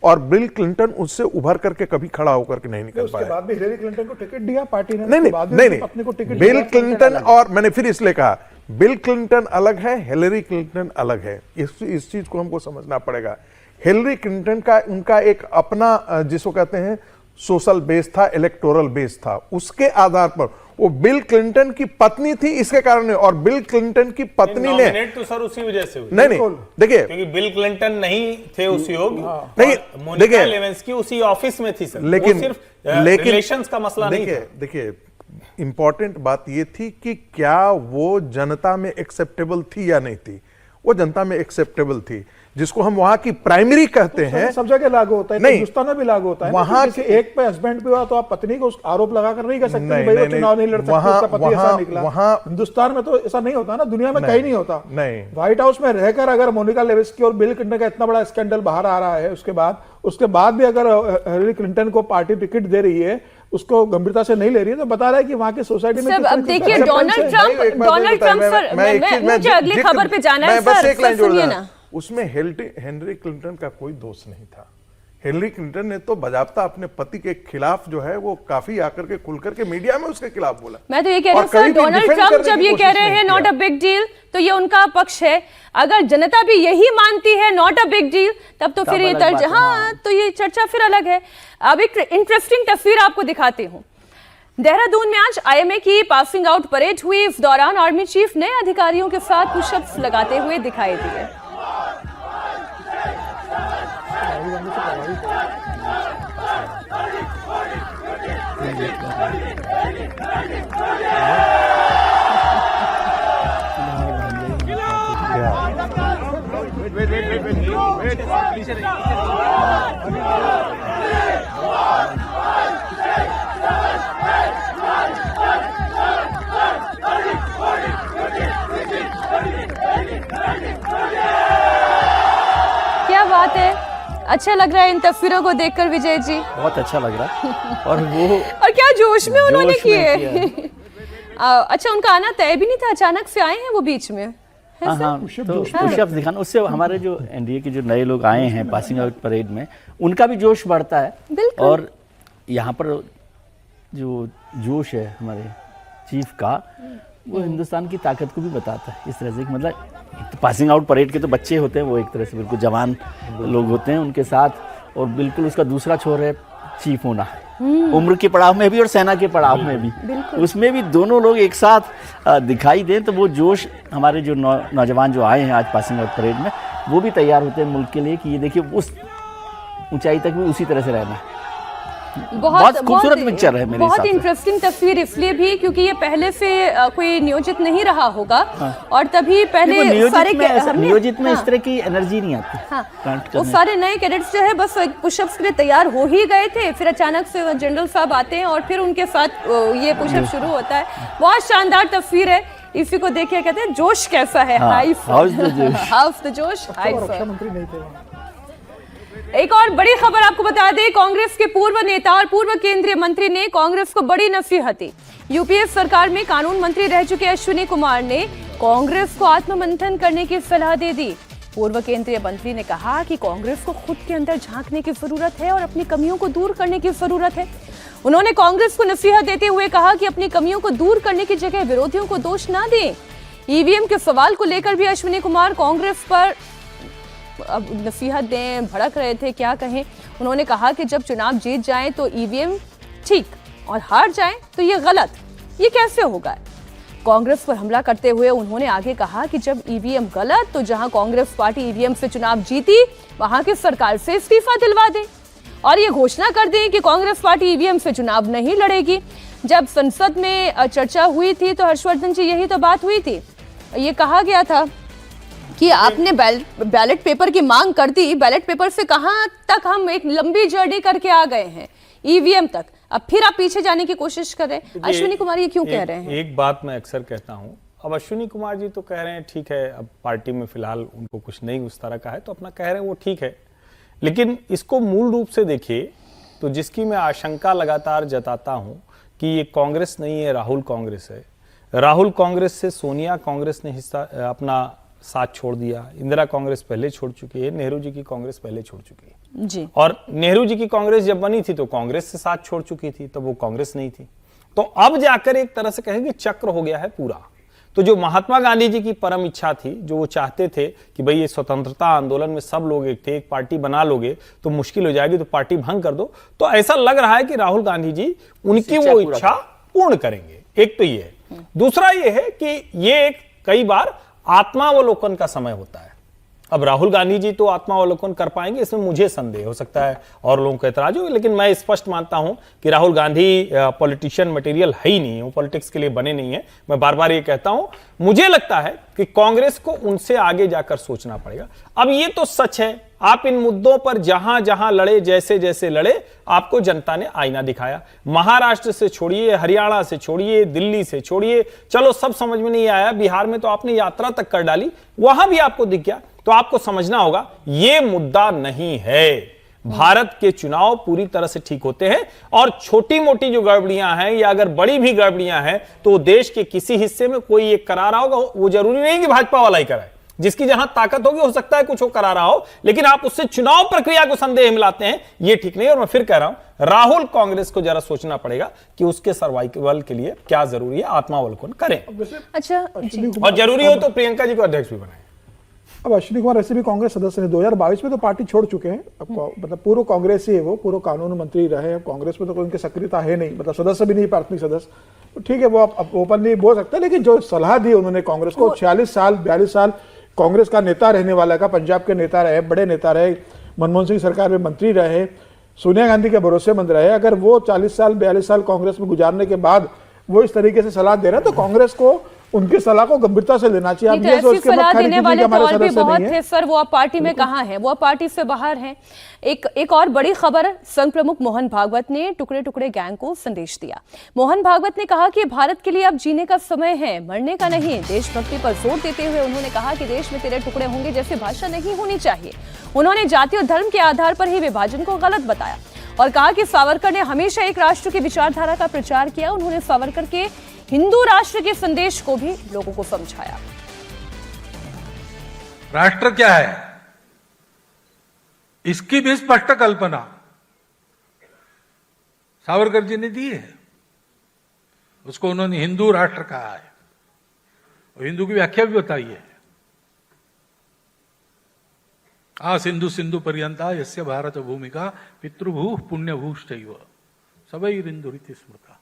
और बिल क्लिंटन उससे उभर करके कभी खड़ा होकर के नहीं निकल पाया। उसके बाद भी हिलेरी क्लिंटन को टिकट दिया पार्टी ने। नहीं, अपने को टिकट बिल क्लिंटन, और मैंने फिर इसलिए कहा बिल क्लिंटन अलग है, हिलेरी क्लिंटन अलग है। इस चीज को हमको समझना पड़ेगा। हिलेरी क्लिंटन का उनका एक अपना जिसको कहते हैं सोशल बेस था, इलेक्टोरल बेस था। उसके आधार पर वो बिल क्लिंटन की पत्नी थी इसके कारण, और बिल क्लिंटन की पत्नी ने नॉमिनेट तो सर उसी वजह से हुई। नहीं देखिए, क्योंकि बिल क्लिंटन नहीं थे उस योग, नहीं मोनिका लेविंस्की उसी ऑफिस में थी सर, लेकिन वो सिर्फ रिलेशंस का मसला नहीं था। देखिए इंपॉर्टेंट बात ये थी कि क्या वो जनता में एक्सेप्टेबल थी या नहीं थी। वो जनता में एक्सेप्टेबल थी, जिसको हम वहां की प्राइमरी कहते हैं। सब जगह लागू होता है, हिंदुस्तान में भी लागू होता है। वहां किसी एक पे हस्बैंड पे हुआ तो आप पत्नी को उस आरोप लगाकर नहीं कर सकते भाई वो चुनाव नहीं लड़ सकते, उसका पति ऐसा निकला। हिंदुस्तान में तो ऐसा नहीं होता ना, दुनिया में कहीं नहीं होता। नहीं, व्हाइट हाउस में रहकर अगर मोनिका लेविंस्की और बिल क्लिंटन का इतना बड़ा स्कैंडल बाहर आ रहा है, उसके बाद भी अगर हिलरी क्लिंटन को पार्टी टिकट दे रही है, उसको गंभीरता से नहीं ले रही है, तो बता रहा है कि वहां की सोसाइटी में अब देखिए डोनाल्ड ट्रंप सर, मुझे अगली खबर पे जाना है सर, सुनिए ना। उसमें हेनरी क्लिंटन का कोई दोष नहीं था। हिलरी क्लिंटन ने तो बजाबता अपने पति के खिलाफ जो है वो काफी आकर के खुलकर के मीडिया में उसके खिलाफ बोला। मैं तो ये कह रही हूँ सर, डोनाल्ड ट्रंप जब ये कह रहे हैं नॉट अ बिग डील, तो ये उनका पक्ष है। अगर जनता भी यही मानती है नॉट अ बिग डील, तब तो फिर ये तो ये चर्चा फिर अलग है। अब एक इंटरेस्टिंग तस्वीर आपको दिखाती हूँ। देहरादून में आज आईएमए की पासिंग आउट परेड हुई। इस दौरान आर्मी चीफ नए अधिकारियों के साथ पुशअप्स लगाते हुए दिखाई दिए। क्या बात है, अच्छा लग रहा है इन तस्वीरों को देखकर विजय जी। बहुत अच्छा लग रहा है। और क्या जोश में उन्होंने किए। अच्छा, उनका आना तय भी नहीं था, अचानक से आए हैं वो बीच में। हाँ, तो पुशअप्स दिखाना, उससे हमारे जो एनडीए के जो नए लोग आए हैं पासिंग आउट परेड में, उनका भी जोश बढ़ता है। और यहाँ पर जो जोश है हमारे चीफ का, वो हिंदुस्तान की ताकत को भी बताता है। इस तरह से मतलब तो पासिंग आउट परेड के तो बच्चे होते हैं, वो एक तरह से बिल्कुल जवान लोग होते हैं उनके साथ, और बिल्कुल उसका दूसरा छोर है चीफ होना, उम्र के पड़ाव में भी और सेना के पड़ाव में भी, उसमें भी दोनों लोग एक साथ दिखाई दें, तो वो जोश हमारे जो नौजवान जो आए हैं आज पासिंग आउट परेड में, वो भी तैयार होते हैं मुल्क के लिए कि ये देखिए उस ऊंचाई तक भी उसी तरह से रहना है। बहुत खूबसूरत पिक्चर है मेरे हिसाब से। बहुत इंटरेस्टिंग तस्वीर इसलिए भी क्योंकि ये पहले से कोई नियोजित नहीं रहा होगा। और तभी पहले सारे नियोजित में इस तरह की एनर्जी नहीं आती। वो सारे नए कैडेट्स जो है बस पुशअप्स के लिए तैयार हो ही गए थे, फिर अचानक से जनरल साहब आते हैं और फिर उनके साथ ये पुशअप शुरू होता है। बहुत शानदार तस्वीर है, इसी को देखिए कहते हैं जोश कैसा है। हाउस द जोश। एक और बड़ी खबर आपको बता दें, कांग्रेस के पूर्व नेता और पूर्व केंद्रीय मंत्री ने कांग्रेस को बड़ी नसीहत दी। यूपीए सरकार में कानून मंत्री रह चुके अश्विनी कुमार ने कांग्रेस को आत्ममंथन करने की सलाह दे दी। पूर्व केंद्रीय मंत्री ने कहा कि कांग्रेस को खुद के अंदर झांकने की जरूरत है और अपनी कमियों को दूर करने की जरूरत है। उन्होंने कांग्रेस को नसीहत देते हुए कहा कि अपनी कमियों को दूर करने की जगह विरोधियों को दोष ना दें। ईवीएम के सवाल को लेकर भी अश्विनी कुमार कांग्रेस पर अब नसीहत दें, भड़क रहे थे, क्या कहें। उन्होंने कहा कि जब चुनाव जीत जाएं तो ईवीएम ठीक और हार जाएं तो ये गलत, ये कैसे होगा। कांग्रेस पर हमला करते हुए उन्होंने आगे कहा कि जब ईवीएम गलत तो जहां कांग्रेस पार्टी ईवीएम से चुनाव जीती वहां की सरकार से इस्तीफा दिलवा दे और ये घोषणा कर दें कि कांग्रेस पार्टी ईवीएम से चुनाव नहीं लड़ेगी। जब संसद में चर्चा हुई थी तो हर्षवर्धन जी यही तो बात हुई थी। ये कहा गया था कि आपने बैलेट पेपर की मांग कर दी, बैलेट पेपर से कहां तक हम एक लंबी जर्नी करके आ गए हैं ईवीएम तक, अब फिर आप पीछे जाने की कोशिश कर रहे हैं। अश्विनी कुमार ये क्यों कह रहे हैं? एक बात मैं अक्सर कहता हूं, अब अश्विनी कुमार जी तो कह रहे हैं ठीक है, अब पार्टी में फिलहाल उनको कुछ नहीं उस तरह का है तो अपना कह रहे हैं वो ठीक है, लेकिन इसको मूल रूप से देखिए तो जिसकी मैं आशंका लगातार जताता हूं कि ये कांग्रेस नहीं है, राहुल कांग्रेस है। राहुल कांग्रेस से सोनिया कांग्रेस ने हिस्सा अपना साथ छोड़ दिया, इंदिरा कांग्रेस पहले छोड़ चुकी है, नेहरू जी की कांग्रेस पहले छोड़ चुकी है जी। और नेहरू जी की कांग्रेस जब बनी थी तो कांग्रेस से साथ छोड़ चुकी थी, तब वो कांग्रेस नहीं थी। तो अब जाकर एक तरह से कहेंगे चक्र हो गया है पूरा। तो जो महात्मा गांधी जी की परम इच्छा थी, जो वो चाहते थे कि भाई ये स्वतंत्रता आंदोलन में सब लोग एक थे, एक पार्टी बना लोगे तो मुश्किल हो जाएगी, तो पार्टी भंग कर दो, तो ऐसा लग रहा है कि राहुल गांधी जी उनकी वो इच्छा पूर्ण करेंगे। एक तो ये है। दूसरा ये है कि ये एक कई बार आत्मावलोकन का समय होता है। अब राहुल गांधी जी तो आत्मावलोकन कर पाएंगे, इसमें मुझे संदेह हो सकता है और लोगों को एतराज हो, लेकिन मैं स्पष्ट मानता हूं कि राहुल गांधी पॉलिटिशियन मटेरियल है ही नहीं, वो पॉलिटिक्स के लिए बने नहीं है। मैं बार बार ये कहता हूं, मुझे लगता है कि कांग्रेस को उनसे आगे जाकर सोचना पड़ेगा। अब ये तो सच है, आप इन मुद्दों पर जहां जहां लड़े, जैसे जैसे लड़े, आपको जनता ने आईना दिखाया। महाराष्ट्र से छोड़िए, हरियाणा से छोड़िए, दिल्ली से छोड़िए, चलो सब समझ में नहीं आया, बिहार में तो आपने यात्रा तक कर डाली, वहां भी आपको दिख गया। तो आपको समझना होगा ये मुद्दा नहीं है। भारत के चुनाव पूरी तरह से ठीक होते हैं और छोटी मोटी जो गड़बड़ियां हैं या अगर बड़ी भी गड़बड़ियां हैं तो देश के किसी हिस्से में कोई एक करा रहा होगा। वो जरूरी नहीं कि भाजपा वाला ही कराए, जिसकी जहां ताकत होगी हो सकता है कुछ वो करा रहा हो, लेकिन आप उससे चुनाव प्रक्रिया को संदेह मिलाते हैं, ये ठीक नहीं। और मैं फिर कह रहा हूं, राहुल कांग्रेस को जरा सोचना पड़ेगा कि उसके सर्वाइवल के लिए क्या जरूरी है, आत्मावलोकन करें। अच्छा, और जरूरी हो तो प्रियंका जी को अध्यक्ष भी बनाए। अब अश्विनी कुमार ऐसे भी कांग्रेस सदस्य ने 2022 में तो पार्टी छोड़ चुके हैं। अब मतलब पूर्व कांग्रेस ही है, वो पूर्व कानून मंत्री रहे। अब कांग्रेस में तो कोई उनकी सक्रियता है नहीं, मतलब सदस्य भी नहीं, प्राथमिक सदस्य। तो ठीक है, वो आप ओपनली बोल सकते हैं, लेकिन जो सलाह दी उन्होंने कांग्रेस को, 46 साल 42 साल कांग्रेस का नेता रहने वाला का, पंजाब के नेता रहे, बड़े नेता रहे, मनमोहन सिंह सरकार में मंत्री रहे, सोनिया गांधी के भरोसेमंद रहे। अगर वो 40 साल 42 साल कांग्रेस में गुजारने के बाद वो इस तरीके से सलाह दे रहे हैं तो कांग्रेस को उनकी सलाह को गंभीरता से लेना चाहिए। आप ये सोच के मत खड़ी कीजिए कि हमारे सदस्य नहीं है। सर वो अब पार्टी में कहां है, वो अब पार्टी से बाहर हैं। एक और बड़ी खबर, संघ प्रमुख मोहन भागवत ने टुकड़े टुकड़े गैंग को संदेश दिया। मोहन भागवत ने कहा कि भारत के लिए अब जीने का समय है, मरने का नहीं। देशभक्ति पर जोर देते हुए उन्होंने कहा कि देश में तेरे टुकड़े होंगे जैसे भाषा नहीं होनी चाहिए। उन्होंने जाति और धर्म के आधार पर ही विभाजन को गलत बताया और कहा कि सावरकर ने हमेशा एक राष्ट्र की विचारधारा का प्रचार किया। उन्होंने सावरकर के हिंदू राष्ट्र के संदेश को भी लोगों को समझाया। राष्ट्र क्या है, इसकी भी स्पष्ट कल्पना सावरकर जी ने दी है। उसको उन्होंने हिंदू राष्ट्र कहा है और हिंदू की व्याख्या भी बताई है। सिंधु सिंधु पर्यंता यस्य भारत भूमिका पितृभू पुण्यभूश्चैव सबैरिंदुरिति स्मृता।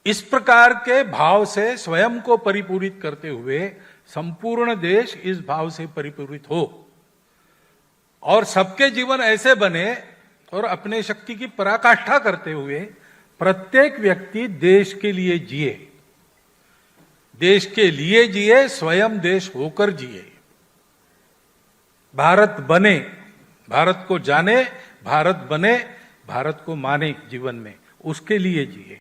इस प्रकार के भाव से स्वयं को परिपूरित करते हुए संपूर्ण देश इस भाव से परिपूरित हो और सबके जीवन ऐसे बने और अपने शक्ति की पराकाष्ठा करते हुए प्रत्येक व्यक्ति देश के लिए जिए, देश के लिए जिए, स्वयं देश होकर जिए। भारत बने, भारत को जाने, भारत बने, भारत को माने जीवन में, उसके लिए जिए।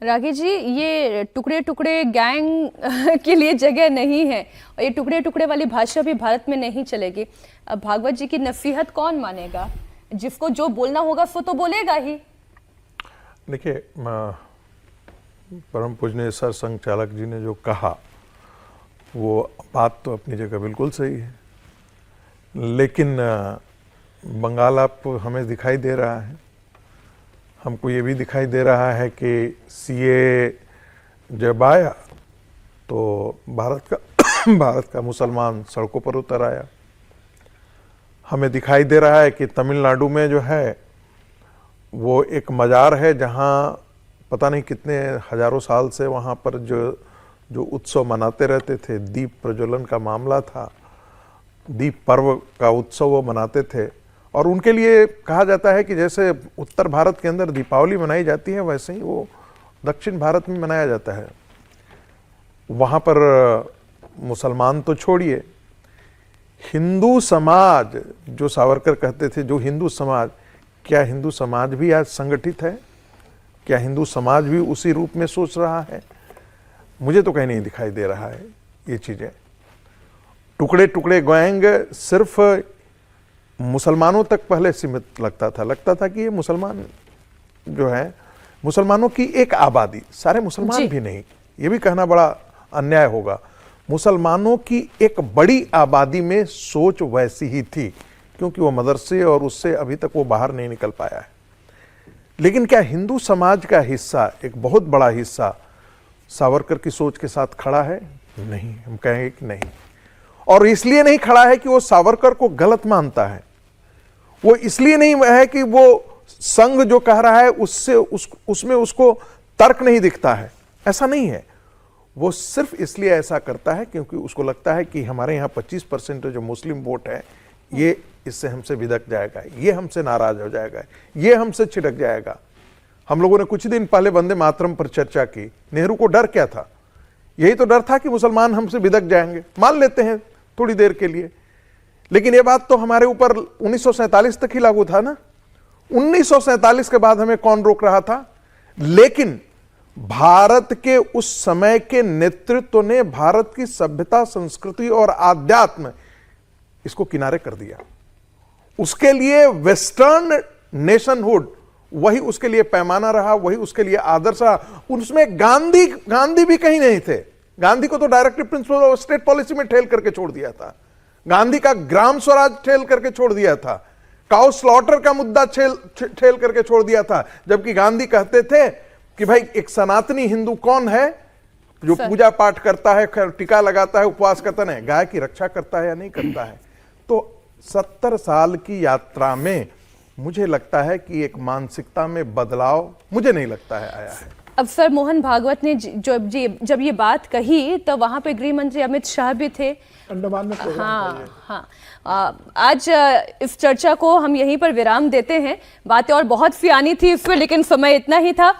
रागी जी, ये टुकड़े टुकड़े गैंग के लिए जगह नहीं है और ये टुकड़े टुकड़े वाली भाषा भी भारत में नहीं चलेगी। अब भागवत जी की नसीहत कौन मानेगा? जिसको जो बोलना होगा सो तो बोलेगा ही। देखिए, परम पूजनीय सर संघ चालक जी ने जो कहा वो बात तो अपनी जगह बिल्कुल सही है, लेकिन बंगाल आप हमें दिखाई दे रहा है, हमको ये भी दिखाई दे रहा है कि सीए जब आया तो भारत का मुसलमान सड़कों पर उतर आया। हमें दिखाई दे रहा है कि तमिलनाडु में जो है वो एक मजार है जहाँ पता नहीं कितने हजारों साल से वहाँ पर जो उत्सव मनाते रहते थे, दीप प्रज्वलन का मामला था, दीप पर्व का उत्सव वो मनाते थे। और उनके लिए कहा जाता है कि जैसे उत्तर भारत के अंदर दीपावली मनाई जाती है वैसे ही वो दक्षिण भारत में मनाया जाता है। वहाँ पर मुसलमान तो छोड़िए, हिंदू समाज जो सावरकर कहते थे, जो हिंदू समाज, क्या हिंदू समाज भी आज संगठित है? क्या हिंदू समाज भी उसी रूप में सोच रहा है? मुझे तो कहीं नहीं दिखाई दे रहा है ये चीज़ें। टुकड़े टुकड़े गैंग सिर्फ मुसलमानों तक पहले सीमित लगता था कि ये मुसलमान जो है, मुसलमानों की एक आबादी, सारे मुसलमान भी नहीं, ये भी कहना बड़ा अन्याय होगा। मुसलमानों की एक बड़ी आबादी में सोच वैसी ही थी, क्योंकि वो मदरसे और उससे अभी तक वो बाहर नहीं निकल पाया है। लेकिन क्या हिंदू समाज का हिस्सा, एक बहुत बड़ा हिस्सा, सावरकर की सोच के साथ खड़ा है? नहीं, हम कहेंगे कि नहीं। और इसलिए नहीं खड़ा है कि वो सावरकर को गलत मानता है, वो इसलिए नहीं है कि वो संघ जो कह रहा है उससे उसमें उसको तर्क नहीं दिखता है। ऐसा नहीं है, वो सिर्फ इसलिए ऐसा करता है क्योंकि उसको लगता है कि हमारे यहाँ 25% जो मुस्लिम वोट है ये इससे हमसे बिदक जाएगा, ये हमसे नाराज हो जाएगा, ये हमसे छिटक जाएगा। हम लोगों ने कुछ दिन पहले वंदे मातरम पर चर्चा की। नेहरू को डर क्या था? यही तो डर था कि मुसलमान हमसे बिदक जाएंगे। मान लेते हैं थोड़ी देर के लिए, लेकिन ये बात तो हमारे ऊपर 1947 तक ही लागू था ना। 1947 के बाद हमें कौन रोक रहा था? लेकिन भारत के उस समय के नेतृत्व ने भारत की सभ्यता, संस्कृति और आध्यात्म इसको किनारे कर दिया। उसके लिए वेस्टर्न नेशनहुड वही उसके लिए पैमाना रहा, वही उसके लिए आदर्श रहा। उसमें गांधी भी कहीं नहीं थे। गांधी को तो directive principle of state policy में ठेल करके छोड़ दिया था। गांधी का ग्राम स्वराज ठेल करके छोड़ दिया था। काउ स्लॉटर का मुद्दा ठेल करके छोड़ दिया था। जबकि गांधी कहते थे कि भाई एक सनातनी हिंदू कौन है जो पूजा पाठ करता है, टीका लगाता है, उपवास करता है, गाय की रक्षा करता है या नहीं करता है। तो 70 साल की यात्रा में मुझे लगता है कि एक मानसिकता में बदलाव मुझे नहीं लगता है आया है। अब सर, मोहन भागवत ने जब ये बात कही तो वहां पे गृह मंत्री अमित शाह भी थे अंडमान में। हाँ। आज इस चर्चा को हम यहीं पर विराम देते हैं। बातें और बहुत सी आनी थी इसमें, लेकिन समय इतना ही था।